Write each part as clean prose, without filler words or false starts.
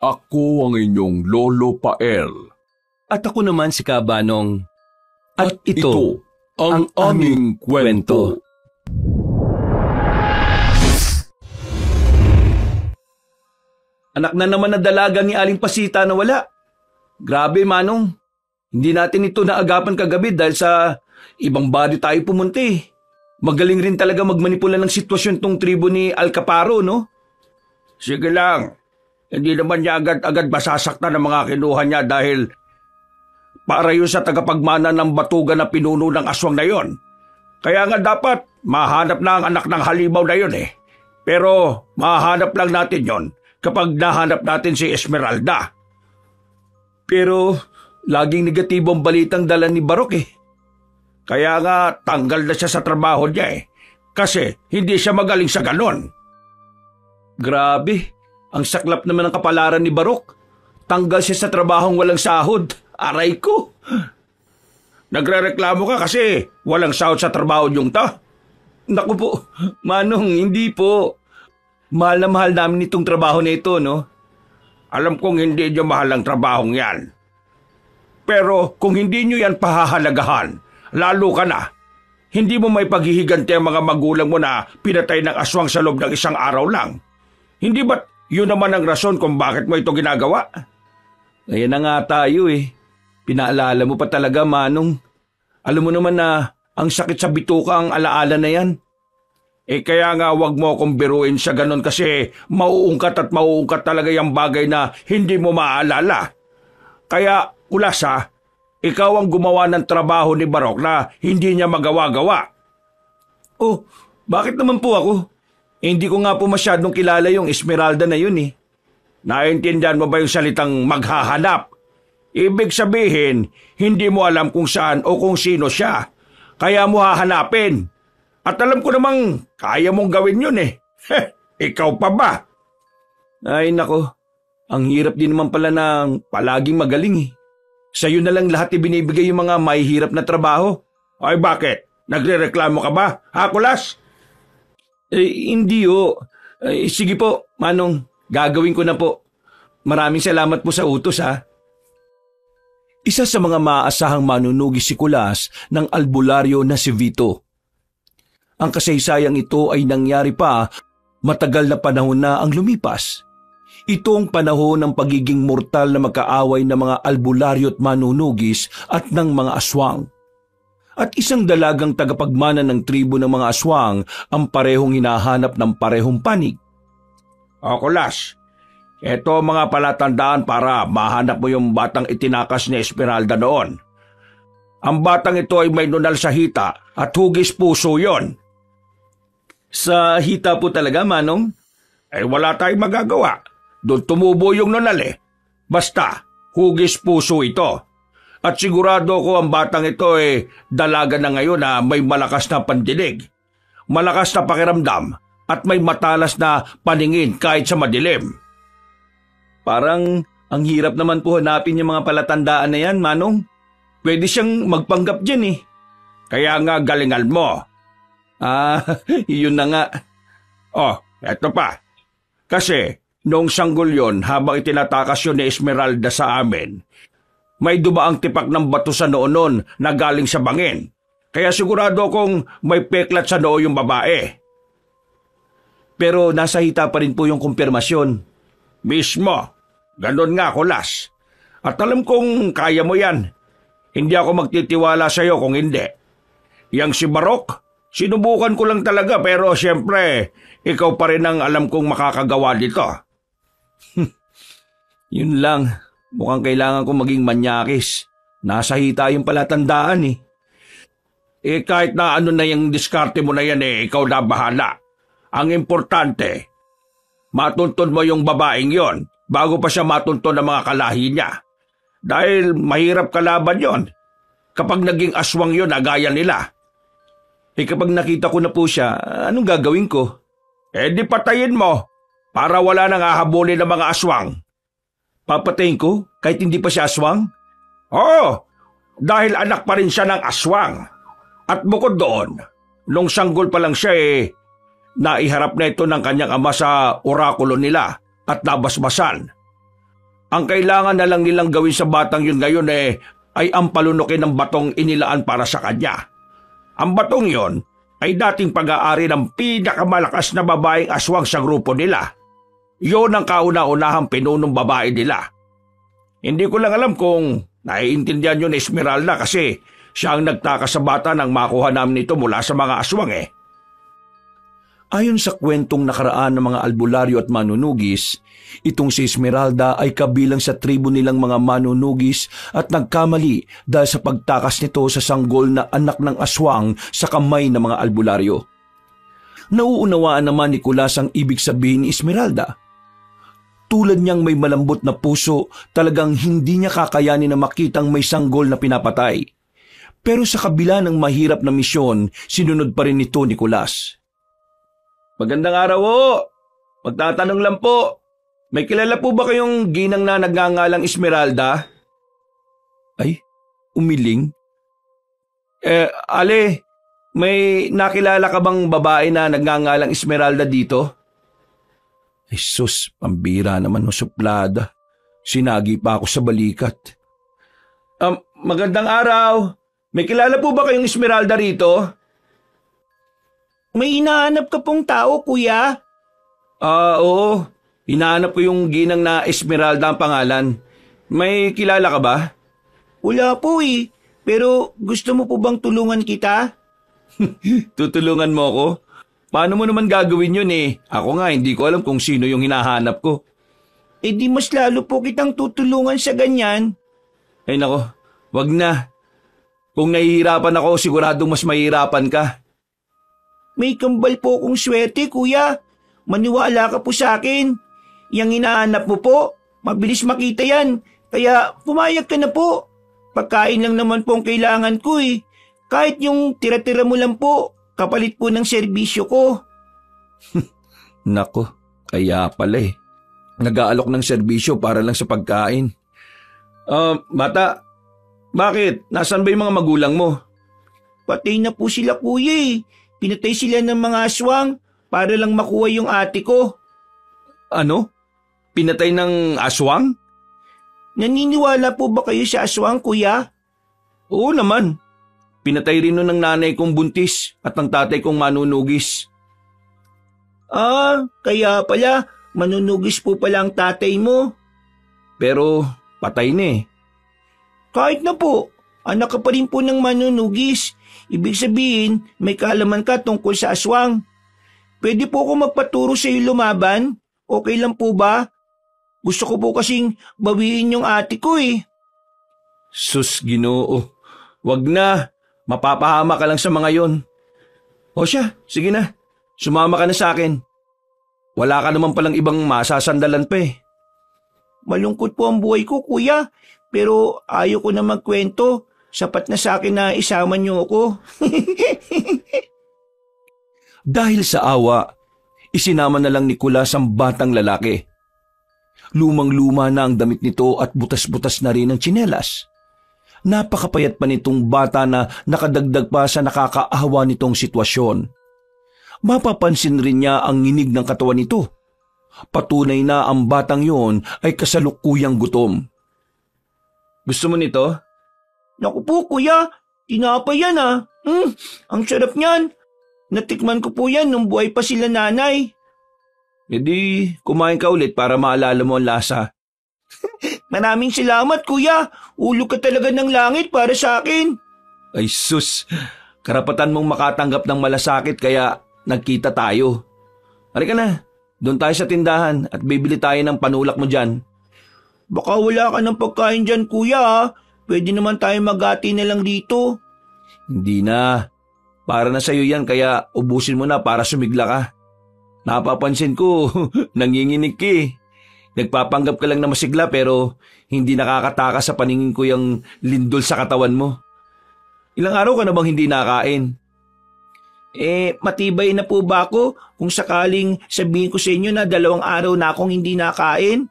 Ako ang inyong Lolo Pael. At ako naman si Kabanong. At ito ang aming kwento. Anak na naman na dalaga ni Aling Pasita na wala. Grabe, Manong. Hindi natin ito naagapan kagabi dahil sa ibang body tayo pumunti. Magaling rin talaga magmanipula ng sitwasyon tong tribo ni Alcaparo, no? Sige lang. Hindi naman niya agad-agad masasaktan ng mga kinuha niya dahil para yun sa tagapagmana ng batugan na pinuno ng aswang na yon. Kaya nga dapat mahanap na ang anak ng halimaw na yun eh. Pero mahanap lang natin yon kapag nahanap natin si Esmeralda. Pero laging negatibo ang balitang dala ni Barok eh. Kaya nga tanggal na siya sa trabaho niya eh. Kasi hindi siya magaling sa ganon. Grabe, ang saklap naman ng kapalaran ni Barok. Tanggal siya sa trabahong walang sahod. Aray ko. Nagrereklamo ka kasi walang sahod sa trabaho niyong ta? Naku po, Manong, hindi po. Mahal na mahal namin itong trabaho na ito, no? Alam kong hindi niyo mahal ang trabahong yan. Pero kung hindi niyo yan pahahalagahan, lalo ka na. Hindi mo may paghihiganti ang mga magulang mo na pinatay ng aswang sa loob ng isang araw lang. Hindi ba't yun naman ang rason kung bakit mo ito ginagawa? Ayan na nga tayo eh. Pinaalala mo pa talaga, Manong. Alam mo naman na ang sakit sa bituka ang alaala na yan. Eh kaya nga wag mo akong biruin sa ganon kasi mauungkat at mauungkat talaga yung bagay na hindi mo maaalala. Kaya ulas ikaw ang gumawa ng trabaho ni Barok na hindi niya magawa-gawa. Oh, bakit naman po ako? Hindi ko nga po masyadong kilala yung Esmeralda na yun eh. Naintindihan mo ba yung salitang maghahanap? Ibig sabihin, hindi mo alam kung saan o kung sino siya. Kaya mo hahanapin. At alam ko namang kaya mong gawin yun eh. Ikaw pa ba? Ay nako, ang hirap din naman pala ng palaging magaling eh. Sa'yo na lang lahat ibinibigay yung mga mahihirap na trabaho. Ay bakit? Nagrereklamo ka ba? Ha, Kulas? Hindi o. Sige po, Manong. Gagawin ko na po. Maraming salamat po sa utos ha. Isa sa mga maaasahang manunugi si Kulas ng albularyo na si Vito. Ang kasaysayang ito ay nangyari pa matagal na panahon na ang lumipas. Ito ang panahon ng pagiging mortal na magkaaway ng mga albularyo at manunugis at ng mga aswang. At isang dalagang tagapagmana ng tribo ng mga aswang ang parehong hinahanap ng parehong panig. O Kulas, ito mga palatandaan para mahanap mo yung batang itinakas ni Esmeralda noon. Ang batang ito ay may nunal sa hita at hugis puso yon. Sa hita po talaga, Manong? Wala tayong magagawa. Doon tumubo yung nunal eh. Basta, hugis puso ito. At sigurado ko ang batang ito dalaga na ngayon na may malakas na pandinig, malakas na pakiramdam at may matalas na paningin kahit sa madilim. Parang ang hirap naman po hanapin yung mga palatandaan na yan, Manong. Pwede siyang magpanggap dyan eh. Kaya nga galingan mo. Yun na nga. Eto pa. Kasi noong sanggol yon habang itinatakas yun ni Esmeralda sa amin, may dumaang tipak ng bato sa noo nun na galing sa bangin. Kaya sigurado kong may peklat sa noo yung babae. Pero nasa hita pa rin po yung kumpirmasyon. Mismo. Ganon nga, Kulas. At alam kong kaya mo yan. Hindi ako magtitiwala sa iyo kung hindi. Yang si Barok, sinubukan ko lang talaga pero siyempre, ikaw pa rin ang alam kong makakagawa dito. Yun lang. Mukhang kailangan ko maging manyakis. Nasa hita yung palatandaan eh. Kahit na ano na yung diskarte mo na yan ikaw na bahala. Ang importante, matuntun mo yung babaeng yon bago pa siya matuntun ng mga kalahi niya. Dahil mahirap kalaban yon kapag naging aswang yon na gaya nila. Kapag nakita ko na po siya, anong gagawin ko? Di patayin mo para wala nang hahabulin ng mga aswang. Papatayin ko kahit hindi pa siya aswang? Oo, dahil anak pa rin siya ng aswang. At bukod doon, nung sanggol pa lang siya naiharap na ito ng kanyang ama sa orakulo nila at nabasbasan. Ang kailangan na lang nilang gawin sa batang yun ngayon ay ang palunukin ng batong inilaan para sa kanya. Ang batong yon ay dating pag-aari ng pinakamalakas na babaeng aswang sa grupo nila. Yon ang kauna-unahang pinunong babae nila. Hindi ko lang alam kung naiintindihan yun ni Esmeralda kasi siya ang nagtaka sa bata nang makuha namin ito mula sa mga aswang Ayon sa kwentong nakaraan ng mga albularyo at manunugis, itong si Esmeralda ay kabilang sa tribo nilang mga manunugis at nagkamali dahil sa pagtakas nito sa sanggol na anak ng aswang sa kamay ng mga albularyo. Nauunawaan naman ni Kulas ang ibig sabihin ni Esmeralda. Tulad niyang may malambot na puso, talagang hindi niya kakayanin na makitang may sanggol na pinapatay. Pero sa kabila ng mahirap na misyon, sinunod pa rin nito ni Kulas. Magandang araw po. Magtatanong lang po. May kilala po ba kayong ginang na nagngangalang Esmeralda? Ay, umiling? Ale, may nakilala ka bang babae na nagngangalang Esmeralda dito? Ay sus, pambira naman ng suplada. Sinagi pa ako sa balikat. Magandang araw. May kilala po ba kayong Esmeralda rito? May hinahanap ka pong tao, kuya? Oo. Hinahanap ko yung ginang na Esmeralda ang pangalan. May kilala ka ba? Wala po pero gusto mo po bang tulungan kita? Tutulungan mo ako? Paano mo naman gagawin yun Ako nga, hindi ko alam kung sino yung hinahanap ko. Di mas lalo po kitang tutulungan sa ganyan. Ay nako, wag na. Kung nahihirapan ako, siguradong mas mahihirapan ka. May kambal po akong swerte, kuya. Maniwala ka po sa akin. Yang hinahanap mo po, mabilis makita yan. Kaya pumayag ka na po. Pagkain lang naman po ang kailangan ko Kahit yung tira-tira mo lang po, kapalit po ng serbisyo ko. Nako, kaya pala Nag-aalok ng serbisyo para lang sa pagkain. Bata, bakit? Nasaan ba yung mga magulang mo? Patay na po sila, kuya Pinatay sila ng mga aswang para lang makuha yung ate ko. Ano? Pinatay ng aswang? Naniniwala po ba kayo sa aswang, kuya? Oo naman. Pinatay rin nun ng nanay kong buntis at ng tatay kong manunugis. Kaya pala, manunugis po pala ang tatay mo. Pero patay na Kahit na po, anak ka pa rin po ng manunugis. Ibig sabihin, may kaalaman ka tungkol sa aswang. Pwede po ako magpaturo sa iyo lumaban? Okay lang po ba? Gusto ko po kasing bawiin yung ate ko Sus, Ginoo. Wag na. Mapapahama ka lang sa mga yon. O siya, sige na. Sumama ka na sa akin. Wala ka naman palang ibang masasandalan pa Malungkot po ang buhay ko, kuya. Pero ayaw ko na magkwento. Sapat na sa akin na isama niyo ako. Dahil sa awa, isinama na lang ni Kulas ang batang lalaki. Lumang-luma na ang damit nito at butas-butas na rin ang tsinelas. Napakapayat pa nitong bata na nakadagdag pa sa nakakaawa nitong sitwasyon. Mapapansin rin niya ang nginig ng katawan nito. Patunay na ang batang yon ay kasalukuyang gutom. Gusto mo nito? Naku po, kuya. Tinapay yan ang sarap niyan. Natikman ko po yan nung buhay pa sila nanay. E di, kumain ka ulit para maalala mo ang lasa. Maraming salamat, kuya. Ulo ka talaga ng langit para sa akin. Ay sus, karapatan mong makatanggap ng malasakit kaya nagkita tayo. Halika na, doon tayo sa tindahan at bibili tayo ng panulak mo dyan. Baka wala ka ng pagkain dyan, kuya Pwede naman tayo magati na lang dito. Hindi na. Para na sa'yo yan kaya ubusin mo na para sumigla ka. Napapansin ko, nanginginig ka Nagpapanggap ka lang na masigla pero hindi nakakatakas sa paningin ko yung lindol sa katawan mo. Ilang araw ka na bang hindi nakain? Matibay na po ba ako kung sakaling sabihin ko sa inyo na 2 araw na akong hindi nakain?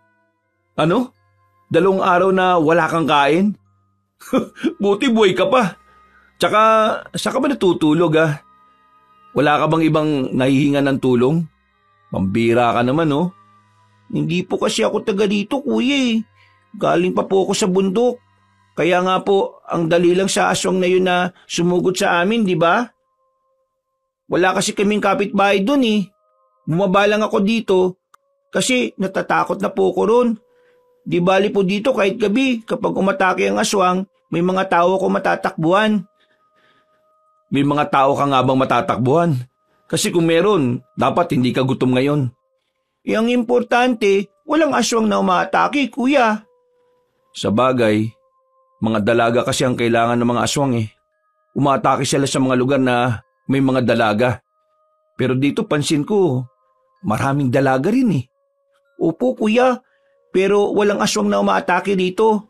Ano? 2 araw na wala kang kain? Buti buhay ka pa. Tsaka, saan ka ba natutulog Wala ka bang ibang nahihinga ng tulong? Pambira ka naman Hindi po kasi ako taga dito, kuya Galing pa po ako sa bundok. Kaya nga po, ang dali lang sa aswang na yun na sumugod sa amin, di ba? Wala kasi kaming kapitbahay dun eh. Bumaba lang ako dito kasi natatakot na po ko ron. Di bali po dito kahit gabi kapag umatake ang aswang, may mga tao ko matatakbuhan. May mga tao ka nga bang matatakbuhan? Kasi kung meron, dapat hindi ka gutom ngayon. Ang importante, walang aswang na umatake, kuya. Sa bagay, mga dalaga kasi ang kailangan ng mga aswang eh. Umatake sila sa mga lugar na may mga dalaga. Pero dito pansin ko, maraming dalaga rin eh. Opo, kuya. Pero walang aswang na umaatake dito.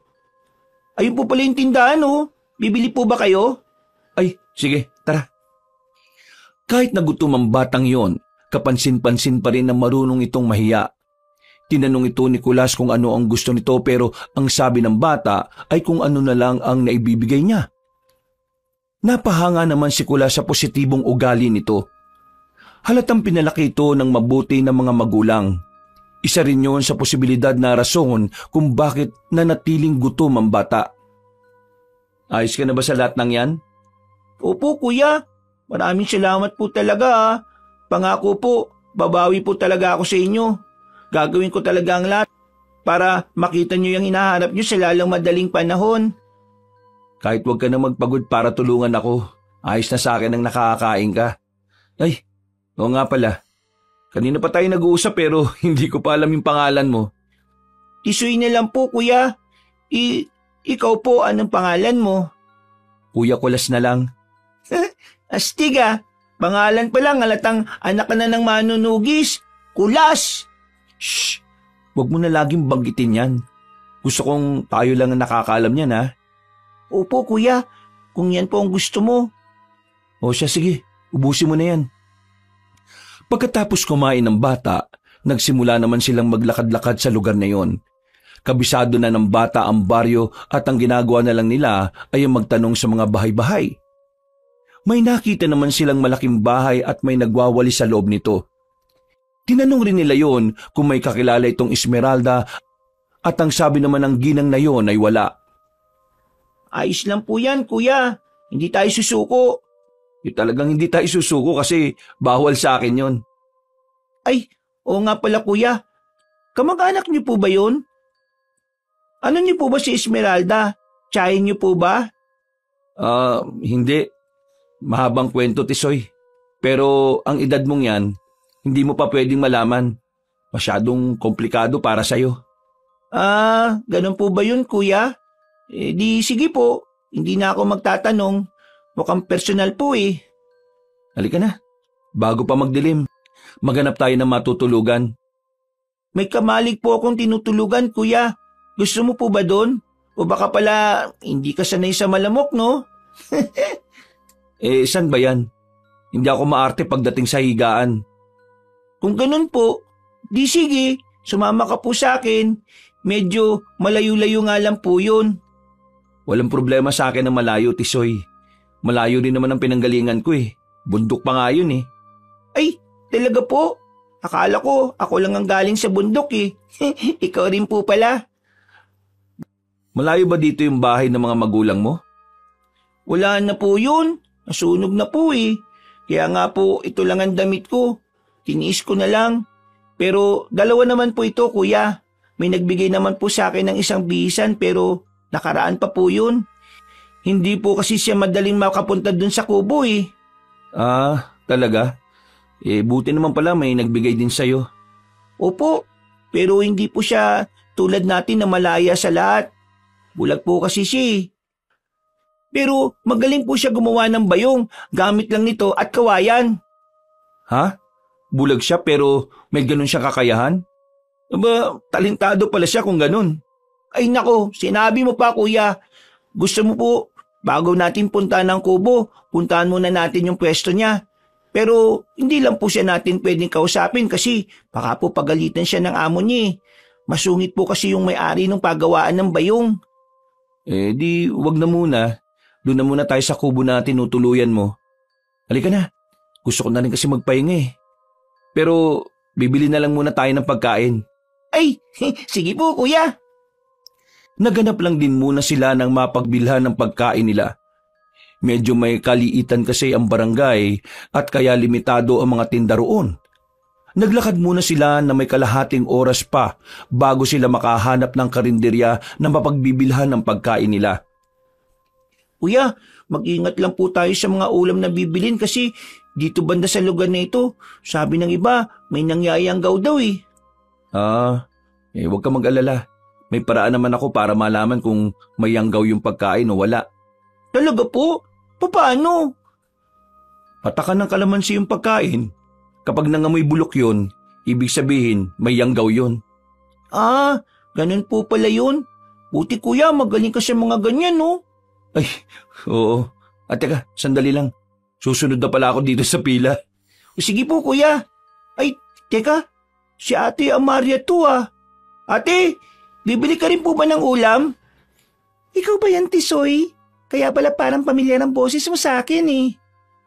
Ayun po pala yung tindahan, oh. Bibili po ba kayo? Ay, sige, tara. Kahit nagutom ang batang yon, kapansin-pansin pa rin na marunong itong mahiya. Tinanong ito ni Kulas kung ano ang gusto nito pero ang sabi ng bata ay kung ano na lang ang naibibigay niya. Napahanga naman si Kulas sa positibong ugali nito. Halatang pinalaki ito ng mabuti ng mga magulang. Isa rin yon sa posibilidad na rason kung bakit nanatiling gutom ang bata. Ayos ka na ba sa lahat ng yan? Opo, kuya. Maraming salamat po talaga, ah. Pangako po, babawi po talaga ako sa inyo. Gagawin ko talaga ang lahat para makita niyo yung hinahanap niyo sa lalong madaling panahon. Kahit wag ka na magpagod para tulungan ako, ayos na sa akin ang nakakakain ka. Ay, oo nga pala. Kanina pa tayo nag-uusap pero hindi ko pa alam yung pangalan mo. Tisoy na lang po, kuya. Ikaw po, anong pangalan mo? Kuya Kulas na lang. Astig ah. Pangalan pa lang, halatang anak ka na ng manunugis. Kulas! Shh! Huwag mo na laging banggitin yan. Gusto kong tayo lang ang nakakaalam yan ha. Opo, kuya. Kung yan po ang gusto mo. O siya, sige. Ubusin mo na yan. Pagkatapos kumain ng bata, nagsimula naman silang maglakad-lakad sa lugar na yon. Kabisado na ng bata ang baryo at ang ginagawa na lang nila ay magtanong sa mga bahay-bahay. May nakita naman silang malaking bahay at may nagwawali sa loob nito. Tinanong rin nila yon kung may kakilala itong Esmeralda at ang sabi naman ng ginang na yon ay wala. Ayos lang po yan, kuya. Hindi tayo susuko. Talagang hindi tayo susuko kasi bawal sa akin yon. Ay, oo nga pala, kuya. Kamag-anak niyo po ba yun? Ano niyo po ba si Esmeralda? Tsahin niyo po ba? Hindi. Mahabang kwento, Tisoy. Pero ang edad mong yan, hindi mo pa pwedeng malaman. Masyadong komplikado para sa'yo. Ganun po ba yun, kuya? Di sige po. Hindi na ako magtatanong. Mukhang personal po eh. Halika na. Bago pa magdilim, maghanap tayo ng matutulugan. May kamalig po akong tinutulugan, kuya. Gusto mo po ba doon? O baka pala hindi ka sanay sa malamok, no? Saan ba yan? Hindi ako maarte pagdating sa higaan. Kung ganun po, di sige, sumama ka po sa akin. Medyo malayo-layo nga lang po yun. Walang problema sa akin ang malayo, Tisoy. Malayo rin naman ang pinanggalingan ko eh. Bundok pa nga yun eh. Ay, talaga po? Akala ko, ako lang ang galing sa bundok eh. Ikaw rin po pala. Malayo ba dito yung bahay ng mga magulang mo? Wala na po yun. Nasunog na po eh. Kaya nga po, ito lang ang damit ko. Tiniis ko na lang. Pero dalawa naman po ito, kuya. May nagbigay naman po sa akin ng isang bihisan pero nakaraan pa po yun. Hindi po kasi siya madaling makapunta dun sa kubo eh. Talaga? Buti naman pala may nagbigay din sa'yo. Opo, pero hindi po siya tulad natin na malaya sa lahat. Bulag po kasi siya eh. Pero magaling po siya gumawa ng bayong gamit lang nito at kawayan. Ha? Bulag siya pero may ganun siyang kakayahan? Talentado pala siya kung ganun. Ay nako, sinabi mo pa kuya. Gusto mo po, bago natin puntahan ng kubo, puntahan muna natin yung pwesto niya. Pero hindi lang po siya natin pwedeng kausapin kasi baka po pagalitan siya ng amo niya. Masungit po kasi yung may-ari ng pagawaan ng bayong. Di wag na muna. Doon na muna tayo sa kubo na tinutuluyan mo. Halika na. Gusto ko na rin kasi magpahinga eh. Pero bibili na lang muna tayo ng pagkain. Ay, sige po kuya. Naganap lang din muna sila ng mapagbilhan ng pagkain nila. Medyo may kaliitan kasi ang barangay at kaya limitado ang mga tinda roon. Naglakad muna sila na may kalahating oras pa bago sila makahanap ng karinderya na mapagbibilhan ng pagkain nila. Kuya, mag-ingat lang po tayo sa mga ulam na bibilin kasi dito banda sa lugar na ito, sabi ng iba, may nangyayanggaw daw eh. Huwag ka mag-alala. May paraan naman ako para malaman kung may yanggaw yung pagkain o wala. Talaga po? Paano? Patakan ng kalamansi yung pagkain. Kapag nangamoy bulok yun, ibig sabihin may yanggaw yun. Ganun po pala yun. Buti kuya, magaling ka sa mga ganyan, no? Ay, oo. At teka, sandali lang. Susunod na pala ako dito sa pila. Sige po kuya. Ay, teka, si Ate Amaria to ah. Ate, bibili ka rin po ba ng ulam? Ikaw ba yan, Tisoy? Kaya pala parang pamilyar ang boses mo sa akin eh.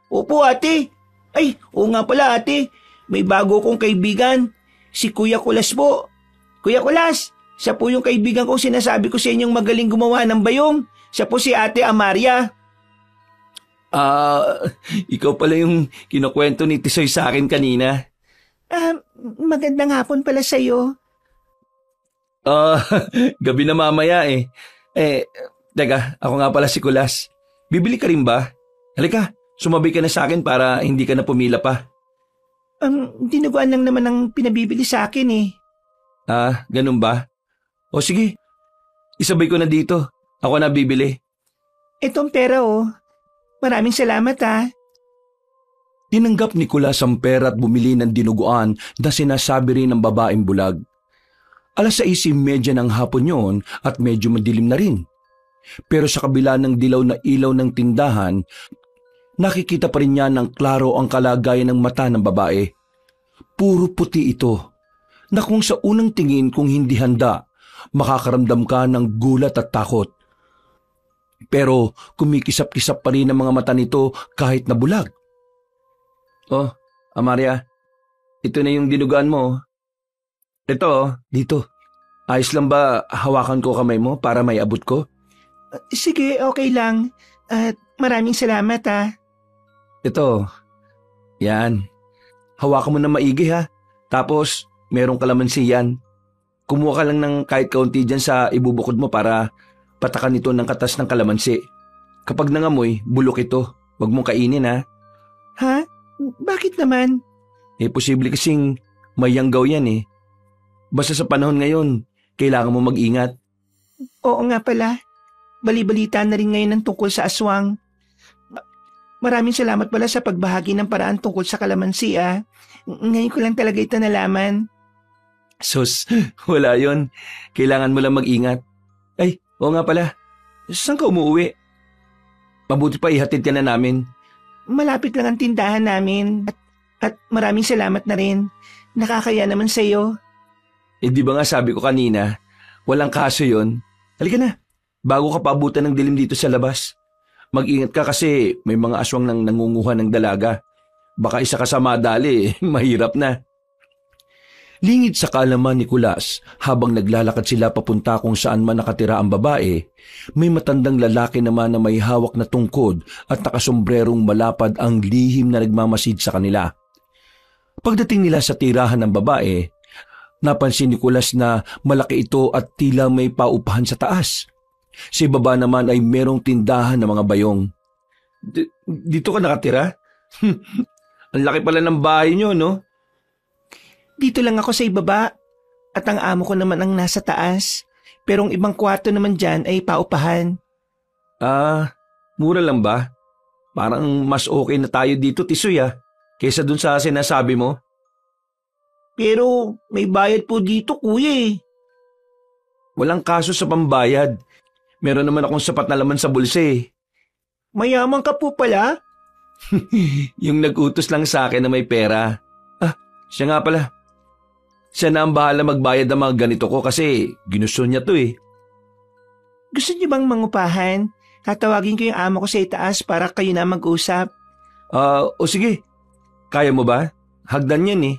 Opo ate. Ay, oo nga pala ate. May bago kong kaibigan. Si Kuya Kulas po. Kuya Kulas, siya po yung kaibigan kong sinasabi ko sa inyong magaling gumawa ng bayong. Siya po si Ate Amaria. Ikaw pala yung kinukwento ni Tisoy sa akin kanina. Magandang hapon pala sa'yo. Gabi na mamaya eh. Teka, ako nga pala si Kulas. Bibili ka rin ba? Halika, sumabi ka na sa akin para hindi ka na pumila pa. Dinuguan lang naman ang pinabibili sa akin eh. Ganun ba? O sige, isabay ko na dito. Ako na bibili. Itong pera oh. Maraming salamat ah. Tinanggap ni Kulas ang pera at bumili ng dinuguan na sinasabi rin ng babaeng bulag. 6:30 ng hapon yon at medyo madilim na rin. Pero sa kabila ng dilaw na ilaw ng tindahan, nakikita pa rin niya ng klaro ang kalagayan ng mata ng babae. Puro puti ito, na kung sa unang tingin kung hindi handa, makakaramdam ka ng gulat at takot. Pero kumikisap-kisap pa rin ang mga mata nito kahit na bulag. Oh, Amaria, ito na yung dinuguan mo. Ito, dito. Ayos lang ba hawakan ko kamay mo para may abot ko? Sige, okay lang. At maraming salamat ah. Ito, yan. Hawakan mo na maigi ha. Tapos, merong kalamansi yan. Kumuha ka lang ng kahit kaunti dyan sa ibubukod mo para patakan ito ng katas ng kalamansi. Kapag nangamoy, bulok ito. Huwag mong kainin ha. Ha? Bakit naman? Posible kasing may yanggaw yan eh. Basta sa panahon ngayon, kailangan mo mag-ingat. Oo nga pala. Bali-balita na rin ngayon ng tungkol sa aswang. Maraming salamat pala sa pagbahagi ng paraan tungkol sa kalamansi ah. Ngayon ko lang talaga ito nalaman. Sus, wala yon. Kailangan mo lang mag-ingat. Ay, oo nga pala. Saan ka umuwi? Mabuti pa ihatid ka na namin. Malapit lang ang tindahan namin. At maraming salamat na rin. Nakakaya naman sa iyo. Di ba nga sabi ko kanina, walang kaso yon. Halika na, bago ka paabutan ng dilim dito sa labas. Mag-ingat ka kasi may mga aswang nang nangunguha ng dalaga. Baka isa ka sa madali, mahirap na. Lingid sa kaalaman ni Kulas, habang naglalakad sila papunta kung saan man nakatira ang babae, may matandang lalaki naman na may hawak na tungkod at nakasombrerong malapad ang lihim na nagmamasid sa kanila. Pagdating nila sa tirahan ng babae, napansin ni Kulas na malaki ito at tila may paupahan sa taas. Sa baba naman ay merong tindahan ng mga bayong. Dito ka nakatira? Ang laki pala ng bahay nyo, no? Dito lang ako sa ibaba at ang amo ko naman ang nasa taas. Pero ang ibang kwarto naman dyan ay paupahan. Mura lang ba? Parang mas okay na tayo dito, Tisoy kaysa dun sa sinasabi mo. Pero may bayad po dito, kuya eh. Walang kaso sa pambayad. Meron naman akong sapat na laman sa bulsa eh. Mayaman ka po pala? Yung nag-utos lang sa akin na may pera. Siya nga pala. Siya na ang bahala magbayad ng mga ganito ko kasi ginusto niya to eh. Gusto niyo bang mangupahan? Tatawagin ko yung amo ko sa itaas para kayo na mag-usap. O sige. Kaya mo ba? Hagdan yan eh.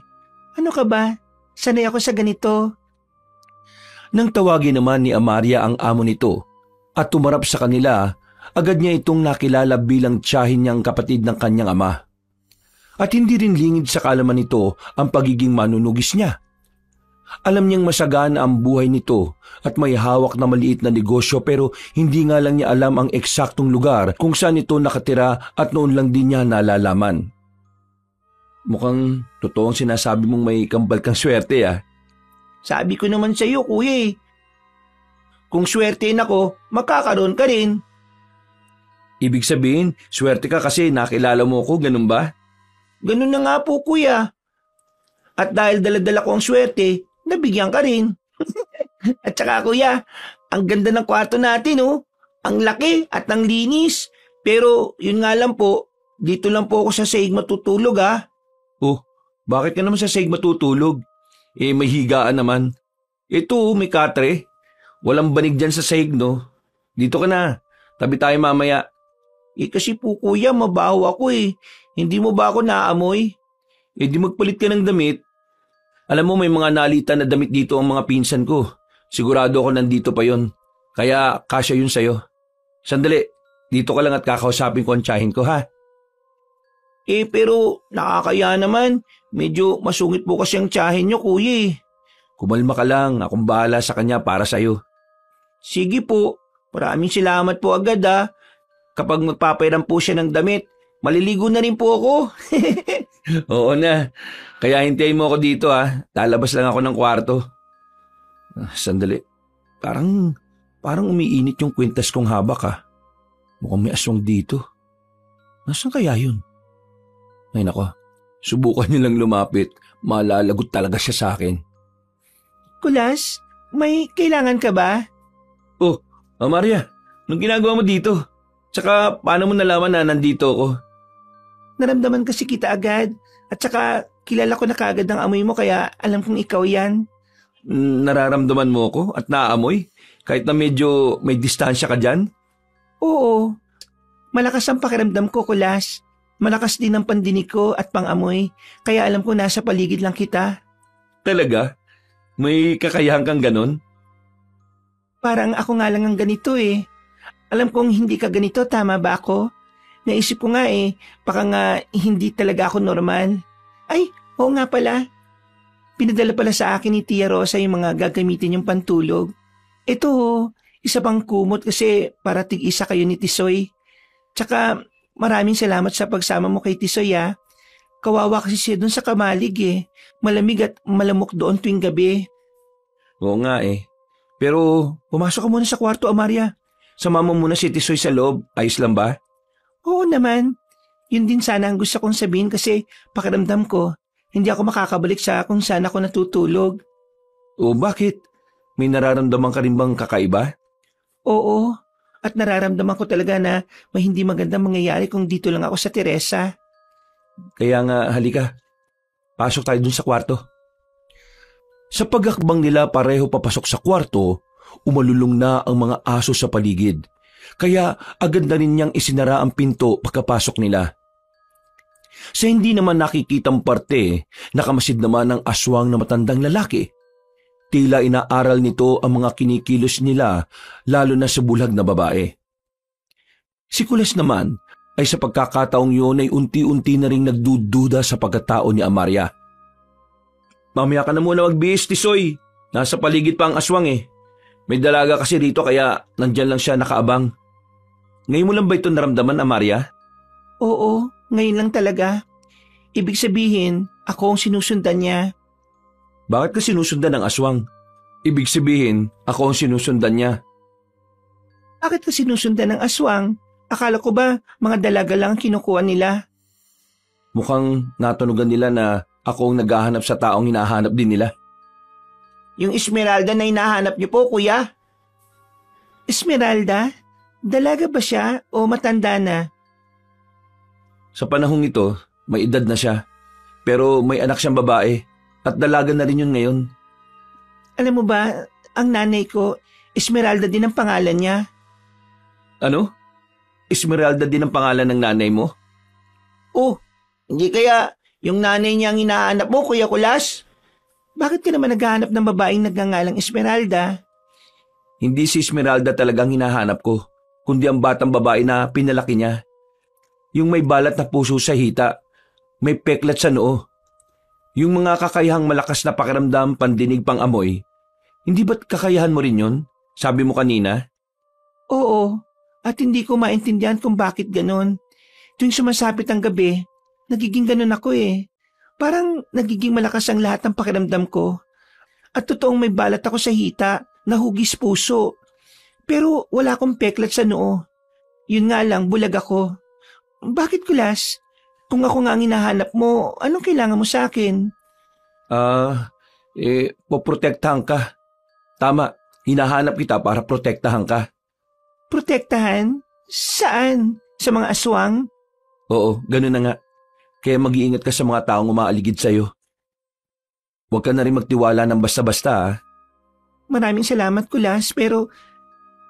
Ano ka ba? Sanay ako sa ganito. Nang tawagin naman ni Amaria ang amo nito at tumarap sa kanila, agad niya itong nakilala bilang tiyahin niyang kapatid ng kanyang ama. At hindi rin lingid sa kaalaman nito ang pagiging manunugis niya. Alam niyang masagana ang buhay nito at may hawak na maliit na negosyo pero hindi nga lang niya alam ang eksaktong lugar kung saan ito nakatira at noon lang din niya nalalaman. Mukhang totoo ang sinasabi mong may kambal kang swerte ah. Sabi ko naman sa iyo, kuya eh. Kung swertein ako, makakaroon ka rin. Ibig sabihin, swerte ka kasi nakilala mo ko, ganun ba? Ganun na nga po, kuya. At dahil dala-dala ko ang swerte, nabigyan ka rin. At saka, kuya, ang ganda ng kwarto natin, oh. Ang laki at ang linis. Pero yun nga lang po, dito lang po ako sa sahig matutulog, ah. Oh, bakit ka naman sa sahig matutulog? May higaan naman. Ito, may katre. Walang banig dyan sa sahig, no? Dito ka na. Tabi tayo mamaya. Kasi po, kuya, mabaho ako eh. Hindi mo ba ako naaamoy? Di magpalit ka ng damit. Alam mo, may mga nalitan na damit dito ang mga pinsan ko. Sigurado ako nandito pa yon. Kaya kasya yun sa'yo. Sandali, dito ka lang at kakausapin ko ang tiyahin ko, ha? Pero nakakaya naman. Medyo masungit po kasi ang tiyahin niyo, kuya eh. Kumalma ka lang. Akong bahala sa kanya para sa'yo. Sige po. Maraming salamat po agad, ha. Kapag magpapairam po siya ng damit, maliligo na rin po ako. Oo na. Kaya hintayin mo ako dito ha. Lalabas lang ako ng kwarto. Sandali. Parang umiinit yung kwintas kong habak ha. Mukhang may aswang dito. Nasaan kaya yun? Ay nako. Subukan niyo lang lumapit. Malalagot talaga siya sa akin. Kulas, may kailangan ka ba? Oh, Maria. Anong ginagawa mo dito? Tsaka paano mo nalaman na nandito ako? Naramdaman kasi kita agad. At saka kilala ko na kaagad ang amoy mo kaya alam kong ikaw yan. Nararamdaman mo ako at naaamoy? Kahit na medyo may distansya ka dyan? Oo. Malakas ang pakiramdam ko, Kulas. Malakas din ang pandinig ko at pangamoy. Kaya alam ko nasa paligid lang kita. Talaga? May kakayahan kang ganon? Parang ako nga lang ang ganito eh. Alam kong hindi ka ganito, tama ba ako? Naisip ko nga eh, baka nga hindi talaga ako normal. Ay, oo nga pala. Pinadala pala sa akin ni Tia Rosa yung mga gagamitin yung pantulog. Ito, isa pang kumot kasi para tig-isa kayo ni Tisoy. Tsaka maraming salamat sa pagsama mo kay Tisoy ah. Kawawa kasi siya dun sa kamalig eh. Malamig at malamok doon tuwing gabi. Oo nga eh. Pero pumasok ka muna sa kwarto, Amaria. Sama mo muna si Tisoy sa loob. Ayos lang ba? Oo naman. Yun din sana ang gusto kong sabihin kasi pakiramdam ko, hindi ako makakabalik sa kung saan ako natutulog. O bakit? May nararamdaman ka rin bang kakaiba? Oo. At nararamdaman ko talaga na may hindi magandang mangyayari kung dito lang ako sa Teresa. Kaya nga halika. Pasok tayo dun sa kwarto. Sa pagakbang nila pareho papasok sa kwarto, umalulong na ang mga aso sa paligid. Kaya agad na rin niyang isinara ang pinto pagkapasok nila. Sa hindi naman nakikitang parte, nakamasid naman ang aswang na matandang lalaki. Tila inaaral nito ang mga kinikilos nila, lalo na sa bulag na babae. Si Kulas naman ay sa pagkakataong yun ay unti-unti na ring nagdududa sa pagkatao ni Amaria. Mamaya ka na muna magbihis, Tisoy. Nasa paligid pa ang aswang eh. May dalaga kasi rito kaya nandyan lang siya nakaabang. Ngayon mo lang ba ito naramdaman, Amaria? Oo, ngayon lang talaga. Ibig sabihin, ako ang sinusundan niya. Bakit ka sinusundan ng aswang? Ibig sabihin, ako ang sinusundan niya. Bakit ka sinusundan ng aswang? Akala ko ba mga dalaga lang ang kinukuha nila? Mukhang natunugan nila na ako ang naghahanap sa taong hinahanap din nila. Yung Esmeralda na hinahanap niyo po, kuya? Esmeralda? Dalaga ba siya o matanda na? Sa panahong ito, may edad na siya. Pero may anak siyang babae at dalaga na rin yun ngayon. Alam mo ba, ang nanay ko, Esmeralda din ang pangalan niya. Ano? Esmeralda din ang pangalan ng nanay mo? Oh, hindi kaya yung nanay niya ang hinahanap mo, Kuya Kulas? Bakit ka naman naghahanap ng babaeng nagngangalang Esmeralda? Hindi si Esmeralda talagang hinahanap ko, kundi ang batang babae na pinalaki niya. Yung may balat na puso sa hita, may peklat sa noo. Yung mga kakayahang malakas na pakiramdam, pandinig, pang amoy. Hindi ba't kakayahan mo rin yun? Sabi mo kanina? Oo, at hindi ko maintindihan kung bakit ganon. Tuwing sumasapit ang gabi, nagiging ganon ako eh. Parang nagiging malakas ang lahat ng pakiramdam ko. At totoong may balat ako sa hita, nahugis puso. Pero wala akong peklat sa noo. Yun nga lang, bulag ako. Bakit, Kulas? Kung ako nga ang hinahanap mo, anong kailangan mo sa akin? Poprotektahan ka. Tama, hinahanap kita para protektahan ka. Protektahan? Saan? Sa mga aswang? Oo, ganun na nga. Kaya mag-iingat ka sa mga taong umaaligid sa'yo. Huwag ka na rin magtiwala ng basta-basta, ha? Maraming salamat, Kulas, pero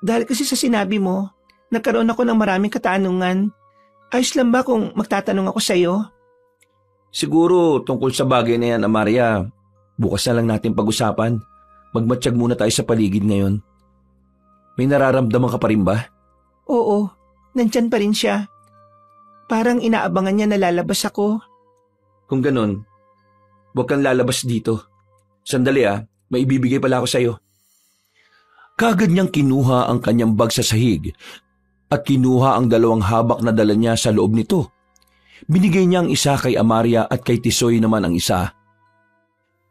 dahil kasi sa sinabi mo, nagkaroon ako ng maraming katanungan. Ayos lang ba kung magtatanong ako sa'yo? Siguro tungkol sa bagay na yan, Amaria, bukas na lang natin pag-usapan. Magmatsyag muna tayo sa paligid ngayon. May nararamdaman ka pa rin ba? Oo, nandyan pa rin siya. Parang inaabangan niya na lalabas ako. Kung ganun, huwag kang lalabas dito. Sandali may ibibigay pala ako sa'yo. Kagad niyang kinuha ang kanyang bag sa sahig at kinuha ang 2 habak na dala niya sa loob nito. Binigay niya ang isa kay Amaria at kay Tisoy naman ang isa.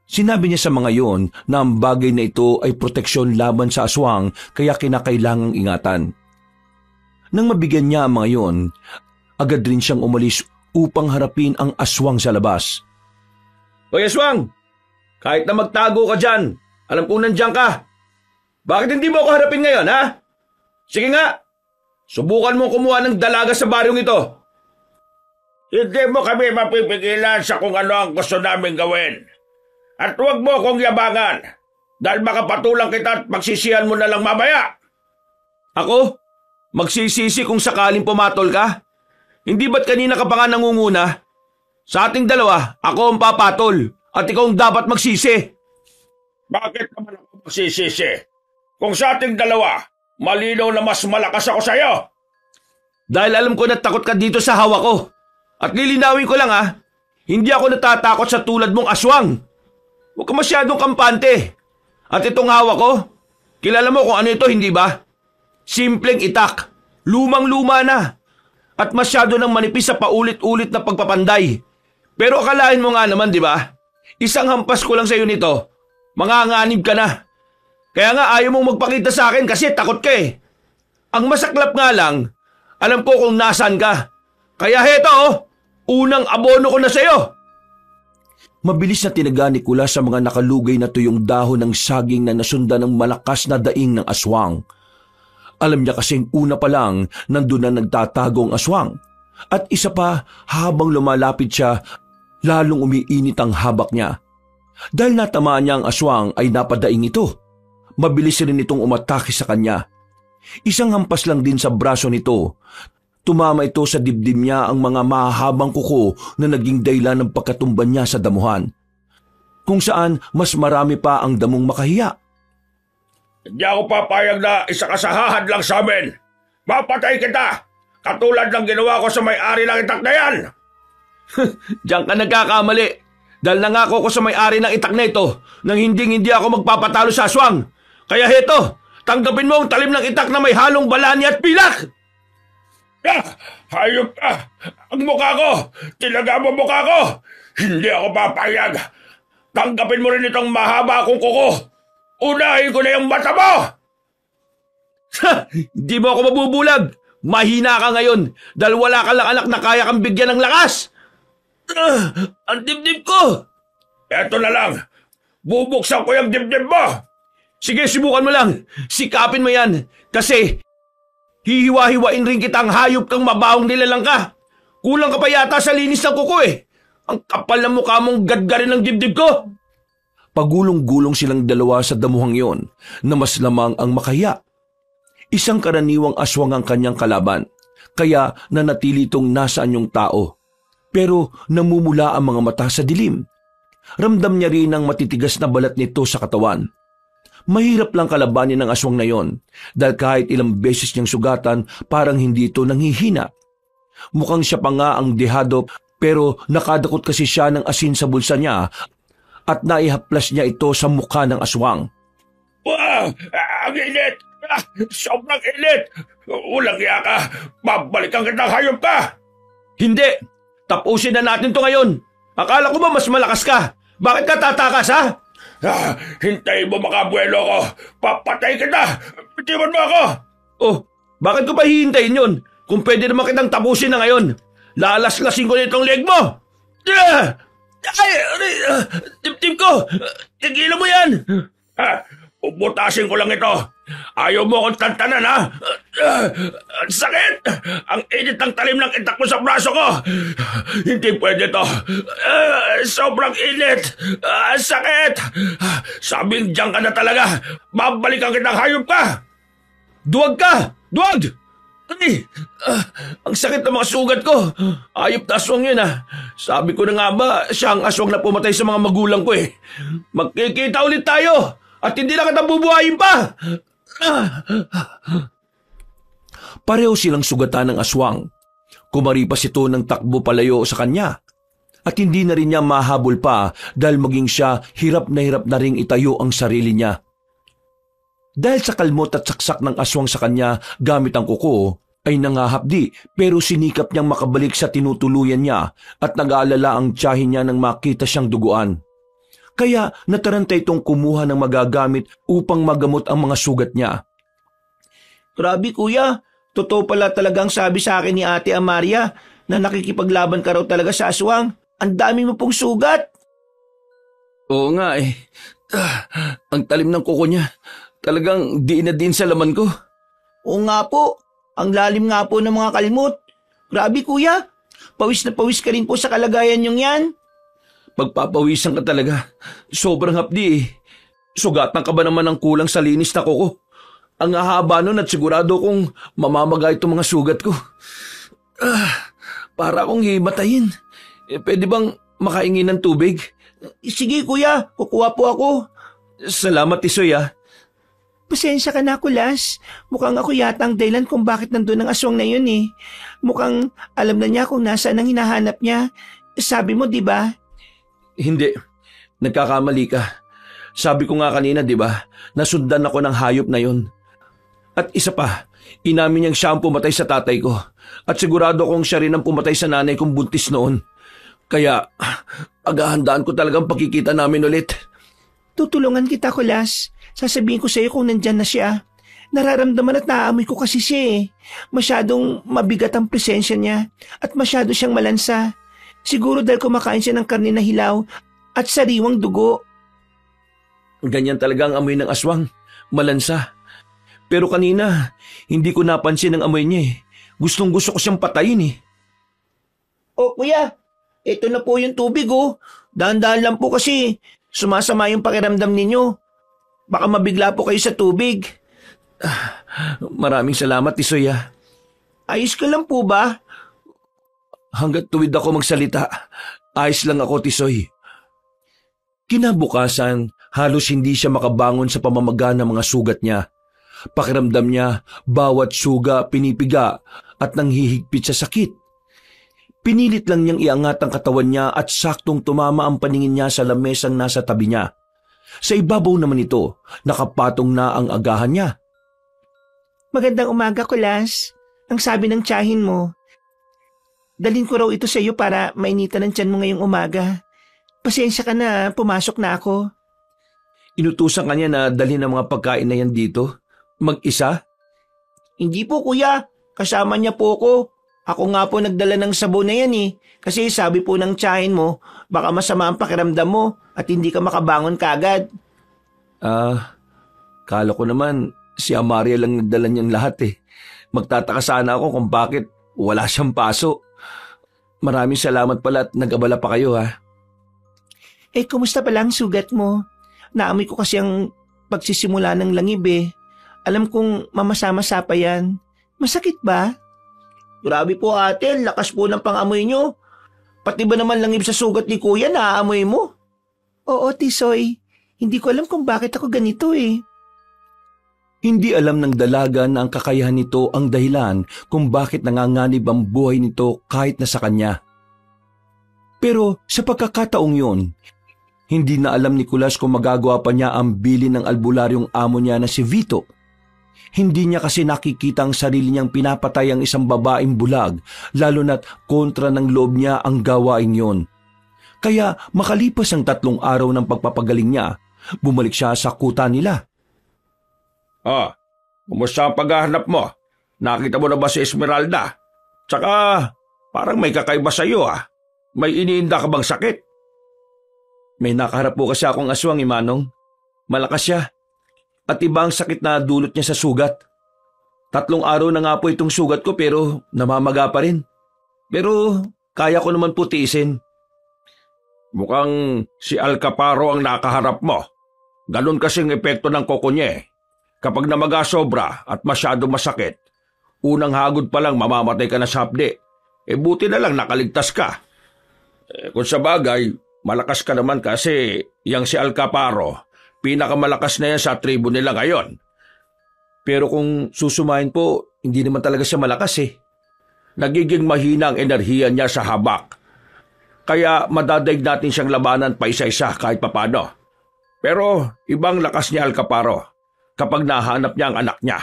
Sinabi niya sa mga yon na ang bagay na ito ay proteksyon laban sa aswang kaya kinakailangang ingatan. Nang mabigyan niya ang mga yon, agad rin siyang umalis upang harapin ang aswang sa labas. Hoy aswang! Kahit na magtago ka dyan, alam kong nandiyan ka. Bakit hindi mo ako harapin ngayon, ha? Sige nga! Subukan mo kumuha ng dalaga sa baryong ito. Hindi mo kami mapipigilan sa kung ano ang gusto namin gawin. At huwag mo akong yabangan dahil makapatulang kita at magsisihan mo na lang mamaya. Ako? Magsisisi kung sakaling pumatol ka? Hindi ba't kanina ka pa nga nangunguna? Sa ating dalawa, ako ang papatol at ikaw ang dapat magsisi. Bakit naman ako magsisisi? Kung sa ating dalawa, malinaw na mas malakas ako sa'yo. Dahil alam ko na takot ka dito sa hawak ko. At lilinawin ko lang hindi ako natatakot sa tulad mong aswang. Huwag ka masyadong kampante. At itong hawak ko, kilala mo kung ano ito, hindi ba? Simpleng itak, lumang-luma na. At masyado nang manipis sa paulit-ulit na pagpapanday. Pero akalain mo nga naman, di ba? Isang hampas ko lang sa iyo nito, manganganib ka na. Kaya nga ayaw mong magpakita sa akin kasi takot ka eh. Ang masaklap nga lang, alam ko kung nasaan ka. Kaya heto unang abono ko na sa iyo. Mabilis na tinaga ni Kula sa mga nakalugay na tuyong dahon ng saging na nasundan ng malakas na daing ng aswang. Alam niya kasing una pa lang nandun na nagtatago ang aswang. At isa pa habang lumalapit siya, lalong umiinit ang habak niya. Dahil natamaan niya ang aswang ay napadaing ito. Mabilis rin itong umatake sa kanya. Isang hampas lang din sa braso nito. Tumama ito sa dibdib niya ang mga mahahabang kuko na naging dahilan ng pagkatumban niya sa damuhan. Kung saan mas marami pa ang damong makahiya. Hindi ako papayag na isa ka sa hahad lang sa amin. Mapatay kita! Katulad ng ginawa ko sa may-ari ng itak na yan! Diyan ka nagkakamali. Dahil nangako ko sa may-ari ng itak na ito nang hindi ako magpapatalo sa aswang. Kaya heto, tanggapin mo ang talim ng itak na may halong balani at pilak! Hayop ka! Ang mukha ko! Tinaga mo mukha ko! Hindi ako papayag! Tanggapin mo rin itong mahaba akong kuko! Unahin ko na yung mata mo! Hindi mo ako mabubulag! Mahina ka ngayon dahil wala ka lang anak na kaya kang bigyan ng lakas! Ang dibdib ko! Eto na lang! Bubuksan ko yung dibdib mo! Sige, subukan mo lang! Sikapin mo yan! Kasi hihiwa-hiwain rin kitang hayop kang mabahong nilalang ka! Kulang ka pa yata sa linis ng kuko eh! Ang kapal na mukha mong gadgarin ng dibdib ko! Pagulong-gulong silang dalawa sa damuhang yon na mas lamang ang makahiya. Isang karaniwang aswang ang kanyang kalaban, kaya nanatili itong nasa anyong tao. Pero namumula ang mga mata sa dilim. Ramdam niya rin ang matitigas na balat nito sa katawan. Mahirap lang kalabanin ng aswang na yon dahil kahit ilang beses niyang sugatan parang hindi ito nanghihina. Mukhang siya pa nga ang dehado pero nakadakot kasi siya ng asin sa bulsa niya at naihaplas niya ito sa mukha ng aswang. Wow! Ang init! Sobrang init! Walang iya ka! Babalikan kitang hayop ka! Hindi! Tapusin na natin to ngayon! Akala ko ba mas malakas ka? Bakit ka tatakas, ha? Hintayin mo mga abuelo ko! Papatay kita! Bitiwan mo ako! Oh, bakit ko pa hihintayin yun? Kung pwede naman kitang tapusin na ngayon. Lalaslasin ko nitong leg mo! Tip-tip ko! Tigilan mo yan! Puputasin ko lang ito. Ayaw mo akong tantanan, ha? Ang sakit! Ang init ng talim ng itak mo sa braso ko! Hindi pwede to. Sobrang init! Sakit! Sabing diyan ka na talaga. Babalikan kitang hayop ka! Duwag ka! Duwag! Ay, ang sakit ng mga sugat ko. Ayop na aswang yun, ha? Sabi ko na nga ba, siya ang aswang na pumatay sa mga magulang ko, eh. Magkikita ulit tayo! At hindi na kita bubuhayin pa! Pareho silang sugatan ng aswang. Kumaripas ito ng takbo palayo sa kanya. At hindi na rin niya mahabol pa dahil maging siya hirap na ring itayo ang sarili niya. Dahil sa kalmot at saksak ng aswang sa kanya gamit ang kuko, ay nangahapdi pero sinikap niyang makabalik sa tinutuluyan niya at nag-aalala ang tiyahin niya nang makita siyang duguan. Kaya nataranta itong kumuha ng magagamit upang magamot ang mga sugat niya. Grabe kuya, totoo pala talagang sabi sa akin ni Ate Amaria na nakikipaglaban ka raw talaga sa aswang. Ang dami mo pong sugat. Oo nga eh. Ang talim ng kuko niya. Talagang diin na din sa laman ko. Oo nga po, ang lalim nga po ng mga kalmot. Grabe kuya, pawis na pawis ka rin po sa kalagayan niyong yan. Pagpapawisan ka talaga. Sobrang hapdi eh. Sugatan ka ba naman ng kulang sa linis na kuko? Ang hahaba nun at sigurado kong mamamaga itong mga sugat ko. Para akong himatayin. Pwede bang makaingi ng tubig? Sige kuya, kukuha po ako. Salamat Tisoy ah. Pasensya ka na, Kulas. Mukhang ako yata ang dahilan kung bakit nandun ang aswang na yun eh. Mukhang alam na niya kung nasaan ang hinahanap niya. Sabi mo, di ba? Hindi. Nagkakamali ka. Sabi ko nga kanina, di ba, nasundan ako ng hayop na yun. At isa pa, inamin niyang siya ang pumatay sa tatay ko. At sigurado kong siya rin ang pumatay sa nanay kong buntis noon. Kaya, paghahandaan ko talagang pagkikita namin ulit. Tutulungan kita, Kulas. Sasabihin ko sa iyo kung nandyan na siya. Nararamdaman at naaamoy ko kasi siya eh. Masyadong mabigat ang presensya niya at masyado siyang malansa. Siguro dahil kumakain siya ng karne na hilaw at sariwang dugo. Ganyan talaga ang amoy ng aswang. Malansa. Pero kanina, hindi ko napansin ang amoy niya eh. Gustong gusto ko siyang patayin eh. Oh kuya, ito na po yung tubig oh. Dahan-dahan lang po kasi sumasama yung pakiramdam ninyo. Baka mabigla po kayo sa tubig. Maraming salamat, Tisoy ah. Ayos ka lang po ba? Hanggat tuwid ako magsalita, ayos lang ako, Tisoy. Kinabukasan, halos hindi siya makabangon sa pamamaga ng mga sugat niya. Pakiramdam niya, bawat suga pinipiga at nanghihigpit sa sakit. Pinilit lang niyang iangat ang katawan niya at saktong tumama ang paningin niya sa lamesang nasa tabi niya. Sa ibabaw naman ito, nakapatong na ang agahan niya. Magandang umaga, Kulas. Ang sabi ng tiyahin mo, dalhin ko raw ito sa iyo para mainitan ng tiyan mo ngayong umaga. Pasensya ka na, pumasok na ako. Inutusan ka niya na dalhin ang mga pagkain na yan dito? Mag-isa? Hindi po kuya, kasama niya po ako. Ako nga po nagdala ng sabon na yan eh. Kasi sabi po ng tiyahin mo, baka masama ang pakiramdam mo at hindi ka makabangon kaagad. Kala ko naman si Amaria lang nagdala niyang lahat eh. Magtataka sana ako kung bakit wala siyang paso. Maraming salamat pala at nag-abala pa kayo ha. Eh kumusta pala ang sugat mo? Naamoy ko kasi ang pagsisimula ng langib eh. Alam kong mamasa-masa pa yan. Masakit ba? Grabe po ate, lakas po ng pangamoy nyo. Pati ba naman langib sa sugat ni kuya naaamoy mo? Oo, Tisoy. Hindi ko alam kung bakit ako ganito eh. Hindi alam ng dalaga na ang kakayahan nito ang dahilan kung bakit nanganganib ang buhay nito kahit na sa kanya. Pero sa pagkakataong yun, hindi na alam ni Kulas kung magagawa pa niya ang bilin ng albularyong amo niya na si Vito. Hindi niya kasi nakikita ang sarili niyang pinapatay ang isang babaeng bulag, lalo na't kontra ng loob niya ang gawain yon. Kaya makalipas ang 3 araw ng pagpapagaling niya, bumalik siya sa kuta nila. Kumusta ang paghahanap mo? Nakita mo na ba si Esmeralda? Tsaka, parang may kakaiba sa'yo May iniinda ka bang sakit? May nakaharap po kasi akong aswang, Manong. Malakas siya. At iba ang sakit na dulot niya sa sugat. 3 araw na nga po itong sugat ko pero namamaga pa rin. Pero kaya ko naman po tiisin. Mukhang si Alcaparo ang nakaharap mo. Ganon kasing epekto ng koko niya Kapag namaga sobra at masyado masakit, unang hagod pa lang mamamatay ka na sa hapdi. Buti na lang nakaligtas ka. Kung sa bagay, malakas ka naman kasi yang si Alcaparo, pinakamalakas na yan sa tribo nila ngayon. Pero kung susumahin po, hindi naman talaga siya malakas Nagiging mahina ang enerhiya niya sa habak. Kaya madadaig natin siyang labanan pa isa-isa kahit papano. Pero ibang lakas ni Alcaparo kapag nahanap niya ang anak niya.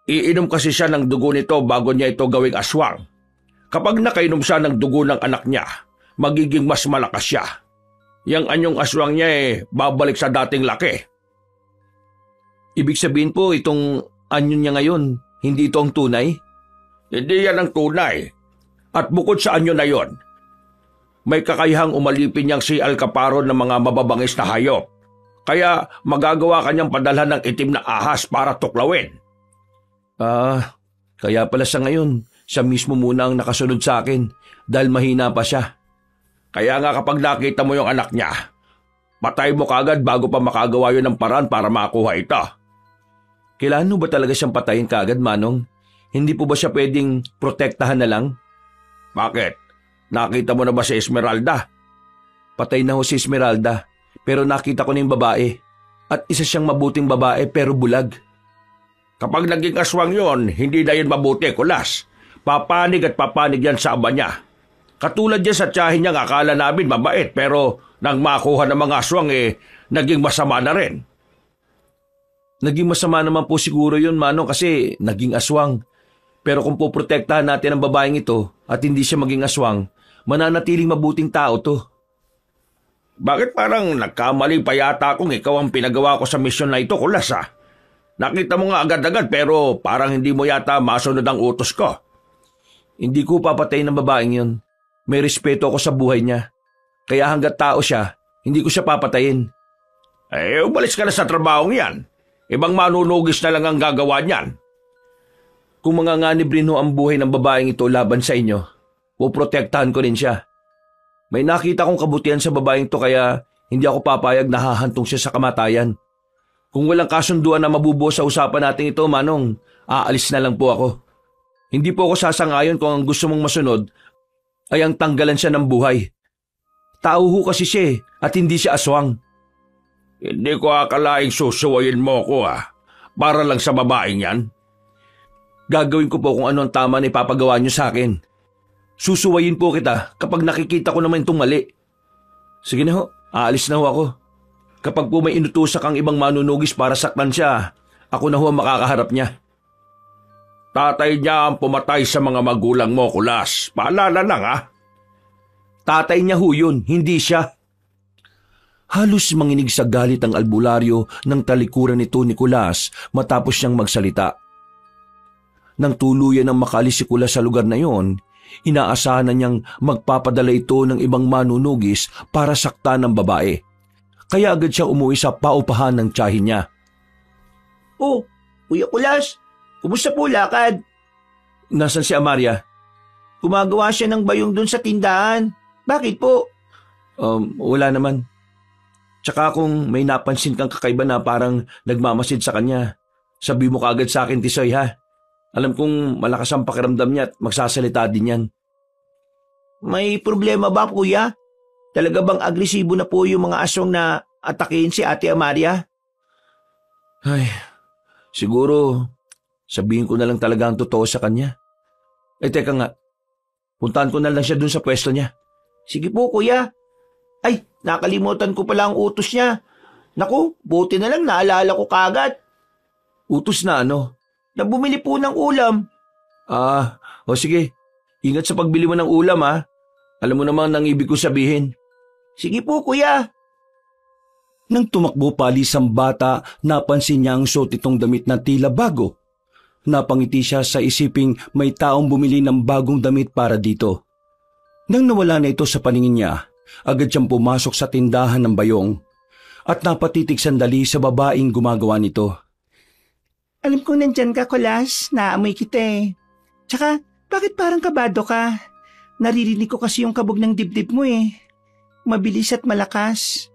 Iinom kasi siya ng dugo nito bago niya ito gawing aswang. Kapag nakainom siya ng dugo ng anak niya, magiging mas malakas siya. Yang anyong aswang niya babalik sa dating laki. Ibig sabihin po itong anyo niya ngayon, hindi ito ang tunay? Hindi yan ang tunay. At bukod sa anyo na yon, may kakayahang umalipin niyang si Alcaparo ng mga mababangis na hayop. Kaya magagawa kanyang padalhan ng itim na ahas para tuklawin. Kaya pala sa ngayon, siya mismo muna ang nakasunod sa akin dahil mahina pa siya. Kaya nga kapag nakita mo yung anak niya, patay mo kagad bago pa makagawa yun ng paraan para makuha ito. Kailangan ba talaga siyang patayin kagad, Manong? Hindi po ba siya pwedeng protektahan na lang? Bakit? Nakita mo na ba si Esmeralda? Patay na ho si Esmeralda, pero nakita ko na yung babae. At isa siyang mabuting babae pero bulag. Kapag naging aswang yon, hindi na yun mabuti, Kulas. Papanig at papanig yan sa aba niya. Katulad yan sa tiyahin niya, akala namin mabait, pero nang makuha ng mga aswang naging masama na rin. Naging masama naman po siguro yun, Manong, kasi naging aswang. Pero kung poprotektahan natin ang babaeng ito at hindi siya maging aswang, mananatiling mabuting tao to. Bakit parang nagkamali pa yata kung ikaw ang pinagawa ko sa misyon na ito, Kulas Nakita mo nga agad-agad pero parang hindi mo yata masunod ang utos ko. Hindi ko papatayin ng babaeng yun. May respeto ako sa buhay niya. Kaya hanggat tao siya, hindi ko siya papatayin. Umalis ka na sa trabahong yan. Ibang manunugis na lang ang gagawa niyan. Kung manganganib rin ho ang buhay ng babaeng ito laban sa inyo, poprotektahan ko rin siya. May nakita kong kabutihan sa babaeng ito kaya hindi ako papayag na hahantong siya sa kamatayan. Kung walang kasunduan na mabubuo sa usapan natin ito, Manong, aalis na lang po ako. Hindi po ako sasangayon kung ang gusto mong masunod ay ang tanggalan siya ng buhay. Tao ho kasi siya at hindi siya aswang. Hindi ko akalaing susuwayin mo ko para lang sa babaeng yan. Gagawin ko po kung ano ang tama na ipapagawa niyo sa akin. Susuwayin po kita kapag nakikita ko naman itong mali. Sige na ho, aalis na ho ako. Kapag po may inutusak ang ibang manunugis para saktan siya, ako na ho ang makakaharap niya. Tatay niya ang pumatay sa mga magulang mo, Kulas. Paalala lang Tatay niya ho yun, hindi siya. Halos manginig sa galit ang albularyo ng talikuran nito ni Kulas matapos siyang magsalita. Nang tuluyan ng makalis si Kulas sa lugar na yon, inaasahan na niyang magpapadala ito ng ibang manunugis para saktan ng babae. Kaya agad siya umuwi sa paupahan ng tiyahin niya. Oh, Kuya Kulas, kumusta po lakad? Nasaan si Amaria? Gumagawa siya ng bayong dun sa tindahan. Bakit po? Wala naman. Tsaka kung may napansin kang kakaiba na parang nagmamasid sa kanya, sabi mo kaagad sa akin, Tisoy, ha? Alam kong malakas ang pakiramdam niya at magsasalita din yan. May problema ba, Kuya? Talaga bang agresibo na po yung mga aswang na atakihin si Ate Amaria? Ay, Siguro, sabihin ko na lang talaga ang totoo sa kanya. Teka nga, puntahan ko na lang siya dun sa pwesto niya. Sige po, kuya. Ay, nakalimutan ko pala ang utos niya. Naku, buti na lang naalala ko kagad. Utos na ano? Na bumili po ng ulam. Sige. Ingat sa pagbili mo ng ulam ha. Alam mo naman ang ibig ko sabihin. Sige po, kuya. Nang tumakbo palis ang bata, napansin niya ang suot itong damit na tila bago. Napangiti siya sa isiping may taong bumili ng bagong damit para dito. Nang nawala na ito sa paningin niya, agad siyang pumasok sa tindahan ng bayong at napatitig sandali sa babaeng gumagawa nito. Alam kong nandyan ka, Kulas. Naamoy kita eh. Tsaka, bakit parang kabado ka? Naririnig ko kasi yung kabog ng dibdib mo eh. Mabilis at malakas.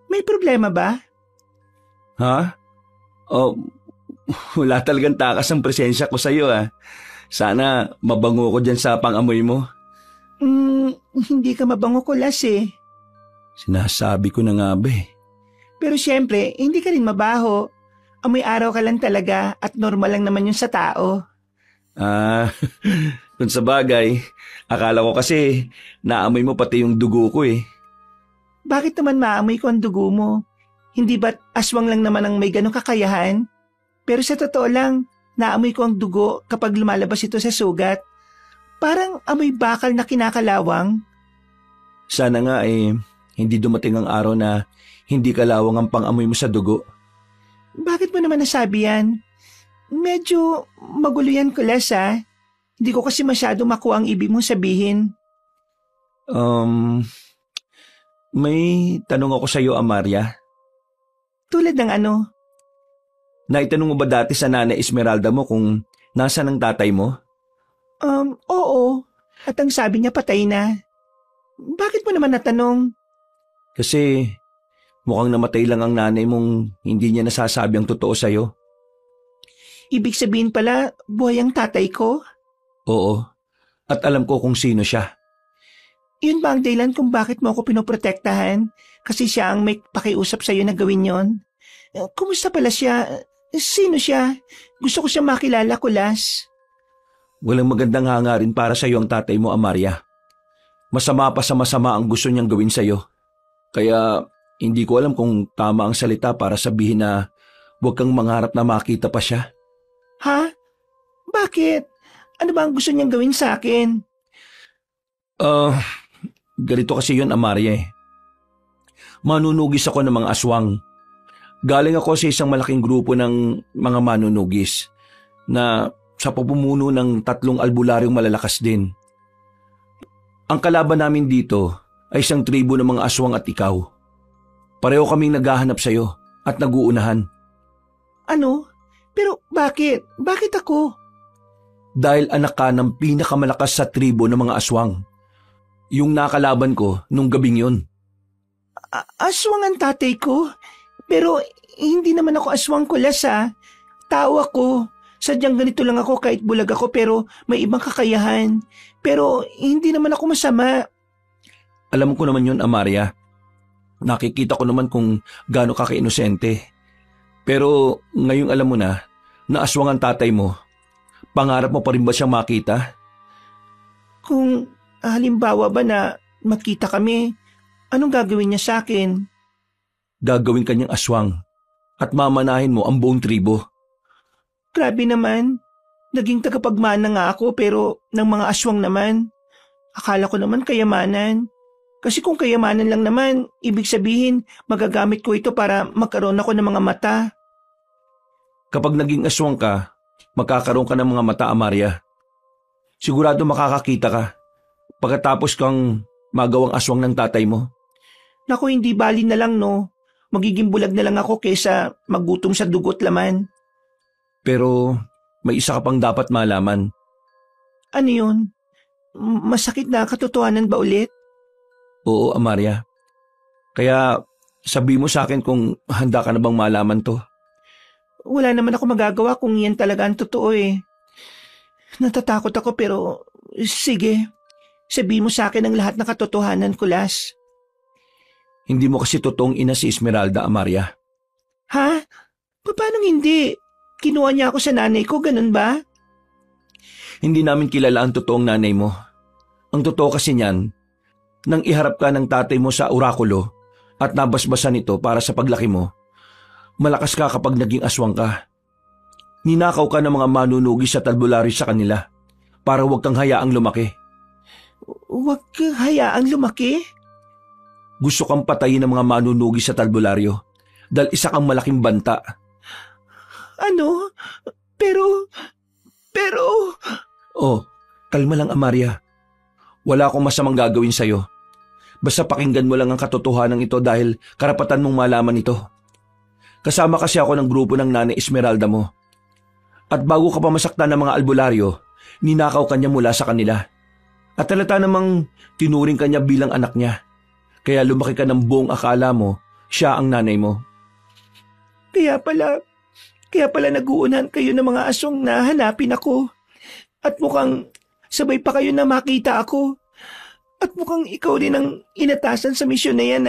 May problema ba? Ha? Wala talagang takas ang presensya ko sa iyo ah. Sana mabango ko dyan sa pangamoy mo. Hindi ka mabango, Kulas eh. Sinasabi ko na nga ba eh. Pero siyempre, hindi ka rin mabaho. Amoy araw ka lang talaga at normal lang naman yun sa tao. Kung sa bagay, akala ko kasi naamoy mo pati yung dugo ko eh. Bakit naman maamoy ko ang dugo mo? Hindi ba't aswang lang naman ang may ganong kakayahan? Pero sa totoo lang, naamoy ko ang dugo kapag lumalabas ito sa sugat. Parang amoy bakal na kinakalawang. Sana nga hindi dumating ang araw na hindi kalawang ang pang-amoy mo sa dugo. Bakit mo naman nasabi yan? Medyo magulo yan, Kulas ah. Hindi ko kasi masyado makuha ang ibig mong sabihin. May tanong ako sa iyo, Amaria. Tulad ng ano? Naitanong mo ba dati sa Nana Esmeralda mo kung nasaan ang tatay mo? Oo. At ang sabi niya patay na. Bakit mo naman natanong? Kasi mukhang namatay lang ang nanay mong hindi niya nasasabi ang totoo sa iyo. Ibig sabihin pala, buhay ang tatay ko? Oo. At alam ko kung sino siya. Yun ba ang dahilan kung bakit mo ako pinoprotektahan? Kasi siya ang may pakiusap sa'yo na gawin yon? Kumusta pala siya? Sino siya? Gusto ko siya makilala, Kulas. Walang magandang hangarin para sa iyo ang tatay mo, Amaria. Masama pa sa masama ang gusto niyang gawin sa iyo. Kaya hindi ko alam kung tama ang salita para sabihin na huwag kang mangarap na makita pa siya. Ha? Bakit? Ano ba ang gusto niyang gawin sa akin? Ganito kasi yun, Amaria eh. Manunugis ako ng mga aswang. Galing ako sa isang malaking grupo ng mga manunugis na sa pamumuno ng 3 albularyong malalakas din. Ang kalaban namin dito ay isang tribo ng mga aswang at ikaw. Pareho kaming naghahanap sa iyo at naguunahan. Ano? Pero bakit? Bakit ako? Dahil anak ka ng pinakamalakas sa tribo ng mga aswang. Yung nakalaban ko nung gabing yun. Aswang ang tatay ko? Pero hindi naman ako aswang, Kulas ah. Tao ako. Sadyang ganito lang ako kahit bulag ako pero may ibang kakayahan. Pero hindi naman ako masama. Alam ko naman yun, Amaria. Nakikita ko naman kung gaano ka ka-inosente. Pero ngayong alam mo na aswang ang tatay mo, pangarap mo pa rin ba siyang makita? Kung halimbawa ba na makita kami, anong gagawin niya sa akin? Gagawin kanyang aswang at mamanahin mo ang buong tribo. Grabe naman. Naging tagapagmana nga ako pero ng mga aswang naman. Akala ko naman kayamanan. Kasi kung kayamanan lang naman, ibig sabihin magagamit ko ito para magkaroon ako ng mga mata. Kapag naging aswang ka, magkakaroon ka ng mga mata, Amaria. Sigurado makakakita ka pagkatapos kang magawang aswang ng tatay mo. Naku, hindi bali na lang no. Magiging bulag na lang ako kesa magutom sa dugot laman. Pero may isa ka pang dapat malaman. Ano yun? Masakit na katotohanan ba ulit? Oo, Amaria. Kaya sabi mo sa akin kung handa ka na bang malaman to. Wala naman ako magagawa kung yan talaga ang totoo eh. Natatakot ako pero sige. Sabi mo sa akin ang lahat ng katotohanan, Kulas. Hindi mo kasi totoong ina si Esmeralda, Amaria. Ha? Paano hindi? kinuha niya ako sa nanay ko, ganun ba? Hindi namin kilala ang totoong nanay mo. Ang totoo kasi niyan, nang iharap ka ng tatay mo sa orakulo at nabasbasan ito para sa paglaki mo, malakas ka kapag naging aswang ka. Ninakaw ka ng mga manunugis at albularyo sa kanila para huwag kang hayaang lumaki. Huwag kang hayaang lumaki? Gusto kang patayin ng mga manunugis at albularyo dahil isa kang malaking banta. Ano? Pero... Oh, kalma lang Amaria. Wala akong masamang gagawin sa'yo. Basta pakinggan mo lang ang katotohanan ito dahil karapatan mong malaman ito. Kasama kasi ako ng grupo ng Nanay Esmeralda mo. At bago ka pa masaktan ng mga albularyo, ninakaw ka niya mula sa kanila. At halata namang tinuring ka niya bilang anak niya. Kaya lumaki ka ng buong akala mo, siya ang nanay mo. Kaya pala naguunan kayo ng mga aswang na hanapin ako. At mukhang sabay pa kayo na makita ako. At mukhang ikaw din ang inatasan sa misyon na yan,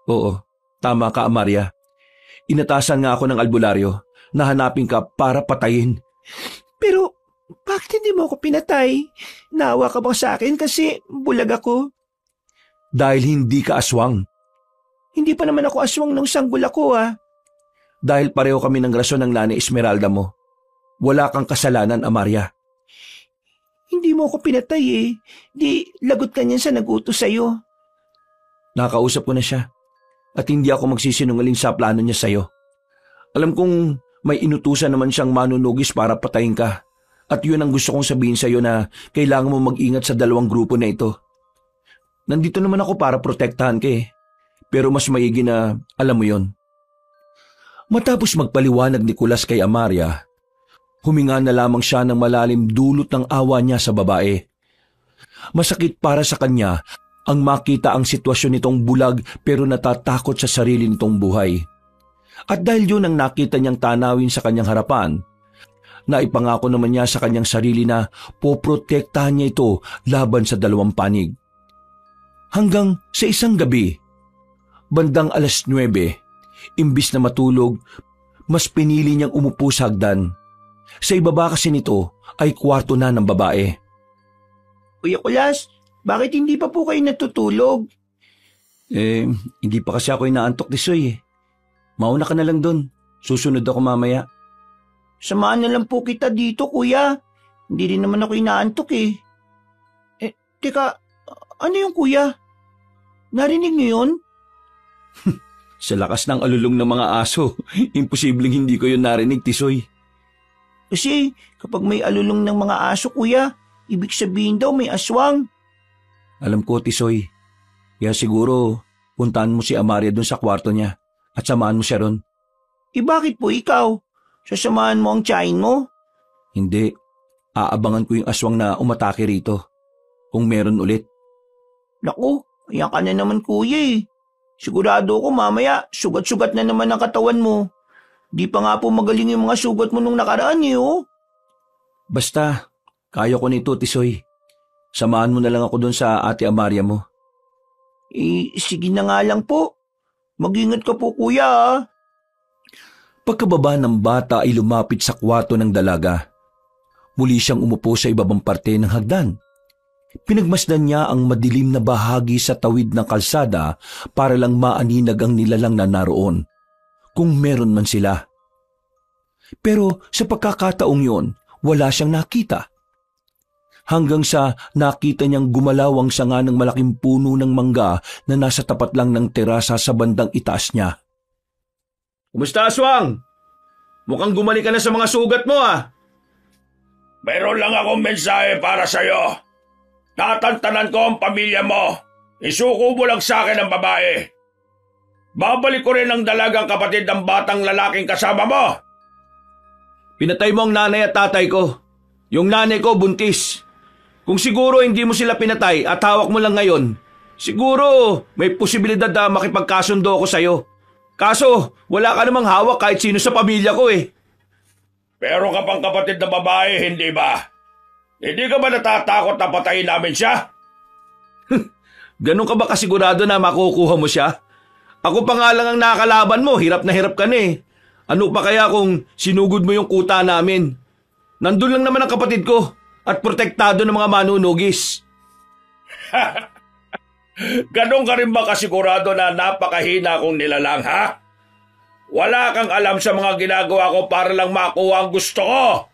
Oo, tama ka Amaria. Inatasan nga ako ng albularyo na hanapin ka para patayin. Pero bakit hindi mo ako pinatay? Naawa ka ba sa akin kasi bulag ako? Dahil hindi ka aswang. Hindi pa naman ako aswang nung sanggol ako, Dahil pareho kami ng rason ng Nanay Esmeralda mo. Wala kang kasalanan, Amaria. Hindi mo ako pinatay Di lagot ka niyan sa nag-utos sa'yo. Nakausap ko na siya. At hindi ako magsisinungaling sa plano niya sa'yo. Alam kong may inutusan naman siyang manunugis para patayin ka. At yun ang gusto kong sabihin sa'yo na kailangan mo mag-ingat sa dalawang grupo na ito. Nandito naman ako para protektahan ka Pero mas maigi na alam mo yon. Matapos magpaliwanag ni Kulas kay Amaria, huminga na lamang siya ng malalim dulot ng awa niya sa babae. Masakit para sa kanya ang makita ang sitwasyon nitong bulag pero natatakot sa sarili nitong buhay. At dahil yun ang nakita niyang tanawin sa kanyang harapan, naipangako naman niya sa kanyang sarili na poprotektahan niya ito laban sa dalawang panig. Hanggang sa isang gabi, bandang 9:00, imbis na matulog, mas pinili niyang umupo sa hagdan. Sa ibaba kasi nito ay kwarto na ng babae. Kuya Kulas, bakit hindi pa po kayo natutulog? Hindi pa kasi ako inaantok, Tisoy Mauna ka na lang doon. Susunod ako mamaya. Samahan na lang po kita dito, kuya. Hindi rin naman ako inaantok Teka, ano yung kuya? Narinig niyo yun? Sa lakas ng alulong ng mga aso, imposibleng hindi ko yun narinig, Tisoy. Kasi kapag may alulong ng mga aso, kuya, ibig sabihin daw may aswang. Alam ko, Tisoy. Kaya siguro, puntahan mo si Amaria doon sa kwarto niya at samahan mo siya ron. Bakit po ikaw? Sasamahan mo ang tiyahin mo? Hindi. Aabangan ko yung aswang na umatake rito. Kung meron ulit. Naku, ayan ka na naman kuya Sigurado ko mamaya, sugat-sugat na naman ang katawan mo. Di pa nga po magaling yung mga sugat mo nung nakaraan Basta, kaya ko nito, Tisoy. Samahan mo na lang ako doon sa ate Amaria mo. Sige na nga lang po. Mag-ingat ka po kuya Pagkababa ng bata ay lumapit sa kwarto ng dalaga. Muli siyang umupo sa ibabang parte ng hagdan. Pinagmasdan niya ang madilim na bahagi sa tawid ng kalsada para lang maaninag ang nilalang na naroon, kung meron man sila. Pero sa pagkakataong yon, wala siyang nakita. Hanggang sa nakita niyang gumalaw ang sanga ng malaking puno ng mangga na nasa tapat lang ng terasa sa bandang itaas niya. Kumusta, aswang? Mukhang gumaling ka na sa mga sugat mo, Mayroon lang akong mensahe para sa'yo. Tatantanan ko ang pamilya mo. Isuko mo lang sa akin ang babae. Babalik ko rin ang dalagang kapatid ng batang lalaking kasama mo. Pinatay mo ang nanay at tatay ko. Yung nanay ko buntis. Kung siguro hindi mo sila pinatay at hawak mo lang ngayon, siguro may posibilidad na makipagkasundo ako sa'yo. Kaso wala ka namang hawak kahit sino sa pamilya ko Pero ka pang kapatid na babae, hindi ba? Hindi ka ba natatakot na patayin namin siya? Ganun ka ba kasigurado na makukuha mo siya? Ako pa nga lang ang nakakalaban mo, hirap na hirap ka na Ano pa kaya kung sinugod mo yung kuta namin? Nandun lang naman ang kapatid ko at protektado ng mga manunugis. Ganon ka rin ba kasigurado na napakahina kong nilalang, ha? Wala kang alam sa mga ginagawa ko para lang makuha ang gusto ko.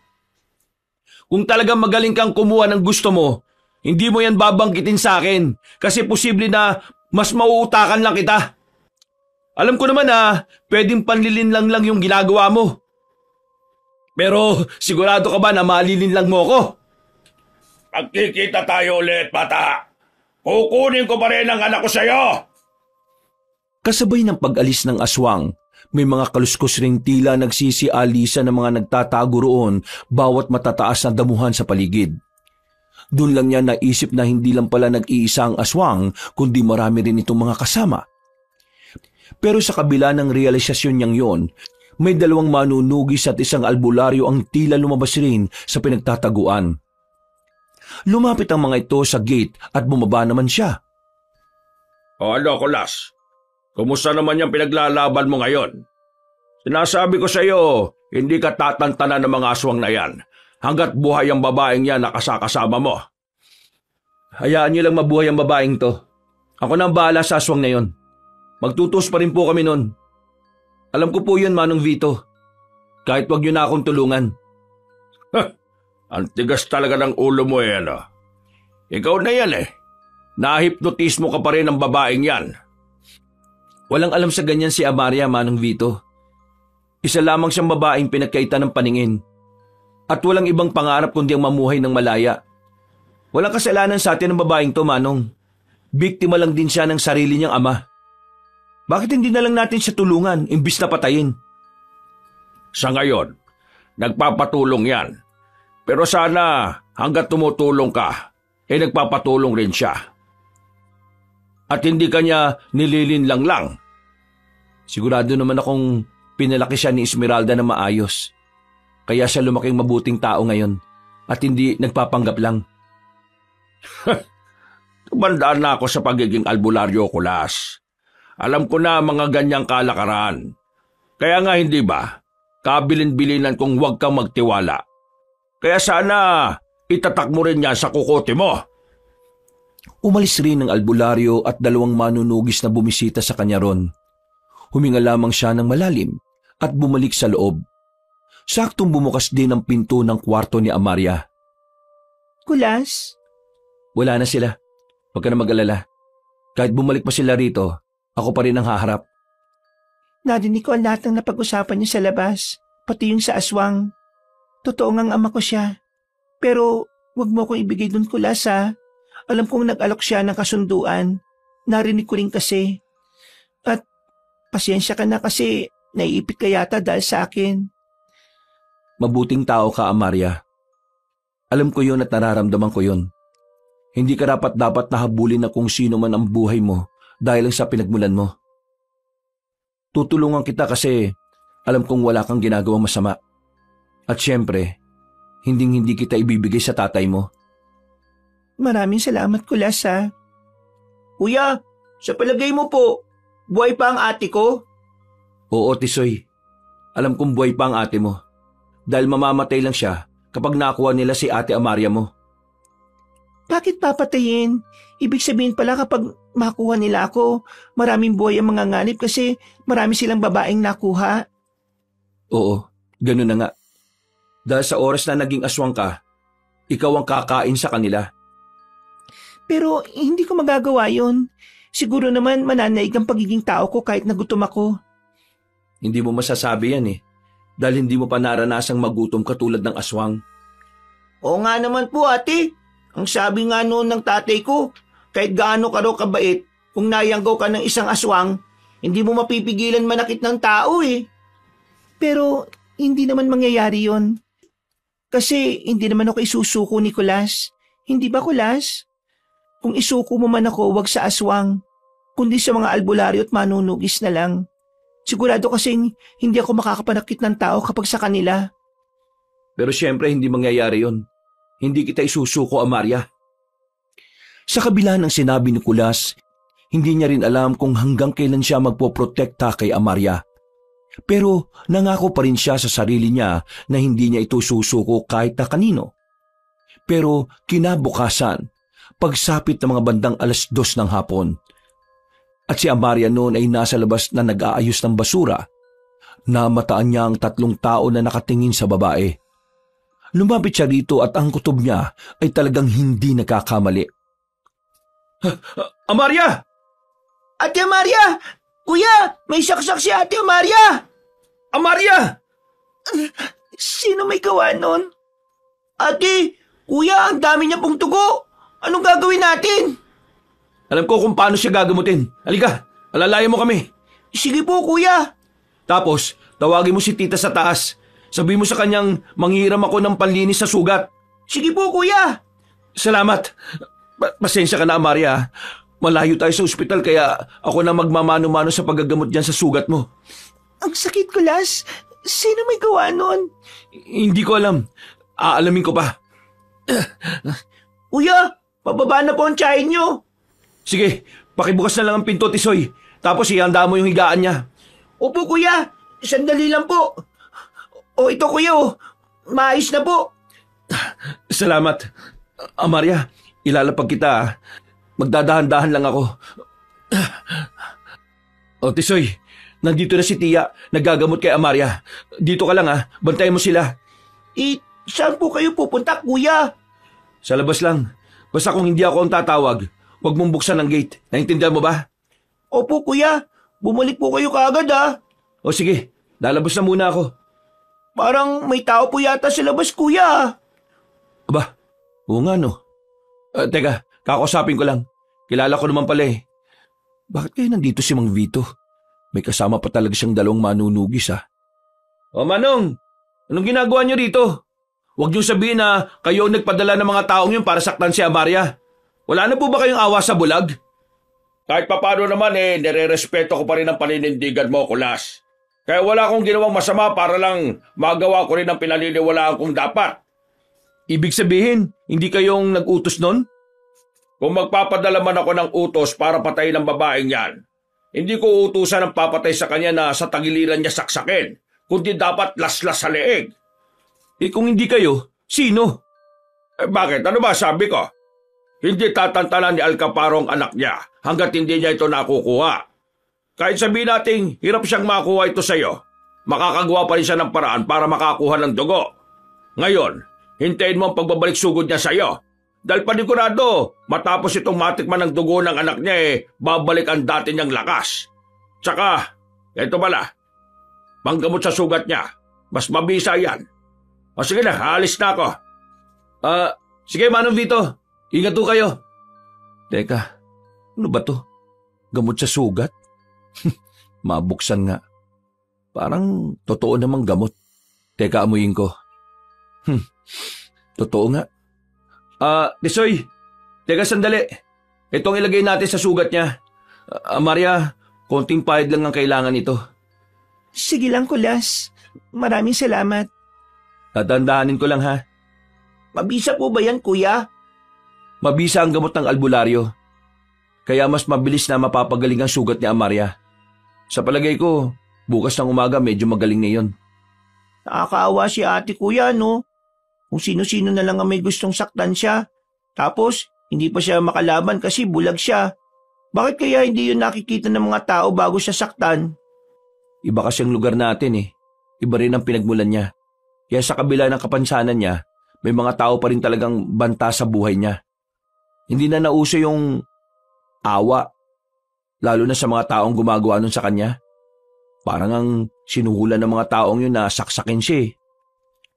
Kung talagang magaling kang kumuha ng gusto mo, hindi mo yan babanggitin sa akin kasi posible na mas mauutakan lang kita. Alam ko naman na pwedeng panlilinlang lang yung ginagawa mo. Pero sigurado ka ba na malilinlang mo ako? Pagkikita tayo ulit, bata. Kukunin ko pa rin ang anak ko sa'yo. Kasabay ng pag-alis ng aswang, may mga kaluskos ring tila nagsisialisa ng mga nagtatago roon bawat matataas na damuhan sa paligid. Doon lang niya naisip na hindi lang pala nag-iisa ang aswang kundi marami rin itong mga kasama. Pero sa kabila ng realisasyon niyang yon, may dalawang manunugis at isang albularyo ang tila lumabas rin sa pinagtataguan. Lumapit ang mga ito sa gate at bumaba naman siya. O ano, Kulas? Kumusta naman yung pinaglalaban mo ngayon? Sinasabi ko sa iyo, hindi ka tatantanan ng mga aswang na yan hanggat buhay ang babaeng yan na kasakasama mo. Hayaan niyo lang mabuhay ang babaeng to. Ako na ang bahala sa aswang na yon. Magtutos pa rin po kami nun. Alam ko po yun, Manong Vito. Kahit wag niyo na akong tulungan. Ang tigas talaga ng ulo mo ano. Ikaw na yan Nahipnotis mo ka pa rin ng babaeng yan. Walang alam sa ganyan si Amaria, Manong Vito. Isa lamang siyang babaeng pinagkaitan ng paningin. At walang ibang pangarap kundi ang mamuhay ng malaya. Walang kasalanan sa atin ng babaeng to, Manong. Biktima lang din siya ng sarili niyang ama. Bakit hindi na lang natin siya tulungan imbis na patayin? Sa ngayon, nagpapatulong yan. Pero sana hanggat tumutulong ka, nagpapatulong rin siya. At hindi kanya nililinlang lang. Sigurado naman akong pinalaki siya ni Esmeralda na maayos. Kaya siya lumaking mabuting tao ngayon at hindi nagpapanggap lang. Tumandaan na ako sa pagiging albularyo, Kulas. Alam ko na mga ganyang kalakaran. Kaya nga hindi ba, kabilin-bilinan kung huwag kang magtiwala. Kaya sana itatak mo rin yan sa kukote mo. Umalis rin ang albularyo at dalawang manunugis na bumisita sa kanya ron. Huminga lamang siya ng malalim at bumalik sa loob. Saktong bumukas din ang pinto ng kwarto ni Amaria. Kulas? Wala na sila. Huwag ka na mag-alala. Kahit bumalik pa sila rito, ako pa rin ang haharap. Narinig ko ang lahat ng napag-usapan niyo sa labas, pati yung sa aswang. Totoo ngang ama ko siya. Pero wag mo akong ibigay dun, Kulas, ha. Alam kong nag-alok siya ng kasunduan. Narinig ko rin kasi. At pasensya ka na kasi naiipit ka yata dahil sa akin. Mabuting tao ka, Amaria. Alam ko yun at nararamdaman ko yun. Hindi ka dapat nahabulin na kung sino man ang buhay mo dahil lang sa pinagmulan mo. Tutulungan kita kasi alam kong wala kang ginagawang masama. At syempre, hinding-hindi kita ibibigay sa tatay mo. Maraming salamat, Kulas, ha. Kuya, sa palagay mo po, buhay pa ang ate ko? Oo, Tisoy. Alam kong buhay pa ang ate mo. Dahil mamamatay lang siya kapag nakuha nila si Ate Amaria mo. Bakit papatayin? Ibig sabihin pala kapag makuha nila ako, maraming buhay ang mga nganib kasi marami silang babaeng nakuha. Oo, ganun na nga. Dahil sa oras na naging aswang ka, ikaw ang kakain sa kanila. Pero hindi ko magagawa yun. Siguro naman mananaig ang pagiging tao ko kahit nagutom ako. Hindi mo masasabi yan dahil hindi mo pa naranasang magutom katulad ng aswang. Oo nga naman po, ate. Ang sabi nga noon ng tatay ko, kahit gaano ka raw kabait, kung nayanggaw ka ng isang aswang, hindi mo mapipigilan manakit ng tao Pero hindi naman mangyayari yon. Kasi hindi naman ako isusuko ni Kulas. Hindi ba, Kulas? Kung isuko mo man ako, wag sa aswang, kundi sa mga albularyo at manunugis na lang. Sigurado kasing hindi ako makakapanakit ng tao kapag sa kanila. Pero syempre hindi mangyayari yon. Hindi kita isusuko, Amaria. Sa kabila ng sinabi ni Kulas, hindi niya rin alam kung hanggang kailan siya magpoprotekta kay Amaria. Pero nangako pa rin siya sa sarili niya na hindi niya ito susuko kahit na kanino. Pero kinabukasan, pagsapit ng mga bandang 2:00 ng hapon, at si Amaria noon ay nasa labas na nag-aayos ng basura, namataan niya ang 3 tao na nakatingin sa babae. Lumapit siya rito at ang kutob niya ay talagang hindi nagkakamali. Amaria! Ate Amaria! Kuya, may saksak si Ate Amaria! Amaria! Sino may gawa nun? Ate, kuya, ang dami niya pong tugo. Anong gagawin natin? Alam ko kung paano siya gagamutin. Halika, alalayan mo kami. Sige po, kuya. Tapos, tawagin mo si tita sa taas. Sabihin mo sa kanyang manghiram ako ng panlinis sa sugat. Sige po, kuya. Salamat. Pasensya ka na, Amaria. Malayo tayo sa ospital kaya ako na magmamano-mano sa paggagamot dyan sa sugat mo. Ang sakit ko, Las. Sino may gawa nun? Hindi ko alam. Aalamin ko pa. Kuya, pababa na po ang tiyahin niyo. Sige, pakibukas na lang ang pinto, Tisoy. Tapos ihanda mo yung higaan niya. Opo, kuya. Sandali lang po. O ito, kuya, oh. Maayos na po. Salamat. Amaria, ilalapag kita. Magdadahan-dahan lang ako. O, Tisoy, nandito na si Tia. Nagagamot kay Amaria. Dito ka lang bantayan mo sila. Saan po kayo pupunta, kuya? Sa labas lang. Basta kung hindi ako ang tatawag, huwag mong buksan ang gate. Naintindihan mo ba? Opo, kuya. Bumalik po kayo kaagad, O sige, lalabas na muna ako. Parang may tao po yata sa labas, kuya. Aba, oo nga no. Teka, kakausapin ko lang. Kilala ko naman pala eh. Bakit kayo nandito si Mang Vito? May kasama pa talaga siyang 2 manunugis O Manong, anong ginagawa niyo rito? Huwag niyo sabihin na kayo ang nagpadala ng mga taong yun para saktan si Amaria. Wala na po ba kayong awa sa bulag? Kahit papano naman nire-respeto ko pa rin ang paninindigan mo, Kulas. Kaya wala akong ginawang masama para lang magawa ko rin ang pinaniniwalaan kong dapat. Ibig sabihin, hindi kayong nag-utos nun? Kung magpapadala man ako ng utos para patayin ang babaeng yan, hindi ko utusan ang papatay sa kanya na sa tagiliran niya saksakin, kundi dapat laslas sa leeg. Kung hindi kayo, sino? Bakit? Ano ba sabi ko? Hindi tatantanan ni Alcaparo ang anak niya hanggat hindi niya ito nakukuha. Kahit sabihin natin hirap siyang makuha ito sa iyo, makakagawa pa rin siya ng paraan para makakuha ng dugo. Ngayon, hintayin mo ang pagbabalik sugod niya sa iyo. Dahil panigurado, matapos itong matikman ng dugo ng anak niya babalik ang dati niyang lakas. Tsaka, ito pala, panggamot sa sugat niya, mas mabisa yan. O sige na, alis na ako. Sige Manong Vito, ingat po kayo. Teka, ano ba to? Gamot sa sugat? Mabuksan nga. Parang totoo namang gamot. Teka, amuyin ko. Totoo nga. Tisoy, teka sandali. Itong ilagay natin sa sugat niya. Maria, konting pahid lang ang kailangan nito. Sige lang, Kulas. Maraming salamat. Tatandaanin ko lang ha. Mabisa po ba yan, kuya? Mabisa ang gamot ng albularyo. Kaya mas mabilis na mapapagaling ang sugat ni Amaria. Sa palagay ko, bukas ng umaga medyo magaling na yun. Nakakaawa si ate, kuya, no? Kung sino-sino na lang ang may gustong saktan siya. Tapos, hindi pa siya makalaban kasi bulag siya. Bakit kaya hindi yun nakikita ng mga tao bago siya saktan? Iba kasi ang lugar natin eh. Iba rin ang pinagmulan niya. Kaya sa kabila ng kapansanan niya, may mga tao pa rin talagang banta sa buhay niya. Hindi na nauso yung awa, lalo na sa mga taong gumagawa nun sa kanya. Parang ang sinuhulan ng mga taong yun na saksakin siya eh.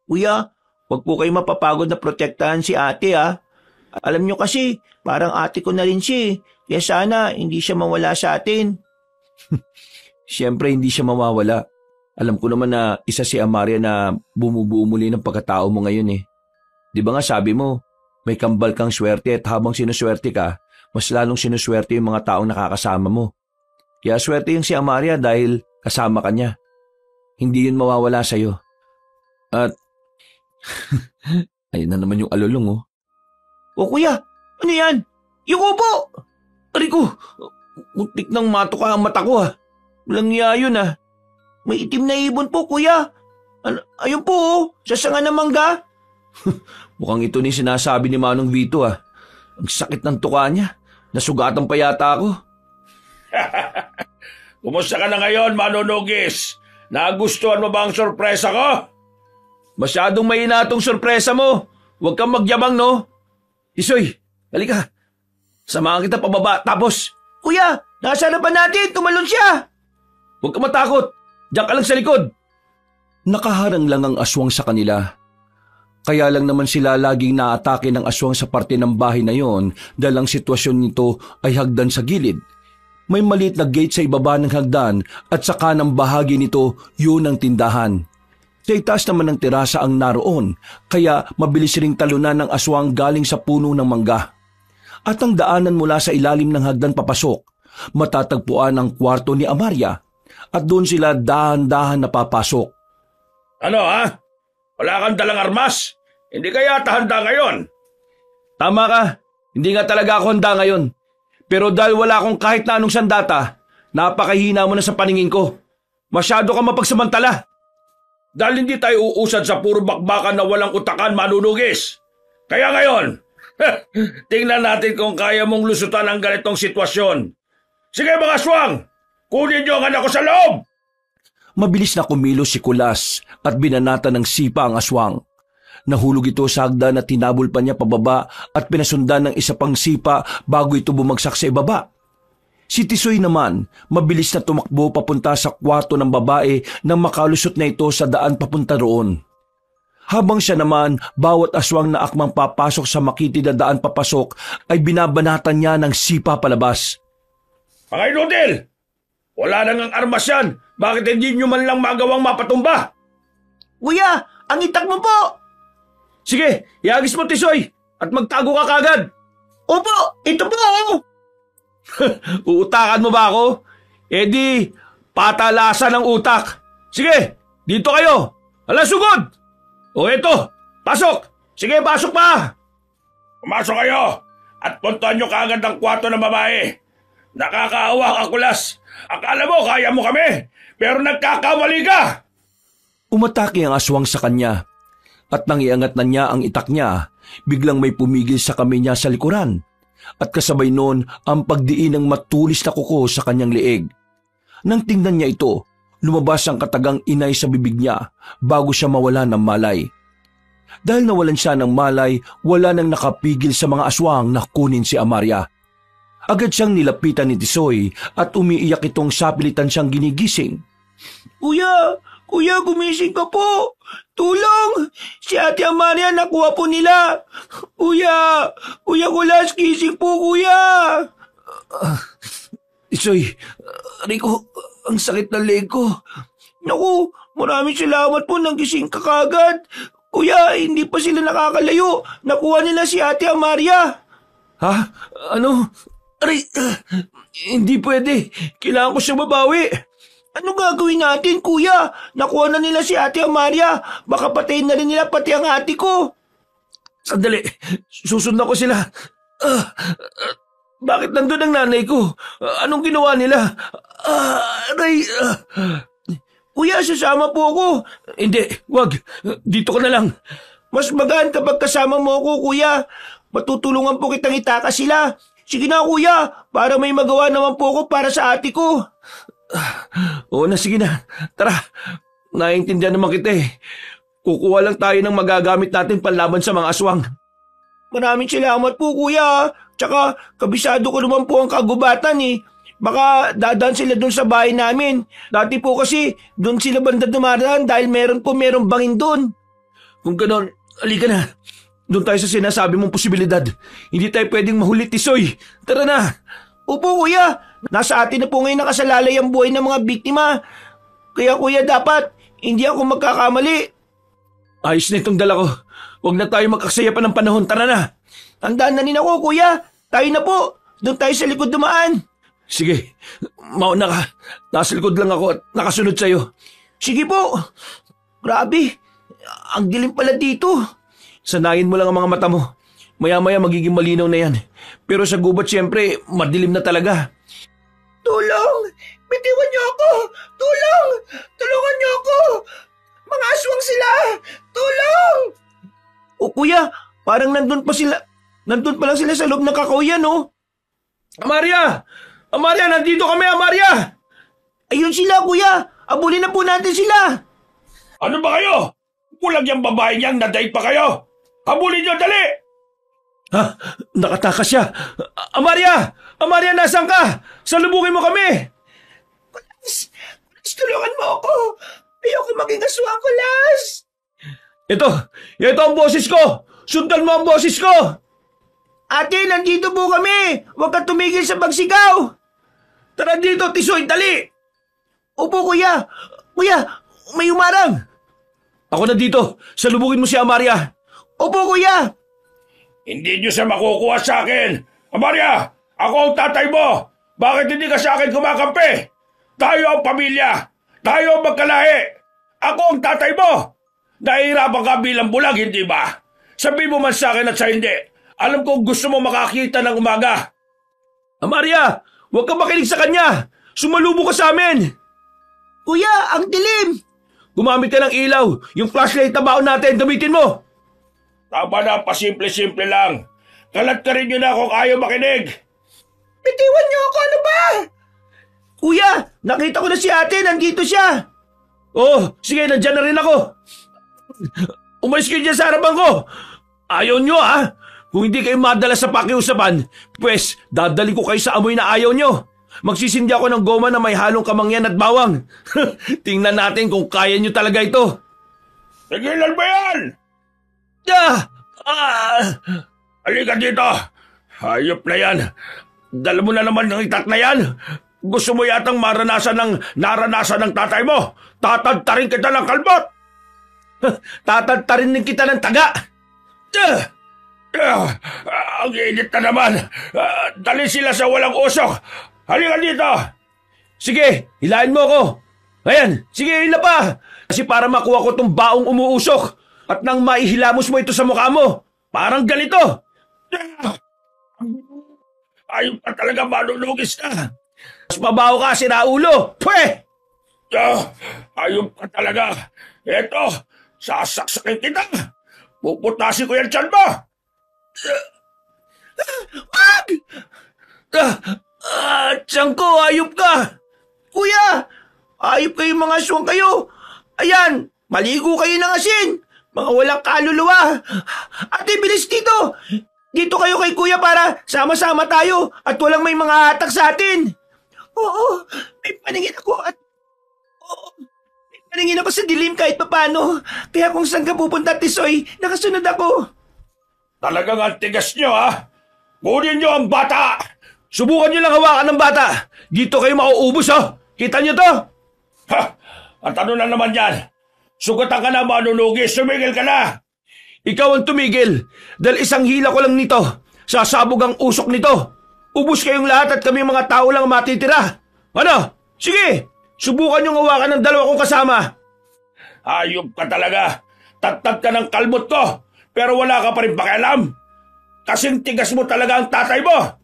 Kuya, huwag po kayo mapapagod na protektahan si ate Alam niyo kasi, parang ate ko na rin siya Kaya sana hindi siya mawala sa atin. Siyempre hindi siya mawawala. Alam ko naman na isa si Amaria na bumubuo muli ng pagkatao mo ngayon eh. Di ba nga sabi mo, may kambal kang swerte at habang sinuswerte ka, mas lalong sinuswerte yung mga taong nakakasama mo. Kaya swerte yung si Amaria dahil kasama ka niya. Hindi yun mawawala sa'yo. At, ayun na naman yung alulong oh. O kuya, ano yan? Yung upo! Aray ko, muntik nang matuka ang mata ko Walang niya yun May itim na ibon po, kuya. Ayun po, oh, sa sanga ng mangga. Mukhang ito ni sinasabi ni Manong Vito ah. Ang sakit ng tuka niya. Nasugatan pa yata ako. Kumusta ka na ngayon, Manunugis? Nagustuhan mo ba ang sorpresa ko? Masyadong mahina tong sorpresa mo. Huwag kang magyabang, no? Tisoy, halika. Samahan kita pababa, tapos... Kuya, nasa harapan natin, tumalon siya. Huwag kang matakot. Diyan ka lang sa likod. Nakaharang lang ang aswang sa kanila. Kaya lang naman sila laging naatake ng aswang sa parte ng bahay na yon dahil ang sitwasyon nito ay hagdan sa gilid. May maliit na gate sa ibaba ng hagdan at sa kanang bahagi nito yun ang tindahan. Sa itaas naman ng terasa ang naroon kaya mabilis ring talunan ng aswang galing sa puno ng mangga. At ang daanan mula sa ilalim ng hagdan papasok, matatagpuan ang kwarto ni Amaria at doon sila dahan-dahan napapasok. Ano ha? Wala kang dalang armas? Hindi kaya handa ngayon? Tama ka, hindi nga talaga ako handa ngayon. Pero dahil wala akong kahit na anong sandata, napakahina mo na sa paningin ko. Masyado ka mapagsamantala. Dahil hindi tayo uusad sa puro bakbakan na walang utakan, Manunugis. Kaya ngayon, tingnan natin kung kaya mong lusutan ang ganitong sitwasyon. Sige mga aswang, kunin niyo ang anak ko sa loob! Mabilis na kumilos si Kulas at binanata ng sipa ang aswang. Nahulog ito sa hagdan at tinabol pa niya pababa at pinasundan ng isa pang sipa bago ito bumagsak sa ibaba. Si Tisoy naman, mabilis na tumakbo papunta sa kwarto ng babae nang makalusot na ito sa daan papunta roon. Habang siya naman, bawat aswang na akmang papasok sa makitid na daan papasok ay binabanatan niya ng sipa palabas. Mga inudil! Wala nang ang armas yan! Bakit hindi nyo man lang magawang mapatumba? Kuya, ang itak mo po. Sige, iagis mo Tisoy at magtago ka kagad. Opo, ito po. Uutakan mo ba ako? Eh di, patalasan ng utak. Sige, dito kayo. Hala, sugod! O eto, pasok! Sige, pasok pa! Pumasok kayo at puntuan nyo kaagad ang kwarto ng babae. Nakakaawa ka, Kulas. Akala mo kaya mo kami, pero nagkakamali ka! Umatake ang aswang sa kanya at nang iangat na niya ang itak niya, biglang may pumigil sa kamay niya sa likuran at kasabay noon ang pagdiin ng matulis na kuko sa kanyang leeg. Nang tingnan niya ito, lumabas ang katagang inay sa bibig niya bago siya mawala ng malay. Dahil nawalan siya ng malay, wala nang nakapigil sa mga aswang na kunin si Amaria. Agad siyang nilapitan ni Tisoy at umiiyak itong sapilitan siyang ginigising. Kuya, gumising ka po. Tulong! Si Ate Amaria nakuha po nila. Kuya, Kulas, gising po, kuya. Tisoy, Rico, ang sakit ng leg ko. Naku, maraming salamat po nang gising ka kagad. Kuya, hindi pa sila nakakalayo. Nakuha nila si Ate Amaria. Ha? Ano? Aray, hindi pwede. Kailangan ko siyang mabawi. Ano gagawin natin, kuya? Nakuha na nila si Ate Amaria. Baka patayin na rin nila pati ang ate ko. Sandali, susundan ko sila. Bakit nandun ang nanay ko? Anong ginawa nila? Aray, Kuya, sasama po ako. Hindi, wag. Dito ka na lang. Mas magaan kapag kasama mo ako, kuya. Matutulungan po kitang itakas sila. Sige na, kuya, para may magawa naman po ako para sa ate ko. Oo na, sige na. Tara, naiintindihan naman kita eh. Kukuha lang tayo ng magagamit natin panlaban sa mga aswang. Maraming salamat po, kuya. Tsaka, kabisado ko naman po ang kagubatan eh. Baka dadaan sila doon sa bahay namin. Dati po kasi, doon sila banda dumaraan dahil merong bangin doon. Kung ganon, halika na. Doon tayo sa sinasabi mong posibilidad. Hindi tayo pwedeng mahuli, Tisoy. Tara na. Opo, kuya. Nasa atin na po ngayon nakasalalay ang buhay ng mga biktima. Kaya kuya, dapat hindi ako magkakamali. Ayos na itong dala ko. Huwag na tayo magkaksaya pa ng panahon. Tara na. Handaan na rin ako, kuya. Tayo na po. Doon tayo sa likod dumaan. Sige, mauna ka. Nasa likod lang ako at nakasunod sa'yo. Sige po. Grabe. Ang dilim pala dito. Sanayin mo lang ang mga mata mo. Maya-maya magiging malinaw na yan. Pero sa gubat siyempre, madilim na talaga. Tulong! Bitiwan niyo ako! Tulong! Tulungan niyo ako! Mga aswang sila! Tulong! O kuya, parang nandun pa sila. Nandun pa lang sila sa loob ng kakauyan, no? Amaria! Amaria, nandito kami, Amaria! Ayun sila, kuya! Abulin na po natin sila! Ano ba kayo? Kulang yung babae niyang na-date pa kayo! Habulin niyo, dali! Ha? Nakatakas siya. Amaria! Amaria, nasan ka? Salubungin mo kami! Kulas, tulungan mo ako! Ayoko maging aswang, Kulas! Ito ang boses ko! Sundan mo ang boses ko! Ate, nandito po kami! Huwag ka tumigil sa pagsigaw! Tara dito, Tisoy, dali! Opo, kuya! Kuya, may umarang! Ako na dito. Salubungin mo si Amaria. Opo, kuya! Hindi niyo siya makukuha sa akin! Amaria! Ako ang tatay mo! Bakit hindi ka sa akin kumakampi? Tayo ang pamilya! Tayo ang magkalahi! Ako ang tatay mo! Nahihirapan ka bilang bulag, hindi ba? Sabihin mo man sa akin at sa hindi. Alam kong gusto mo makakita ng umaga. Amaria! Huwag kang makinig sa kanya! Sumalubo ka sa amin! Kuya, ang dilim! Gumamit ka ng ilaw. Yung flashlight na baon natin, gamitin mo. Tama na, pasimple-simple lang. Kalat ka rin yun na kung ayaw makinig. Bitiwan niyo ako, ano ba? Kuya, nakita ko na si ate, nandito siya. Oh, sige, nandyan na rin ako. Umalis kayo dyan sa harapan ko. Ayaw nyo, ha? Kung hindi kayo madala sa pakiusapan, pues dadali ko kayo sa amoy na ayaw nyo. Magsisindi ako ng goma na may halong kamangyan at bawang. Tingnan natin kung kaya nyo talaga ito. Tigilan mo yan! Halika dito. Hayop na yan. Dala mo na naman ng itak na yan. Gusto mo yatang naranasan ng tatay mo. Tatadtarin kita ng kalbot. Tatadtarin din kita ng taga. Ang init na naman. Dali sila sa walang usok. Halika dito. Sige, hilahin mo ako. Ayan, sige, hila pa. Kasi para makuha ko tong baong umuusok at nang maihilamos mo ito sa mukha mo, parang ganito. Ayaw ka talaga manunugis ka. Mas mabaho ka, siraulo. Pwe! Ayaw ka talaga. Eto, sasaksakin kita. Puputasin ko yan dyan mo. Wag! Tiyan ko, ayop ka. Kuya, ayop kayo mga aswang kayo. Ayan, maligo kayo ng asin. Mga walang kaluluwa. Ate, bilis dito. Dito kayo kay kuya para sama-sama tayo at walang may mga hatak sa atin. Oo, may paningin ako at... Oo, may paningin ako sa dilim kahit papano. Kaya kung saan ka pupunta, Tisoy, nakasunod ako. Talagang ang tigas nyo, ha? Kunin nyo ang bata! Subukan nyo lang hawakan ng bata. Dito kayo mauubos, ha? Kita nyo to? Ha! At ano na naman yan? Sugatan ka na, manunugis. Sumigil ka na! Ikaw ang tumigil. Dahil isang hila ko lang nito. Sasabog ang usok nito. Ubus kayong lahat at kami mga tao lang matitira. Ano? Sige! Subukan nyo hawakan ng dalawa kong kasama. Hayop ka talaga. Tattad ka ng kalbot ko. Pero wala ka pa rin pakialam. Kasing tigas mo talaga ang tatay mo.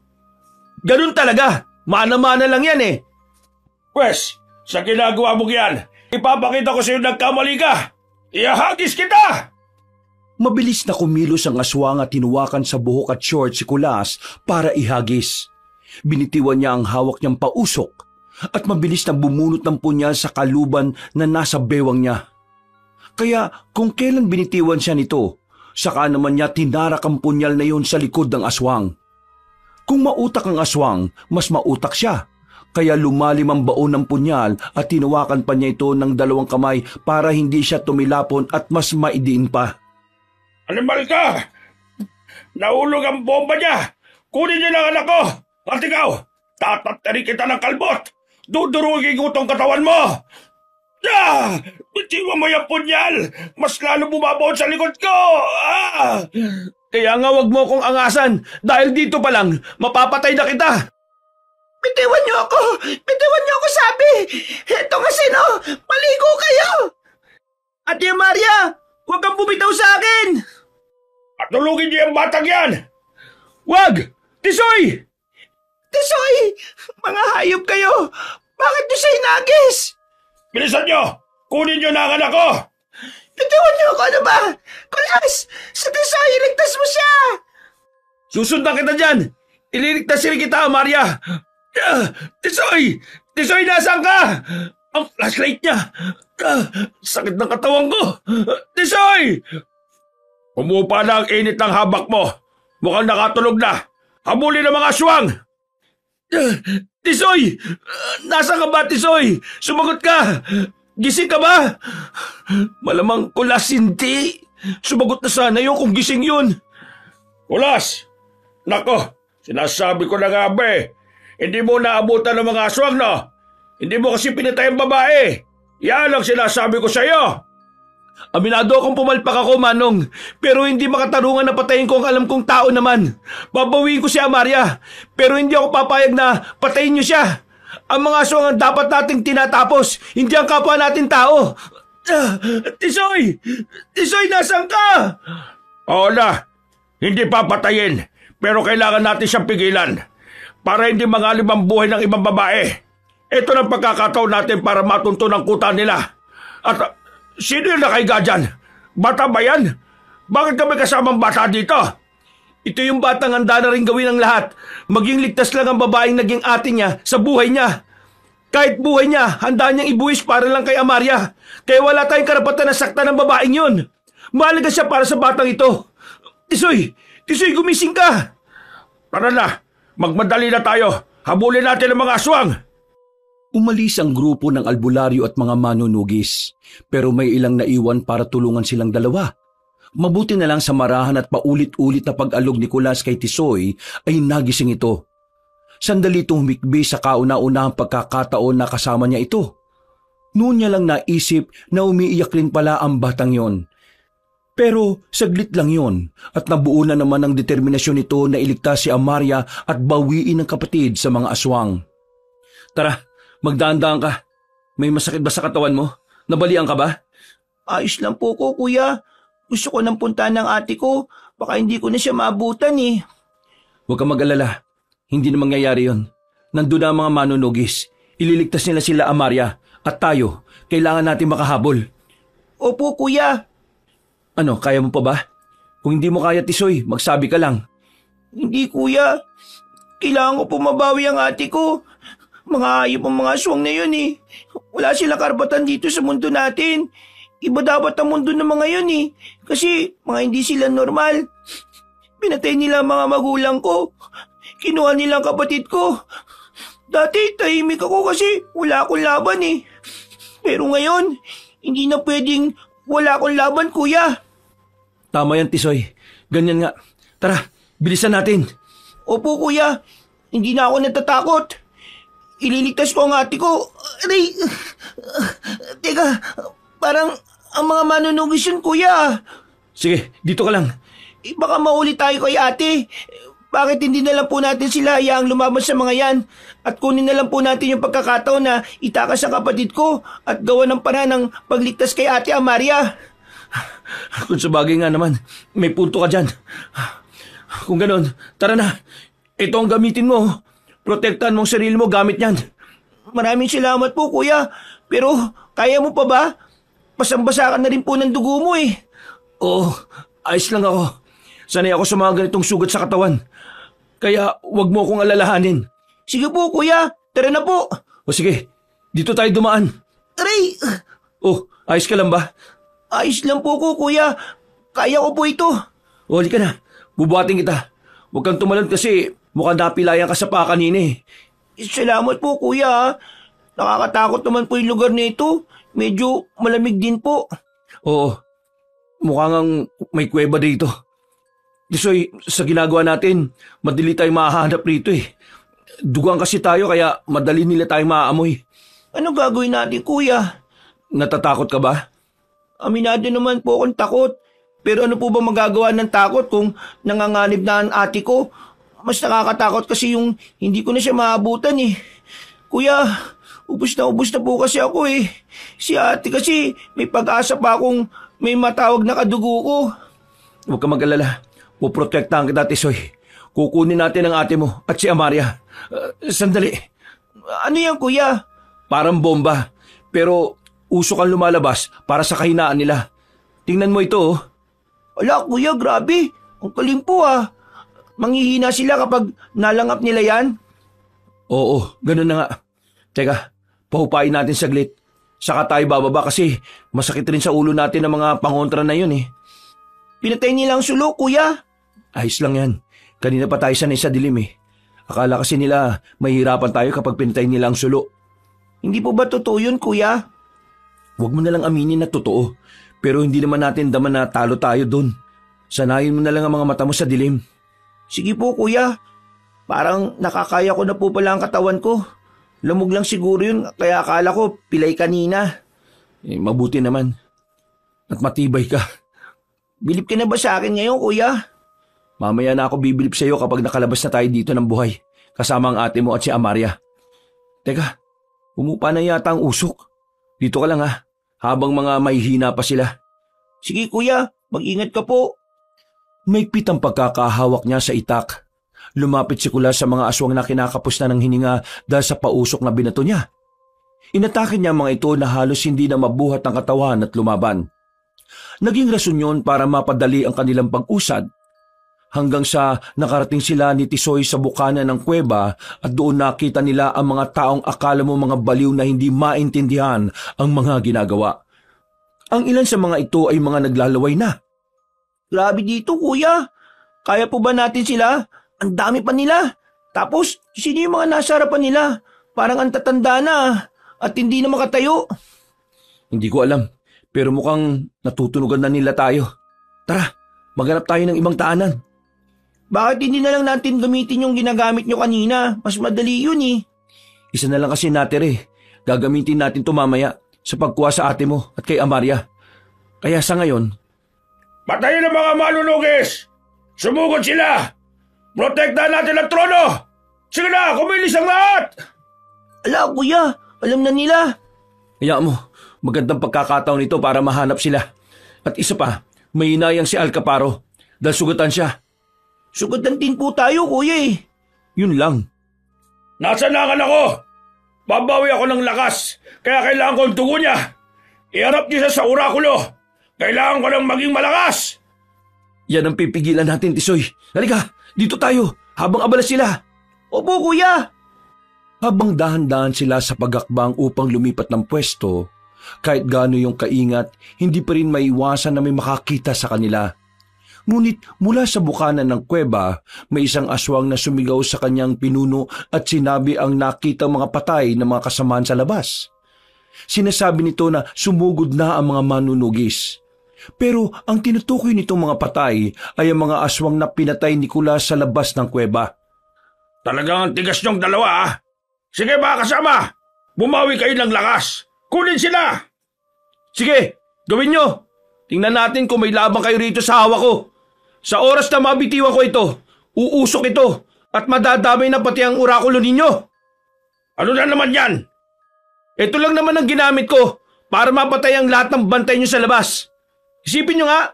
Ganun talaga. Mana-mana lang yan eh. Pwes, sa ginagawa mo yan, ipapakita ko sa iyo nagkamali ka. Ihagis kita! Mabilis na kumilos ang aswang at tinuwakan sa buhok at short si Kulas para ihagis. Binitiwan niya ang hawak niyang pausok at mabilis na bumunot ng punyal sa kaluban na nasa bewang niya. Kaya kung kailan binitiwan siya nito, saka naman niya tinarak ang punyal na yon sa likod ng aswang. Kung mautak ang aswang, mas mautak siya. Kaya lumalim ang baon ng punyal at tinawakan pa niya ito ng dalawang kamay para hindi siya tumilapon at mas maidiin pa. Animal ka! Nahulog ang bomba niya! Kunin niyo ng anak ko! At ikaw, tatatarin kita ng kalbot! Dudurugin ko tong katawan mo! Bitiwan mo yung punyal! Mas lalo bumabaon sa likod ko! Kaya nga wag mo akong angasan dahil dito pa lang mapapatay na kita! Bitiwan niyo ako! Bitiwan niyo ako, sabi! Ito kasi no! Maligo kayo! Ate Maria! Huwag kang bumitaw sa akin! Patulugin niyo yung batang yan! Wag! Tisoy! Tisoy! Mga hayop kayo! Bakit niyo siya inagis? Bilisan nyo! Kunin nyo na ang anak ko! Bitawan niyo ako, ano ba? Kulas! Sa Tisoy, iligtas mo siya! Susundan kita dyan! Ililigtas rin kita, Amaria! Tisoy! Tisoy, nasaan ka? Ang flashlight niya! Sakit ng katawan ko! Tisoy! Umupa na ang init ng habak mo. Mukhang nakatulog na. Habulin ang mga aswang! Tisoy! Nasaan ka ba, Tisoy? Sumagot ka! Gising ka ba? Malamang kulas hindi. Sumagot na sana yun kung gising yun. Kulas! Nako, sinasabi ko na nga ba eh. Hindi mo naabutan ng mga aswang, no? Hindi mo kasi pinatay ang babae. Yan ang sinasabi ko sa'yo. Aminado akong pumalpak ako, Manong. Pero hindi makatarungan na patayin ko ang alam kong tao naman. Babawiin ko si Amaria. Pero hindi ako papayag na patayin niyo siya. Ang mga aswang ang dapat nating tinatapos, hindi ang kapwa natin tao. Tisoy! Tisoy, nasaan ka? Oo na, hindi papatayin. Pero kailangan natin siyang pigilan para hindi mangalib ang buhay ng ibang babae. Ito ng pagkakataon natin para matunto ng kuta nila. At sino yung nakaiga dyan? Bata ba yan? Bakit kami kasamang bata dito? Ito yung batang handa na rin gawin ang lahat. Maging ligtas lang ang babaeng naging ate niya sa buhay niya. Kahit buhay niya, handa niyang ibuwis para lang kay Amaria. Kaya wala tayong karapatan na saktan ng babaeng yun. Mahalaga siya para sa batang ito. Tisoy! Tisoy, gumising ka! Tara na, magmadali na tayo. Habulin natin ang mga aswang. Umalis ang grupo ng albularyo at mga manunugis. Pero may ilang naiwan para tulungan silang dalawa. Mabuti na lang sa marahan at paulit-ulit na pag-alog ni Kulas kay Tisoy ay nagising ito. Sandali itong humikbi sa kauna-unahang pagkakataon na kasama niya ito. Noon niya lang naisip na umiiyak rin pala ang batang yon. Pero saglit lang yon at nabuo na naman ang determinasyon nito na iligtas si Amaria at bawiin ang kapatid sa mga aswang. Tara, magdaan-daan ka. May masakit ba sa katawan mo? Nabalian ka ba? Ayos lang po ko, kuya. Gusto ko nang puntahan ng ate ko. Baka hindi ko na siya maabutan eh. Huwag kang mag-alala. Hindi na mangyayari yon. Nandun na ang mga manunugis. Ililigtas nila sila Amaria. At tayo, kailangan natin makahabol. Opo, kuya. Ano, kaya mo pa ba? Kung hindi mo kaya, Tisoy, magsabi ka lang. Hindi, kuya. Kailangan ko po mabawi ang ate ko. Mga hayop ang mga aswang na yun eh. Wala silang karapatan dito sa mundo natin. Iba dapat ang mundo ng mga yun eh. Kasi mga hindi sila normal. Pinatay nila ang mga magulang ko. Kinuha nila ang kapatid ko. Dati tahimik ako kasi wala akong laban eh. Pero ngayon, hindi na pwedeng wala akong laban, kuya. Tama yan, Tisoy. Ganyan nga. Tara, bilisan natin. Opo, kuya. Hindi na ako natatakot. Ililigtas ko ang ate ko. Aray! Teka, parang ang mga manunugis yun, kuya. Sige, dito ka lang. Baka mauli tayo kay ate. Bakit hindi na lang po natin sila hayaang lumaban sa mga yan at kunin na lang po natin yung pagkakataon na itakas ang kapatid ko at gawa ng paraan ng pagligtas kay ate Amaria? Kung sa bagay nga naman, may punto ka dyan. Kung ganon, tara na. Ito ang gamitin mo. Protektahan mong sarili mo gamit yan. Maraming salamat po, kuya. Pero kaya mo pa ba? Basang-basa ka na rin po ng dugo mo eh. Oo, ayos lang ako. Sanay ako sa mga ganitong sugat sa katawan. Kaya wag mo akong alalahanin. Sige po, kuya. Tara na po. O sige, dito tayo dumaan. Aray! Oh, ayos ka lang ba? Ayos lang po ko, kuya. Kaya ko po ito. O, halika na. Bubuhatin kita. Huwag kang tumalon kasi mukhang napilayan ka sa paa kanina eh. Salamat po, kuya. Nakakatakot naman po yung lugar nito. Medyo malamig din po. Oo, mukhang may kuweba dito. Tisoy, sa ginagawa natin, madali tayong mahahanap rito eh. Dugang kasi tayo kaya madali nila tayong maaamoy. Ano gagawin natin, kuya? Natatakot ka ba? Aminado naman po akong takot. Pero ano po ba magagawa ng takot kung nanganganib na ang ate ko? Mas nakakatakot kasi yung hindi ko na siya maabutan eh. Kuya, ubus na po kasi ako eh. Si ate kasi may pag-asa pa akong may matawag na kadugo ko. Huwag ka mag-alala. Puprotektahan kita, Tisoy. Kukunin natin ang ate mo at si Amaria. Sandali. Ano yan, kuya? Parang bomba. Pero usok ang lumalabas para sa kahinaan nila. Tingnan mo ito oh. Ala kuya, grabe. Ang galing po ah. Manghihina sila kapag nalangap nila yan. Oo, ganun na nga. Teka, pahupain natin saglit. Saka tayo bababa kasi masakit rin sa ulo natin ang mga pangontra na yun eh. Pinatay nila ang sulo, kuya. Ayos lang yan. Kanina pa tayo sanay sa dilim eh. Akala kasi nila mahihirapan tayo kapag pinatay nila ang sulo. Hindi po ba totoo yun, kuya? Huwag mo nalang aminin na totoo. Pero hindi naman natin daman na talo tayo doon. Sanayin mo na lang ang mga mata mo sa dilim. Sige po, kuya. Parang nakakaya ko na po pala ang katawan ko. Lamog lang siguro yun, kaya akala ko pilay kanina. Mabuti naman. At matibay ka. Bilib ka na ba sa akin ngayon, kuya? Mamaya na ako bibilip sa iyo kapag nakalabas na tayo dito ng buhay. Kasama ang ate mo at si Amaria. Teka, umupa na yata ang usok. Dito ka lang ha, habang mga mahihina pa sila. Sige, kuya. Mag-ingat ka po. Maigpit ang pagkakahawak niya sa itak. Lumapit si Kulas sa mga aswang na kinakapos na ng hininga dahil sa pausok na binato niya. Inatake niya ang mga ito na halos hindi na mabuhat ang katawan at lumaban. Naging rason yun para mapadali ang kanilang pag-usad. Hanggang sa nakarating sila ni Tisoy sa bukana ng kuweba at doon nakita nila ang mga taong akala mo mga baliw na hindi maintindihan ang mga ginagawa. Ang ilan sa mga ito ay mga naglalaway na. Grabe dito, kuya. Kaya po ba natin sila? Ang dami pa nila. Tapos, sino yung mga nasa harapan nila? Parang ang tatanda na at hindi na makatayo. Hindi ko alam, pero mukhang natutunugan na nila tayo. Tara, maghanap tayo ng ibang taanan. Bakit hindi na lang natin gamitin yung ginagamit nyo kanina? Mas madali yun eh. Isa na lang kasi natire. Gagamitin natin ito mamaya sa pagkuha sa ate mo at kay Amaria. Kaya sa ngayon... Patayin ang mga manunugis! Sumugod sila! Protektahan natin ang trono! Sige na, kumilis ang lahat! Ala, kuya. Alam na nila. Kaya mo, magandang pagkakataon ito para mahanap sila. At isa pa, may inayang si Alcaparo dahil sugatan siya. Sugatan din po tayo, kuya eh. Yun lang. Nasaan na ang anak ko? Babawi ako ng lakas, kaya kailangan ko ang dugo niya. Iharap niya sa orakulo. Kailangan ko lang maging malakas. Yan ang pipigilan natin, Tisoy. Halika, dito tayo, habang abala sila. Opo, kuya. Habang dahan-dahan sila sa pagakbang upang lumipat ng pwesto, kahit gaano yung kaingat, hindi pa rin maiwasan na may makakita sa kanila. Ngunit mula sa bukana ng kuweba, may isang aswang na sumigaw sa kanyang pinuno at sinabi ang nakitang mga patay na mga kasamaan sa labas. Sinasabi nito na sumugod na ang mga manunugis. Pero ang tinutukoy nitong mga patay ay ang mga aswang na pinatay ni Kulas sa labas ng kuweba. Talagang tigas niyong dalawa ah. Sige mga kasama, bumawi kayo ng lakas. Kunin sila! Sige, gawin nyo! Tingnan natin kung may labang kayo rito sa hawak ko. Sa oras na mabitiwan ko ito, uusok ito at madadamay na pati ang orakulo ninyo. Ano na naman yan? Ito lang naman ang ginamit ko para mapatay ang lahat ng bantay nyo sa labas. Isipin nyo nga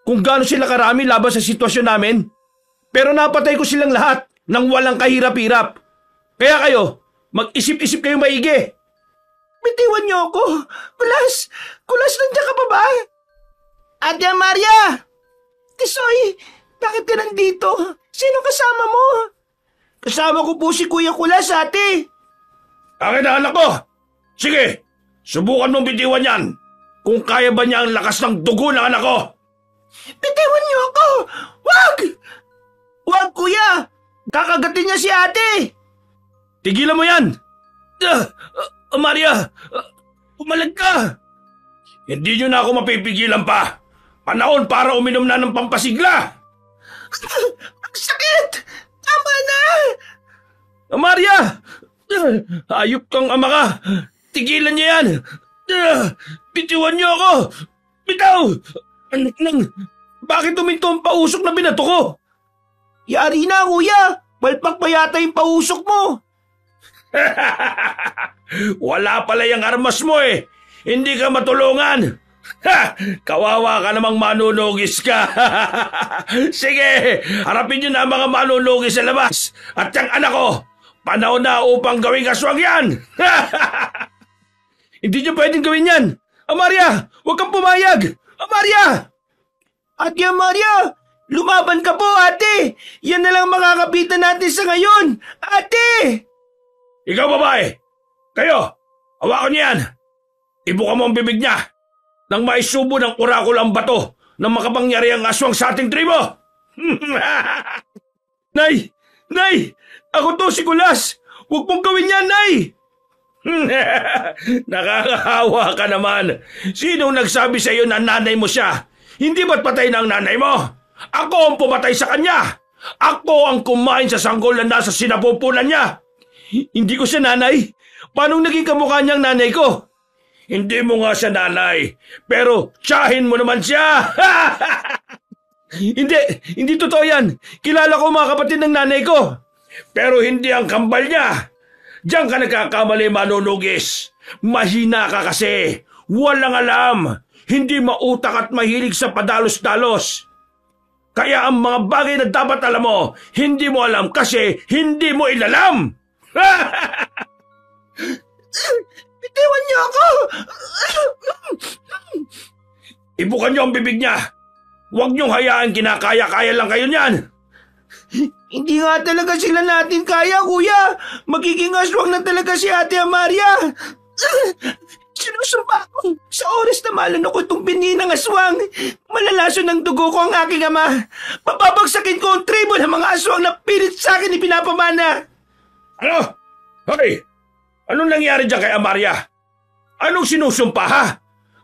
kung gaano sila karami laban sa sitwasyon namin. Pero napatay ko silang lahat nang walang kahirap-hirap. Kaya kayo, mag-isip-isip kayo maigi. Bitiwan niyo ako. Kulas, nandiyan ka pa ba? Ate Amaria! Tisoy, bakit ka nandito? Sino kasama mo? Kasama ko po si Kuya Kulas, ate. Akin na anak ko! Sige, subukan mong bitiwan yan. Kung kaya ba niya ang lakas ng dugo ng anak ko? Bitiwan niyo ako! Wag! Wag, kuya! Kakagatin niya si ate! Tigilan mo yan! Maria! Umalag ka! Hindi niyo na ako mapipigilan pa. Panahon para uminom na ng pampasigla. Ang sakit! Tama na! Maria! Hayop kang ama ka! Tigilan niya yan! Bitiwan niyo ako! Bitaw! Anak nang... Bakit tuminto ang pausok na binato ko? Yari na, kuya! Palpak pa yata yung pausok mo! Wala pala yung armas mo eh! Hindi ka matulungan! Ha! Kawawa ka namang manunugis ka! Sige! Harapin niyo na ang mga manunugis sa labas! At yung anak ko, panahon na upang gawing aswang yan! Hindi niyo pwedeng gawin yan! Amaria! Huwag kang pumayag! Amaria! Ate Amaria, lumaban ka po, ate! Yan na lang makakapitan natin sa ngayon! Ate! Ikaw babae! Kayo! Hawakan niyo yan! Ibuka mo ang bibig niya nang maisubo ng orakulo ang bato ng makapangyarihang aswang sa ating tribo! Nay! Nay! Ako to si Kulas! Huwag mong gawin yan, Nay! Nakakahawa ka naman. Sinong nagsabi sa iyo na nanay mo siya? Hindi ba't patay na ang nanay mo? Ako ang pumatay sa kanya. Ako ang kumain sa sanggol na nasa sinapupunan niya. Hindi ko siya nanay. Paano naging kamukha niyang nanay ko? Hindi mo nga siya nanay, pero tiyahin mo naman siya. Hindi totoo yan. Kilala ko mga kapatid ng nanay ko. Pero hindi ang kambal niya. Diyan ka nagkakamali, manunugis. Mahina ka kasi. Walang alam. Hindi mautak at mahilig sa padalos-dalos. Kaya ang mga bagay na dapat alam mo, hindi mo alam kasi hindi mo ilalam. Bitiwan niyo ako! Ibukan niyo ang bibig niya. Huwag niyong hayaan kinakaya-kaya lang kayo niyan. Hindi nga talaga sila natin kaya, kuya. Magiging aswang na talaga si Ate Amaria. Sinusumpa ko. Sa oras na malunok ko itong bininang aswang, malalaso ng dugo ko ang aking ama. Papabagsakin ko ang tribo ng mga aswang na pilit sa akin ipinapamana. Ano? Hoy! Anong nangyari dyan kay Amaria? Anong sinusumpa, ha?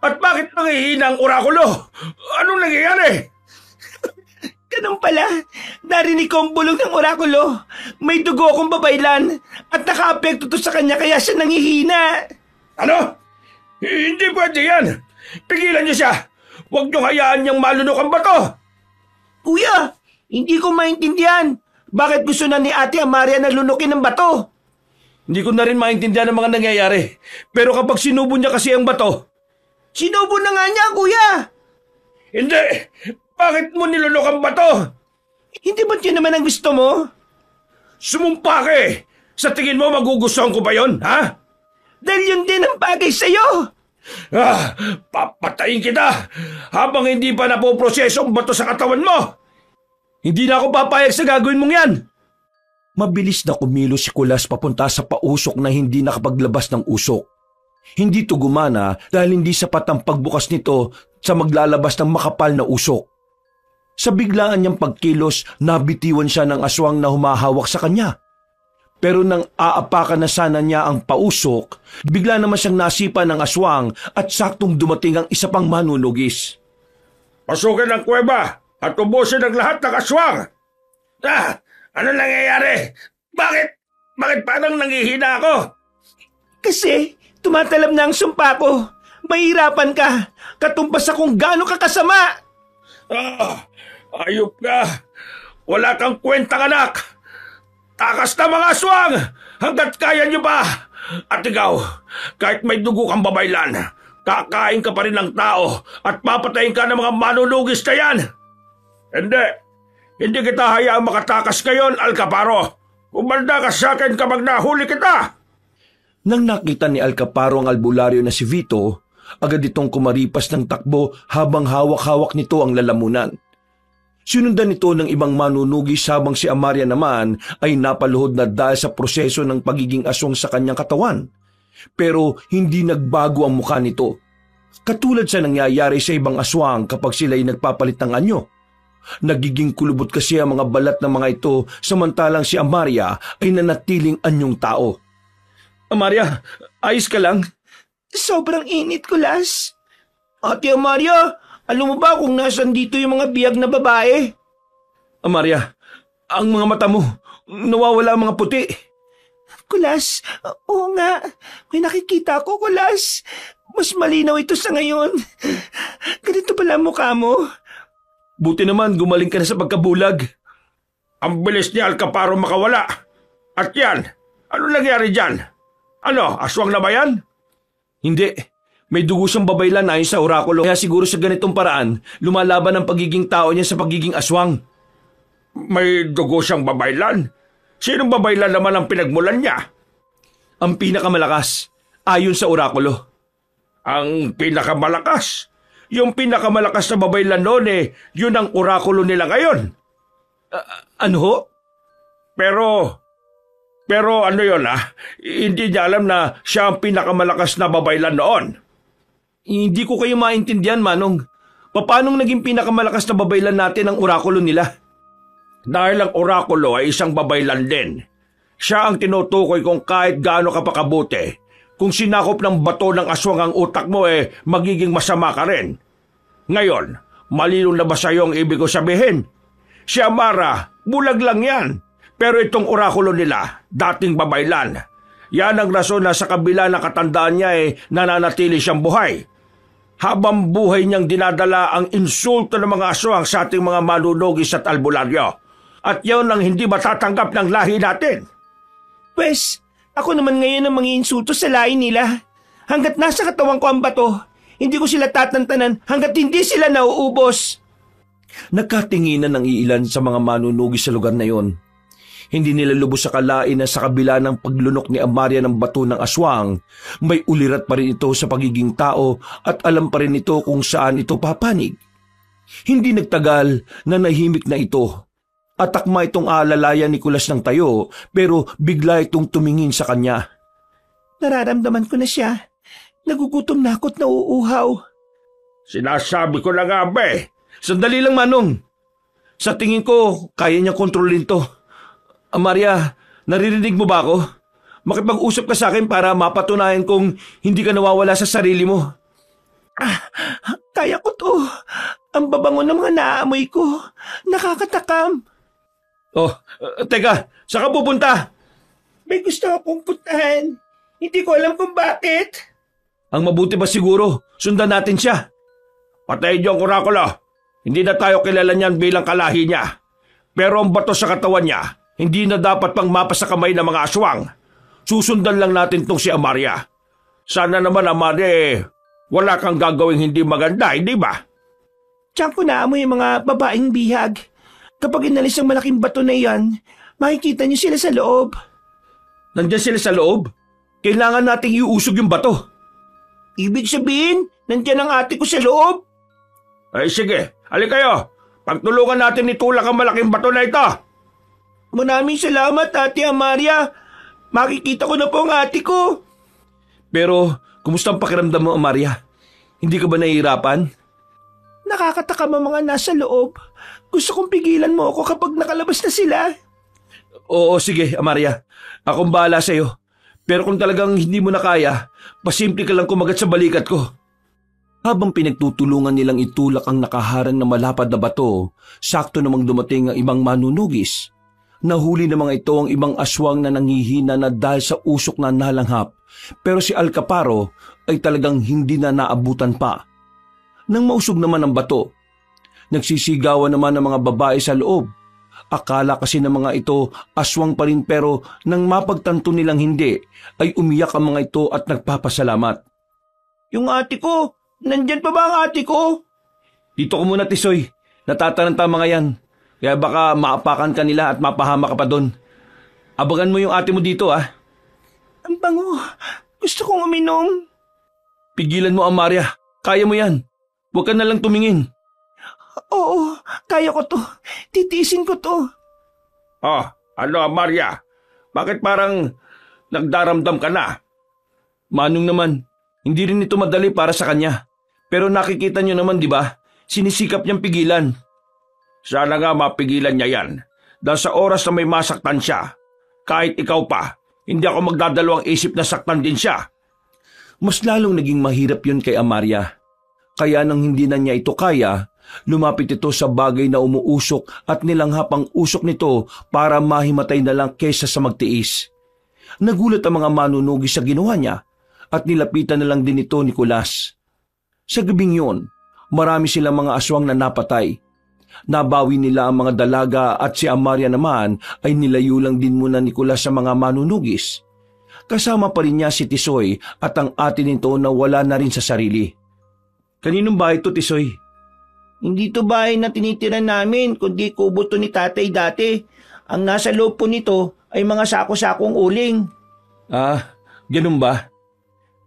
At bakit nangihina ang orakulo? Anong nangyayari? Ganun pala, narinig ko ang bulong ng orakulo. May dugo akong babaylan at naka-apekto to sa kanya kaya siya nangihina. Ano? Hindi pwede yan. Pigilan niyo siya. Huwag niyong hayaan niyang malunok ang bato. Kuya, hindi ko maintindihan. Bakit gusto na ni Ate Amaria na lunukin ng bato? Hindi ko na rin maintindihan ang mga nangyayari. Pero kapag sinubo niya kasi ang bato... Sinubo na nga niya, kuya! Hindi! Bakit mo nilunok ang bato? Hindi ba't yun naman ang gusto mo? Sumumpa ka eh! Sa tingin mo magugustuhan ko ba yun, ha? Dahil yun din ang bagay sa'yo! Papatayin kita habang hindi pa napoproseso ang bato sa katawan mo! Hindi na ako papayag sa gagawin mong yan! Mabilis na kumilos si Kulas papunta sa pausok na hindi nakapaglabas ng usok. Hindi ito gumana dahil hindi sapat ang pagbukas nito sa maglalabas ng makapal na usok. Sa biglaan niyang pagkilos, nabitiwan siya ng aswang na humahawak sa kanya. Pero nang aapakan na sana niya ang pausok, bigla naman siyang nasipa ng aswang at saktong dumating ang isa pang manunugis. Pasukin ang kuweba at ubusin ang lahat ng aswang! Ano nangyayari? Bakit parang nangihina ako? Kasi tumatalab na ang sumpa ko. Mahirapan ka. Katumbas akong gaano ka kasama. Ayop ka. Wala kang kwentang anak. Takas na mga aswang hanggat kaya niyo pa. At ikaw, kahit may dugo kang babaylan, kakain ka pa rin ng tao at papatayin ka ng mga manunugis na yan. Hindi kita hayaang makatakas ngayon, Alcaparo. Umanda ka sa akin kapag nahuli kita. Nang nakita ni Alcaparo ang albularyo na si Vito, agad itong kumaripas ng takbo habang hawak-hawak nito ang lalamunan. Sinundan nito ng ibang manunugis habang si Amaria naman ay napaluhod na dahil sa proseso ng pagiging aswang sa kanyang katawan. Pero hindi nagbago ang mukha nito. Katulad sa nangyayari sa ibang aswang kapag sila'y nagpapalit ng anyo. Nagiging kulubot kasi ang mga balat ng mga ito samantalang si Amaria ay nanatiling anyong tao. Amaria, ayos ka lang? Sobrang init, Kulas. Ate Amaria, alam mo ba kung nasan dito yung mga biyag na babae? Amaria, ang mga mata mo, nawawala ang mga puti. Kulas, oo nga. May nakikita ko, Kulas. Mas malinaw ito sa ngayon. Ganito pala ang mukha mo. Buti naman gumaling ka na sa pagkabulag. Ang bilis ni Alcaparo makawala. At yan, ano nangyari dyan? Ano, aswang na ba yan? Hindi. May dugo siyang babaylan ayon sa orakulo. Kaya siguro sa ganitong paraan, lumalaban ang pagiging tao niya sa pagiging aswang. May dugo siyang babaylan? Sinong babaylan naman ang pinagmulan niya? Ang pinakamalakas, ayon sa orakulo. Ang pinakamalakas. Yung pinakamalakas na babaylan noon yun ang orakulo nila ngayon. Ano ho? Pero ano yun hindi niya alam na siya ang pinakamalakas na babaylan noon. Hindi ko kayo maintindihan, Manong. Paano naging pinakamalakas na babaylan natin ang orakulo nila? Dahil ang orakulo ay isang babaylan din. Siya ang tinutukoy kung kahit gaano ka pa kabuti. Kung sinakop ng bato ng aswang ang utak mo magiging masama ka rin. Ngayon, malinaw na ba sa'yo ang ibig ko sabihin? Si Amara, bulag lang yan. Pero itong orakulo nila, dating babaylan. Yan ang rason na sa kabila ng katandaan niya nananatili siyang buhay. Habang buhay niyang dinadala ang insulto ng mga aswang sa ating mga manunugis at albularyo. At yun ang hindi matatanggap ng lahi natin. Pwes, ako naman ngayon ang manginsulto sa lahi nila. Hanggat nasa katawan ko ang bato, hindi ko sila tatantanan hanggat hindi sila nauubos. Nagkatinginan ng iilan sa mga manunugis sa lugar na yon. Hindi nila lubos sa kalain na sa kabila ng paglunok ni Amaria ng bato ng aswang, may ulirat pa rin ito sa pagiging tao at alam pa rin ito kung saan ito papanig. Hindi nagtagal na nahimik na ito. Atakma itong aalalayan ni Nicolas ng tayo pero bigla itong tumingin sa kanya. Nararamdaman ko na siya. Nagugutom na ako't nauuhaw. Sinasabi ko na nga ba Sandali lang, Manong. Sa tingin ko, kaya niya kontrolin to. Amaria, naririnig mo ba ako? Makipag-usap ka sa akin para mapatunayan kong hindi ka nawawala sa sarili mo. Kaya ko to. Ang babango ng mga naaamoy ko. Nakakatakam. Teka, saan ka pupunta? May gusto akong puntahan. Hindi ko alam kung bakit. Ang mabuti ba siguro, sundan natin siya. Patayin niyo ang orakulo. Hindi na tayo kilala niyan bilang kalahi niya. Pero ang bato sa katawan niya, hindi na dapat pang mapas sa kamay ng mga aswang. Susundan lang natin tong si Amaria. Sana naman, Amaria, wala kang gagawing hindi maganda, hindi ba? Diyan ko naamoy yung mga babaeng bihag. Kapag inalis ang malaking bato na iyan, makikita niyo sila sa loob. Nandiyan sila sa loob? Kailangan nating iusog yung bato. Ibig sabihin, nandiyan ang ate ko sa loob? Ay sige, halika kayo. Pagtulungan natin itulak ang malaking bato na ito. Maraming salamat, Ate Amaria. Makikita ko na po ang ate ko. Pero, kumusta ang pakiramdam mo, Amaria? Hindi ka ba nahihirapan? Nakakatakam ang mga nasa loob. Gusto kong pigilan mo ako kapag nakalabas na sila. Oo, sige, Amaria. Akong bahala sa'yo. Pero kung talagang hindi mo na kaya, pasimple ka lang kumagat sa balikat ko. Habang pinagtutulungan nilang itulak ang nakaharang na malapad na bato, sakto namang dumating ang ibang manunugis. Nahuli ng mga ito ang ibang aswang na nanghihina na dahil sa usok na nalanghap, pero si Alcaparo ay talagang hindi na naabutan pa. Nang mausog naman ang bato, nagsisigawan naman ang mga babae sa loob. Akala kasi ng mga ito aswang pa rin pero nang mapagtanto nilang hindi, ay umiyak ang mga ito at nagpapasalamat. Yung ate ko! Nandyan pa ba ang ate ko? Dito ko muna, Tisoy. Natataranta mga yan. Kaya baka maapakan ka nila at mapahama ka pa doon. Abangan mo yung ate mo dito, Ang bango. Gusto kong uminom. Pigilan mo, Amaria. Kaya mo yan. Huwag ka na lang tumingin. Oo, kaya ko to. Titiisin ko to. Ano, Amaria? Bakit parang nagdaramdam ka na? Manong naman, hindi rin ito madali para sa kanya. Pero nakikita niyo naman, di ba? Sinisikap niyang pigilan. Sana nga mapigilan niya yan. Dahil sa oras na may masaktan siya, kahit ikaw pa, hindi ako magdadalawang isip na saktan din siya. Mas lalong naging mahirap yun kay Amaria. Kaya nang hindi na niya ito kaya, lumapit ito sa bagay na umuusok at nilanghap ang usok nito para mahimatay na lang kesa sa magtiis. Nagulat ang mga manunugi sa ginawa niya at nilapitan na lang din ito ni Nicolas. Sa gabing yun, marami silang mga aswang na napatay. Nabawi nila ang mga dalaga at si Amaria naman ay nilayo lang din muna ni Nicolas sa mga manunugis. Kasama pa rin niya si Tisoy at ang ate nito na wala na rin sa sarili. Kaninong bahay ito, Tisoy? Hindi to bahay na tinitira namin, kundi kubo to ni tatay dati. Ang nasa loob po nito ay mga sako-sakong uling. Ganun ba?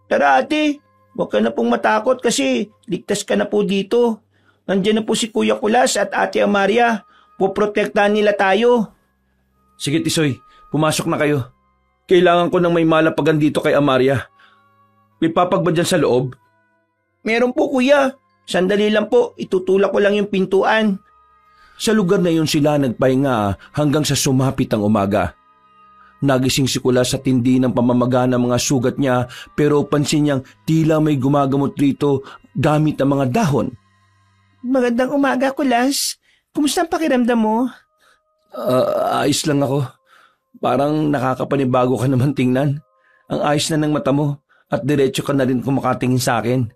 Tara ate, Huwag ka na pong matakot kasi ligtas ka na po dito. Nandiyan na po si Kuya Kulas at Ate Amaria. Poprotektahan nila tayo. Sige Tisoy, pumasok na kayo. Kailangan ko ng may malapagan dito kay Amaria. May papag ba dyan sa loob? Meron po kuya. Sandali lang po, itutulak ko lang yung pintuan. Sa lugar na yun sila nagpahinga hanggang sa sumapit ang umaga. Nagising si Kulas sa tindi ng pamamaga ng mga sugat niya pero pansin niyang tila may gumagamot rito gamit ang mga dahon. Magandang umaga, Kulas. Kumusta ang pakiramdam mo? Ayos lang ako. Parang nakakapanibago ka naman tingnan. Ang ayos na ng mata mo at diretso ka na rin kung makatingin sa akin.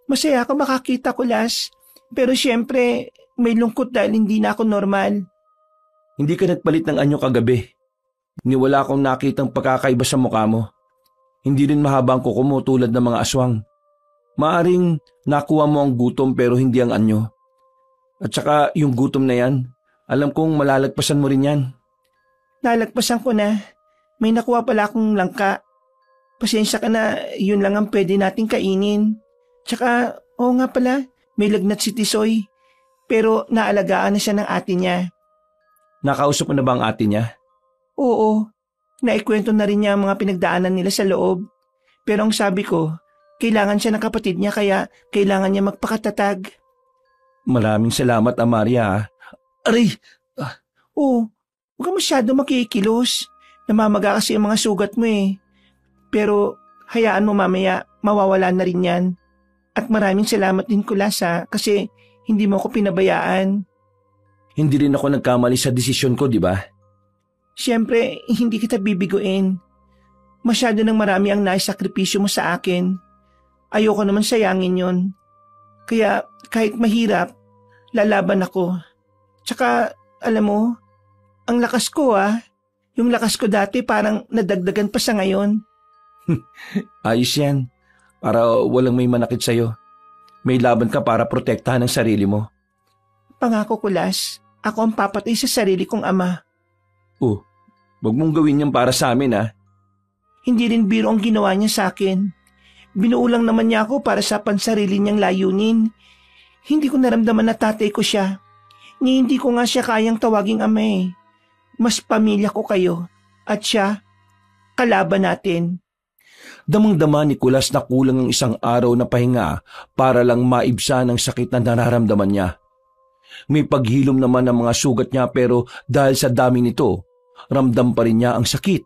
Masaya ako makakita, Kulas. Pero siyempre, may lungkot dahil hindi na ako normal. Hindi ka nagpalit ng anyo kagabi. Niwala akong nakitang pagkakaiba sa mukha mo. Hindi rin mahaba ang kuko mo tulad ng mga aswang. Maaring nakuha mo ang gutom pero hindi ang anyo. At saka yung gutom na yan, alam kong malalagpasan mo rin yan. Nalagpasan ko na. May nakuha pala akong langka. Pasensya ka na, yun lang ang pwede nating kainin. Tsaka, oo nga pala, may lagnat si Tisoy. Pero naalagaan na siya ng ate niya. Nakausap mo na ba ang ate niya? Oo, naikwento na rin niya ang mga pinagdaanan nila sa loob. Pero ang sabi ko, kailangan siya ng kapatid niya kaya kailangan niya magpakatatag. Maraming salamat, Amaria. Aray! Oo, huwag ka masyado makikilos. Namamaga kasi ang mga sugat mo eh. Pero hayaan mo mamaya, mawawala na rin yan. At maraming salamat din Kulas kasi hindi mo ako pinabayaan. Hindi rin ako nagkamali sa desisyon ko, di ba? Siyempre, hindi kita bibiguin. Masyado nang marami ang naisakripisyo mo sa akin. Ayoko naman sayangin yon. Kaya kahit mahirap, lalaban ako. Tsaka, alam mo, ang lakas ko yung lakas ko dati parang nadagdagan pa sa ngayon. Ayos yan. Para walang may manakit sa'yo. May laban ka para protektahan ang sarili mo. Pangako Kulas, ako ang papatay sa sarili kong ama. Wag mong gawin yan para sa amin Hindi rin biro ang ginawa niya sa akin. Binuulang naman niya ako para sa pansarili niyang layunin. Hindi ko naramdaman na tatay ko siya. Ni hindi ko nga siya kayang tawaging ama eh. Mas pamilya ko kayo. At siya, kalaban natin. Damang-dama ni Kulas na kulang ang isang araw na pahinga para lang maibsan ang sakit na nararamdaman niya. May paghilom naman ang mga sugat niya pero dahil sa dami nito, ramdam pa rin niya ang sakit.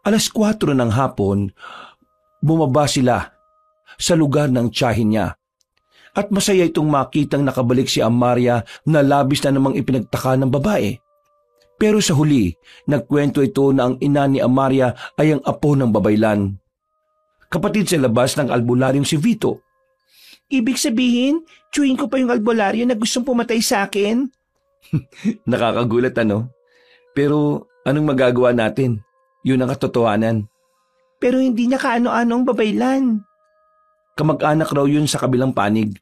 4:00 ng hapon, bumaba sila sa lugar ng tiyahin niya. At masaya itong makitang nakabalik si Amaria na labis na namang ipinagtaka ng babae. Pero sa huli, nagkwento ito na ang ina ni Amaria ay ang apo ng babaylan. Kapatid sa labas ng albularyong si Vito. Ibig sabihin, chewin ko pa yung albularyo na gustong pumatay sa akin? Nakakagulat Pero anong magagawa natin? Yun ang katotohanan. Pero hindi niya kaano-ano ang babaylan. Kamag-anak raw yun sa kabilang panig.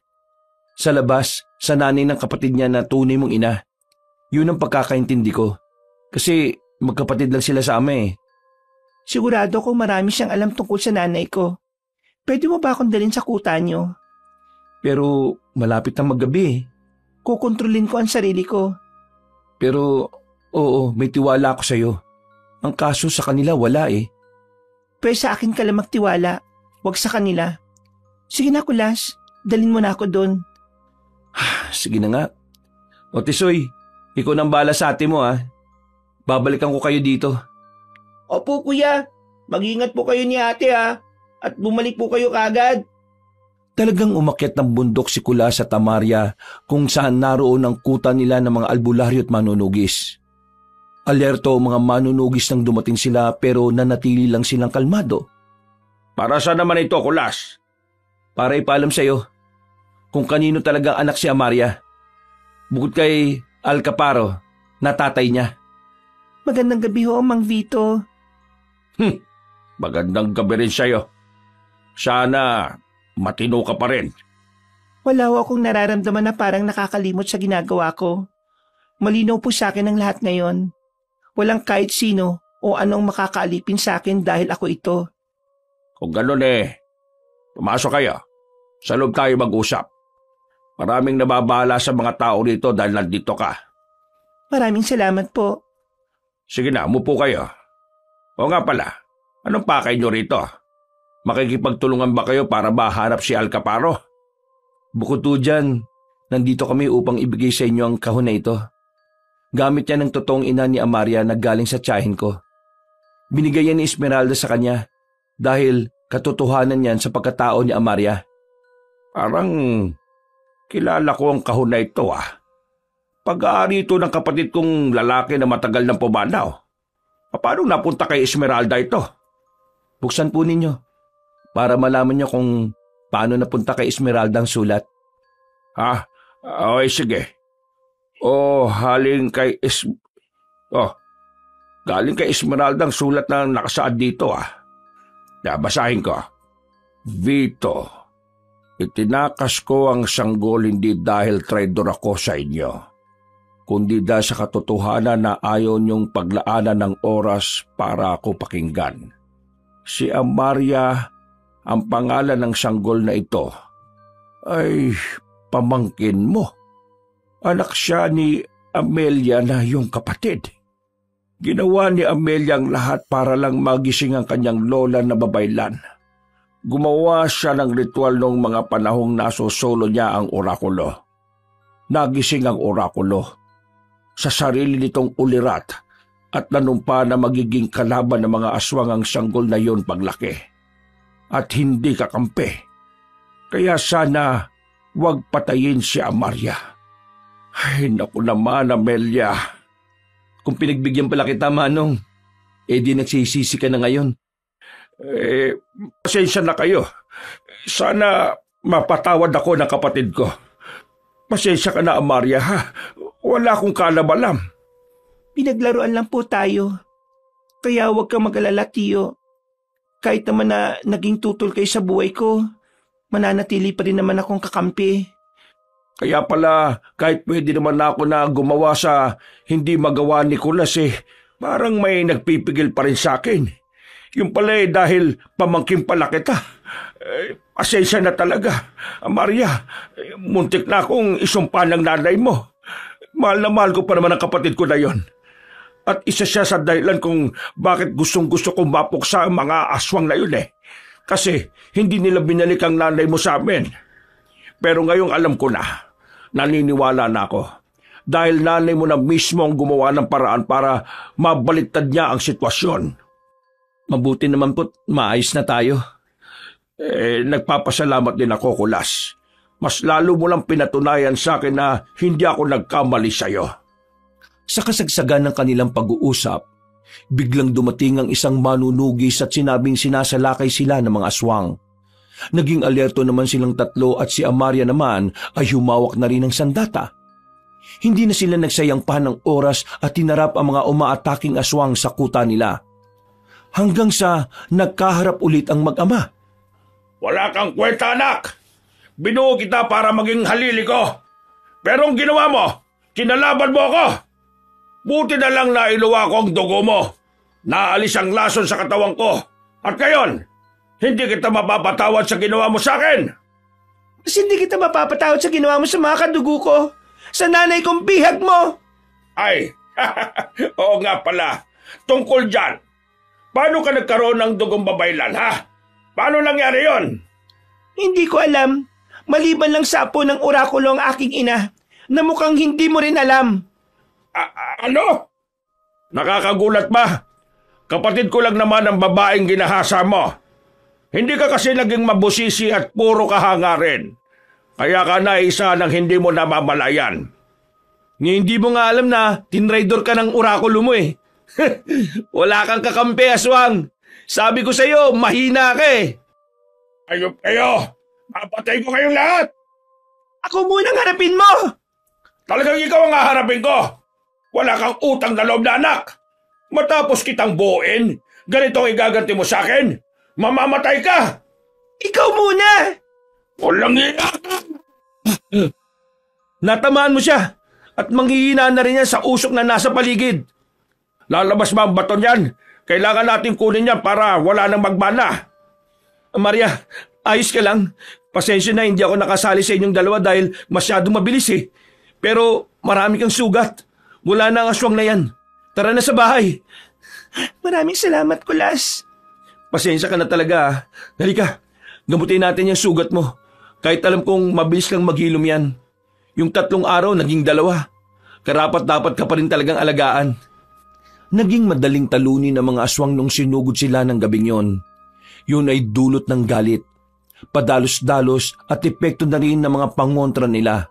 Sa labas, sa nanay ng kapatid niya na tunay mong ina. Yun ang pagkakaintindi ko. Kasi magkapatid lang sila sa ama eh. Sigurado kong marami siyang alam tungkol sa nanay ko. Pwede mo ba akong dalhin sa kuta niyo? Pero malapit na maggabi eh. Kukontrolin ko ang sarili ko. Pero oo, may tiwala ako sa'yo. Ang kaso sa kanila wala eh. Pero sa akin ka lang magtiwala. Huwag sa kanila. Sige na Kulas, dalhin mo na ako doon. Sige na nga. O Tisoy, ikaw nang bala sa ate mo Babalikan ko kayo dito. Opo kuya, mag-ingat po kayo ni ate at bumalik po kayo kagad. Talagang umakyat ng bundok si Kulas at Amaria kung saan naroon ang kuta nila ng mga albularyo at manunugis. Alerto ang mga manunugis nang dumating sila pero nanatili lang silang kalmado. Para saan naman ito, Kulas? Para ipaalam sa'yo kung kanino talagang anak si Amaria. Bukod kay Alcaparo, na tatay niya. Magandang gabi ho, Mang Vito. Magandang gabi rin sa'yo. Sana matino ka pa rin. Wala ho akong nararamdaman na parang nakakalimot sa ginagawa ko. Malinaw po sa akin ang lahat ngayon. Walang kahit sino o anong makakaalipin sa akin dahil ako ito. Kung ganun Pumasok kayo. Sa loob tayo mag-usap. Maraming nababahala sa mga tao rito dahil nandito ka. Maraming salamat po. Sige na, umupo kayo. O nga pala, anong pakay nyo rito? Makikipagtulungan ba kayo para mahanap si Alcaparo? Bukod po dyan, nandito kami upang ibigay sa inyo ang kahon na ito. Gamit yan ng totoong ina ni Amaria na galing sa tiyahin ko. Binigay yan ni Esmeralda sa kanya dahil katotohanan yan sa pagkatao ni Amaria. Parang kilala ko ang kahon na ito Pag-aari ito ng kapatid kong lalaki na matagal nang pumanaw. Paano napunta kay Esmeralda ito? Buksan po ninyo para malaman niyo kung paano napunta kay Esmeralda ang sulat. Okay, sige. Galing kay Esmeralda ang sulat na nakasaad dito Basahin ko. Vito, itinakas ko ang sanggol hindi dahil traidor ako sa inyo, kundi dahil sa katotohanan na ayaw niyong paglaanan ng oras para ako pakinggan. Si Amaria, ang pangalan ng sanggol na ito, ay pamangkin mo. Anak siya ni Amelia na iyong kapatid. Ginawa ni Amelia ang lahat para lang magising ang kanyang lola na babaylan. Gumawa siya ng ritual noong mga panahong nasosolo niya ang orakulo. Nagising ang orakulo sa sarili nitong ulirat at nanumpa na magiging kalaban ng mga aswang ang sanggol na yon paglaki. At hindi kakampi. Kaya sana huwag patayin si Amaria. Ay, naku naman, Amelia. Kung pinagbigyan pala kita, Manong, di nagsisisi ka na ngayon. Pasensya na kayo. Sana mapatawad ako ng kapatid ko. Pasensya ka na, Amaria, Wala akong kalabalam. Pinaglaruan lang po tayo. Kaya huwag kang mag-alala, Tiyo. Kahit naman na naging tutol kayo sa buhay ko, mananatili pa rin naman akong kakampi. Kaya pala, kahit pwede naman ako na gumawa sa hindi magawa ni Nicolas parang may nagpipigil pa rin sa akin. Yung pala dahil pamangkin pala kita. Pasensya na talaga. Maria, muntik na akong isumpa ng nanay mo. Mahal na mahal ko pa naman ang kapatid ko na yon. At isa siya sa dahilan kung bakit gustong-gusto kong mapuksa ang mga aswang na yun Kasi hindi nila binalik ang nanay mo sa amin. Pero ngayong alam ko na. Naniniwala na ako. Dahil nanay mo na mismo ang gumawa ng paraan para mabaliktad niya ang sitwasyon. Mabuti naman po't maayos na tayo. Nagpapasalamat din ako, Kulas. Mas lalo mo lang pinatunayan sa akin na hindi ako nagkamali sa'yo. Sa kasagsagan ng kanilang pag-uusap, biglang dumating ang isang manunugis at sinabing sinasalakay sila ng mga aswang. Naging alerto naman silang tatlo at si Amaria naman ay humawak na rin ng sandata. Hindi na sila nagsayang pa ng oras at tinarap ang mga umaataking aswang sa kuta nila. Hanggang sa nagkaharap ulit ang mag-ama. Wala kang kwenta, anak! Binuo kita para maging halili ko. Pero ang ginawa mo, kinalaban mo ako. Buti na lang nailuwa ko ang dugo mo. Naalis ang lason sa katawan ko. At ngayon, hindi kita mapapatawad sa ginawa mo sa akin. Mas hindi kita mapapatawad sa ginawa mo sa mga kadugo ko. Sa nanay kong bihag mo. Ay, oo nga pala. Tungkol dyan. Paano ka nagkaroon ng dugong babaylan, Paano nangyari yon? Hindi ko alam. Maliban lang sa apo ng orakulo ang aking ina na mukhang hindi mo rin alam. Ano? Nakakagulat ba? Kapatid ko lang naman ang babaeng ginahasa mo. Hindi ka kasi naging mabusisi at puro kahangarin. Kaya ka naisa ng hindi mo namamalayan. Hindi mo nga alam na tinraidor ka ng orakulo mo Wala kang kakampi, aswang. Sabi ko sa'yo, mahina ka Ayop kayo! Mapatay ko kayong lahat! Ako munang harapin mo! Talagang ikaw ang haharapin ko! Wala kang utang na loob na anak! Matapos kitang buuin, ganito ang igaganti mo sa akin? Mamamatay ka! Ikaw muna! Walang iya! Natamaan mo siya at manghihina na rin yan sa usok na nasa paligid. Lalabas ba ang baton yan? Kailangan natin kunin yan para wala nang magmana. Maria, ayos ka lang. Pasensya na hindi ako nakasali sa inyong dalawa dahil masyadong mabilis eh. Pero marami kang sugat. Wala na ang aswang na yan. Tara na sa bahay. Maraming salamat, Kulas. Pasensya ka na talaga. Halika, gamutin natin yung sugat mo. Kahit alam kong mabilis kang maghilom yan. Yung 3 araw naging 2. Karapat dapat ka pa rin talagang alagaan. Naging madaling talunin ng mga aswang nung sinugod sila ng gabing yon. Yun ay dulot ng galit, padalos-dalos at epekto na rin ng mga pangontra nila.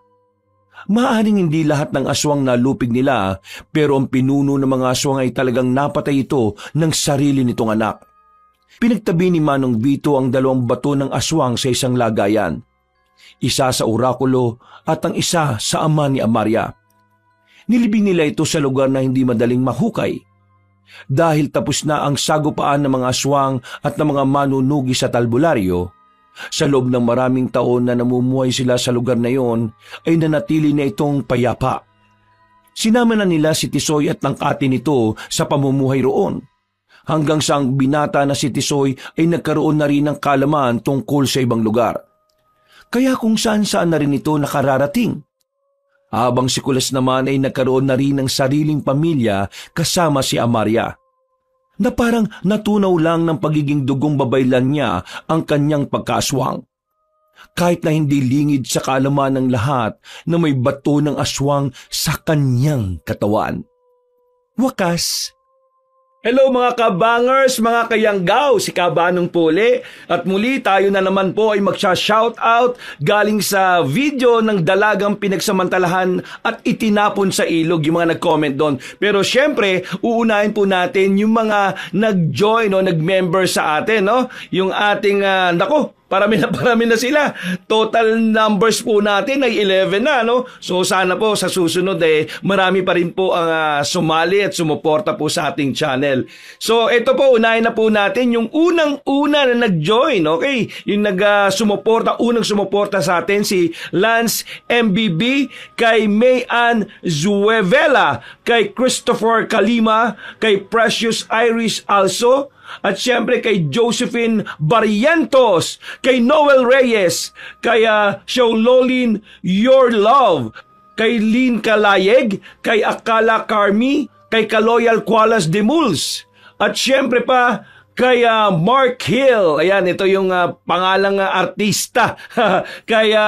Maaaring hindi lahat ng aswang nalupig nila, pero ang pinuno ng mga aswang ay talagang napatay ito ng sarili nitong anak. Pinagtabi ni Manong Vito ang 2 bato ng aswang sa isang lagayan. Isa sa orakulo at ang isa sa ama ni Amaria. Nilibing nila ito sa lugar na hindi madaling mahukay. Dahil tapos na ang sagupaan ng mga aswang at ng mga manunugi sa talbularyo, sa loob ng maraming taon na namumuhay sila sa lugar na iyon, ay nanatili na itong payapa. Sinama na nila si Tisoy at tangkati nito sa pamumuhay roon, hanggang sa ang binata na si Tisoy ay nagkaroon na rin ng kaalaman tungkol sa ibang lugar. Kaya kung saan-saan na rin ito nakararating. Habang si Kulas naman ay nagkaroon na rin ng sariling pamilya kasama si Amaria, na parang natunaw lang ng pagiging dugong babaylan niya ang kanyang pagkaaswang. Kahit na hindi lingid sa kaalaman ng lahat na may bato ng aswang sa kanyang katawan. Wakas. Hello mga kabangers, mga kayanggaw, si Kabanong Puli. At muli tayo na naman po ay magsha-shoutout galing sa video ng dalagang pinagsamantalahan at itinapon sa ilog, yung mga nag-comment doon. Pero syempre, uunahin po natin yung mga nag-join o nag-member sa atin, no? Yung ating, parami na sila. Total numbers po natin ay 11 na, no? So sana po sa susunod marami pa rin po ang sumali at sumuporta po sa ating channel. So ito po, unahin na po natin yung unang-una na nag-join, okay? Yung unang sumuporta sa atin si Lance MBB, kay Mayan Zuevela, kay Christopher Kalima, kay Precious Iris Also, at siyempre kay Josephine Barrientos, kay Noel Reyes, kay Shaololin Your Love, kay Lynn Kalayeg, kay Akala Carmi, kay Kaloyal Kualas de Muls, at siyempre pa kay Mark Hill. Ayan, ito yung pangalang artista. Kay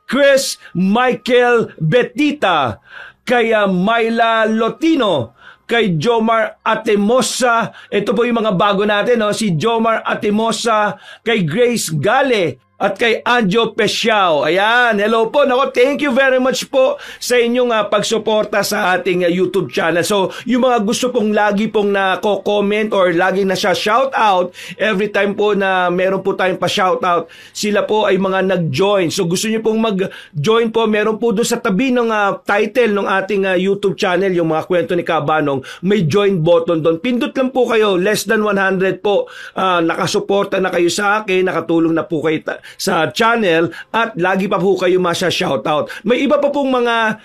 Chris Michael Betita, kay Myla Lotino, kay Jomar Atemosa, ito po yung mga bago natin, no? Si Jomar Atemosa, kay Grace Gale, at kay Anjo Pesiao. Ayan, hello po. Nako, thank you very much po sa inyong pagsuporta sa ating YouTube channel. So, yung mga gusto pong lagi pong nako-comment or lagi na siya shoutout, every time po na meron po tayong pa-shoutout, sila po ay mga nag-join. So, gusto niyo pong mag-join po, meron po doon sa tabi ng title ng ating YouTube channel, yung mga kwento ni Kabanong, may join button doon. Pindot lang po kayo, less than 100 po. Nakasuporta na kayo sa akin, nakatulong na po kayo sa channel at lagi pa po kayo masya-shoutout. May iba pa pong mga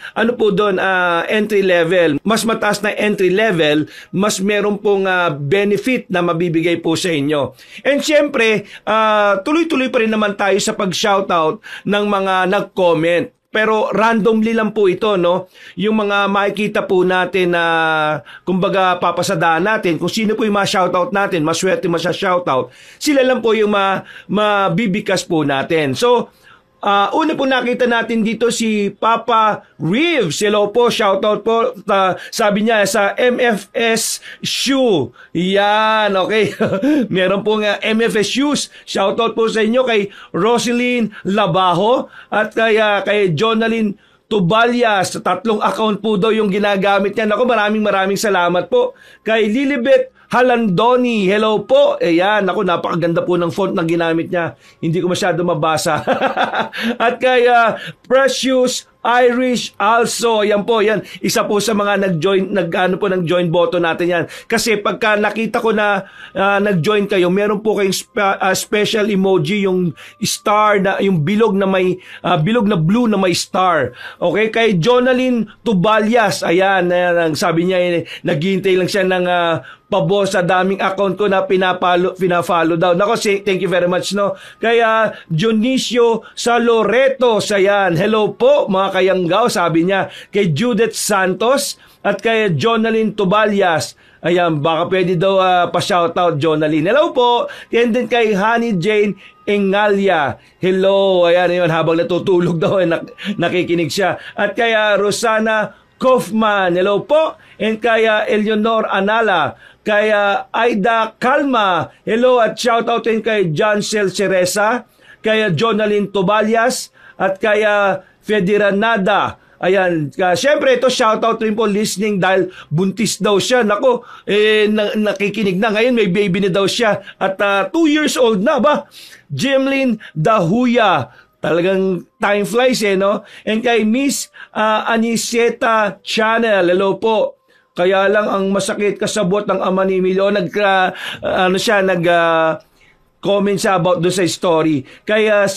entry level. Mas mataas na entry level, mas meron pong benefit na mabibigay po sa inyo. And syempre, tuloy-tuloy pa rin naman tayo sa pag-shoutout ng mga nag-comment. Pero randomly lang po ito, no? Yung mga makikita po natin na, kumbaga, papasadaan natin, kung sino po yung ma-shoutout natin, maswerte masya-shoutout, sila lang po yung mabibikas po natin. So, una po nakita natin dito si Papa Reeves. Hello po, shoutout po. Sabi niya sa MFS Shoe. Yan, okay. Meron po nga MFS Shoes. Shoutout po sa inyo kay Roselyn Labajo at kay Jonalyn Tubalias. 3 account po daw yung ginagamit niya. Ako, maraming salamat po. Kay Lilibet Halandoni, hello po. Ayan, ako, napakaganda po ng font na ginamit niya. Hindi ko masyado mabasa. At kay Precious Irish also. Yan po, yan. Isa po sa mga nag-join button natin yan. Kasi pagka nakita ko na nag-join kayo, meron po kayong special emoji, yung star, na yung bilog na blue na may star. Okay? Kay Jonalyn Tubalyas, ayan, sabi niya, naghihintay lang siya ng pabo sa daming account ko na pinafollow daw. Nako, thank you very much, no? Kaya Dionisio Saloreto, ayan, hello po mga kayanggaw, sabi niya. Kay Judith Santos at kay Jonalyn Tubalyas, ayan, baka pwede daw pa-shoutout, Jonalyn. Hello po. And then kay Honey Jane Engalia, hello, ayan, yun, habang natutulog daw, nakikinig siya. At kaya Rosana Kaufman, hello po. And kaya Eleanor Anala, kaya Aida Calma, hello, at shoutout din kay John Cel Ceresa, kaya Jonalyn Tubalyas, at kaya Federanada. Ayan, syempre ito shoutout rin po listening dahil buntis daw siya. Nako, nakikinig na ngayon, may baby na daw siya at 2 years old na ba? Jemlyn Dahuya, talagang time flies no? And kay Miss Aniseta Channel, hello po. Kaya lang ang masakit kasabot ng ama ni Emilio, comment siya about do sa story. Kaya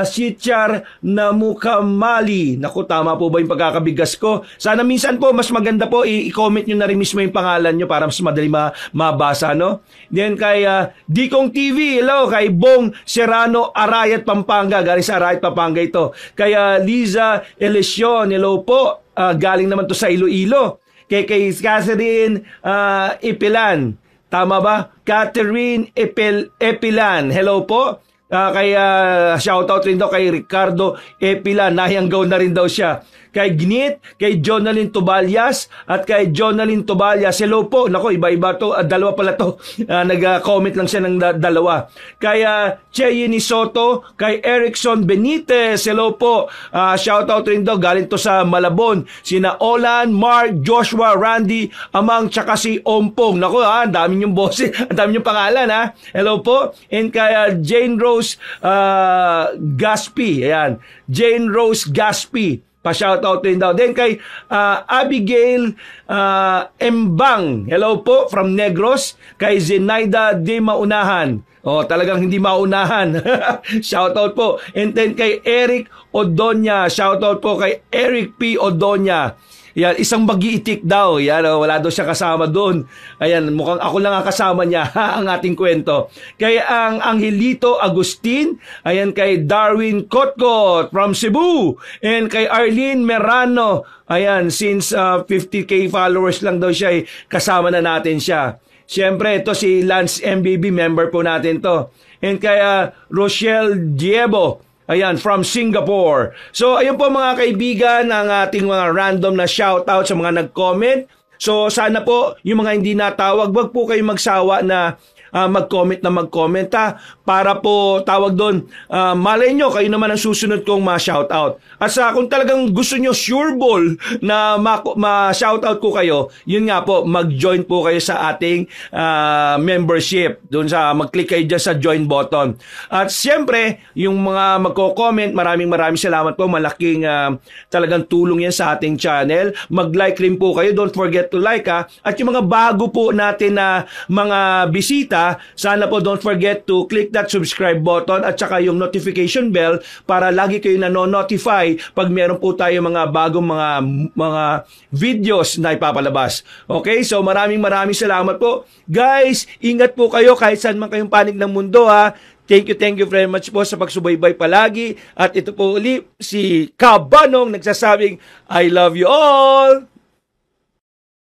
Sichar Namukamali. Naku, tama po ba yung pagkakabigas ko? Sana minsan po, mas maganda po, i-comment nyo na rin mismo yung pangalan nyo para mas madali mabasa, no? Then kay Dikong TV, hello, kay Bong Serrano Arayat, Pampanga. Galing sa Arayat, Pampanga ito. Kaya Liza Elesion, hello po. Galing naman to sa Iloilo. Kay Catherine Epilan. Tama ba? Catherine Epilan. Hello po. Kaya shoutout rin daw kay Ricardo Epilan. Nahiyanggaw na rin daw siya. Kay Gnit, kay Jonalyn Tubalyas, at kay Jonalyn Tubalyas. Hello po. Nako, iba-iba to. Dalawa pala to. Nag-comment lang siya ng dalawa. Kaya Cheyenne Soto, kay Erickson Benitez. Hello po. Shoutout rin daw. Galing to sa Malabon. Sina Olan, Mark, Joshua, Randy, Amang, tsaka si Ompong. Nako, ang dami niyong boses. Ang dami niyong pangalan, ha. Hello po. And kaya Jane Rose Gaspi. Ayan. Jane Rose Gaspi. Pa-shoutout din daw. Then kay Abigail Embang. Hello po from Negros. Kay Zenaida de Maunahan. Talagang hindi maunahan. Shoutout po. And then kay Eric Odonya. Shoutout po kay Eric P. Odonya. Yan, isang mag-iitik daw. Yan, wala daw siya kasama doon. Ayan, mukhang ako lang ang kasama niya, ang ating kwento. Kay ang Angelito Agustin, ayan, kay Darwin Kotkot from Cebu, and kay Arlene Merano, ayan, since 50k followers lang daw siya, kasama na natin siya. Siyempre, ito si Lance MBB, member po natin to. And kay Rochelle Diebo, ayan, from Singapore. So, ayun po mga kaibigan, ang ating mga random na shoutout sa mga nag-comment. So, sana po, yung mga hindi natawag, wag po kayong magsawa na mag-comment ha, para po tawag doon, malay nyo, kayo naman ang susunod kong ma-shoutout. At kung talagang gusto nyo sure ball na ma-shoutout ko kayo, yun nga po, mag-join po kayo sa ating membership. Doon mag-click kayo dyan sa join button. At siyempre, yung mga magko-comment, maraming salamat po. Malaking talagang tulong yan sa ating channel. Mag-like rin po kayo. Don't forget to like ha. At yung mga bago po natin na mga bisita, sana po don't forget to click that subscribe button at saka yung notification bell para lagi kayo nano-notify pag meron po tayo mga bagong mga videos na ipapalabas. Okay? So maraming salamat po. Guys, ingat po kayo kahit saan man kayong panig ng mundo ha. Thank you very much po sa pagsubaybay palagi. At ito po uli si Kabanong nagsasabing I love you all!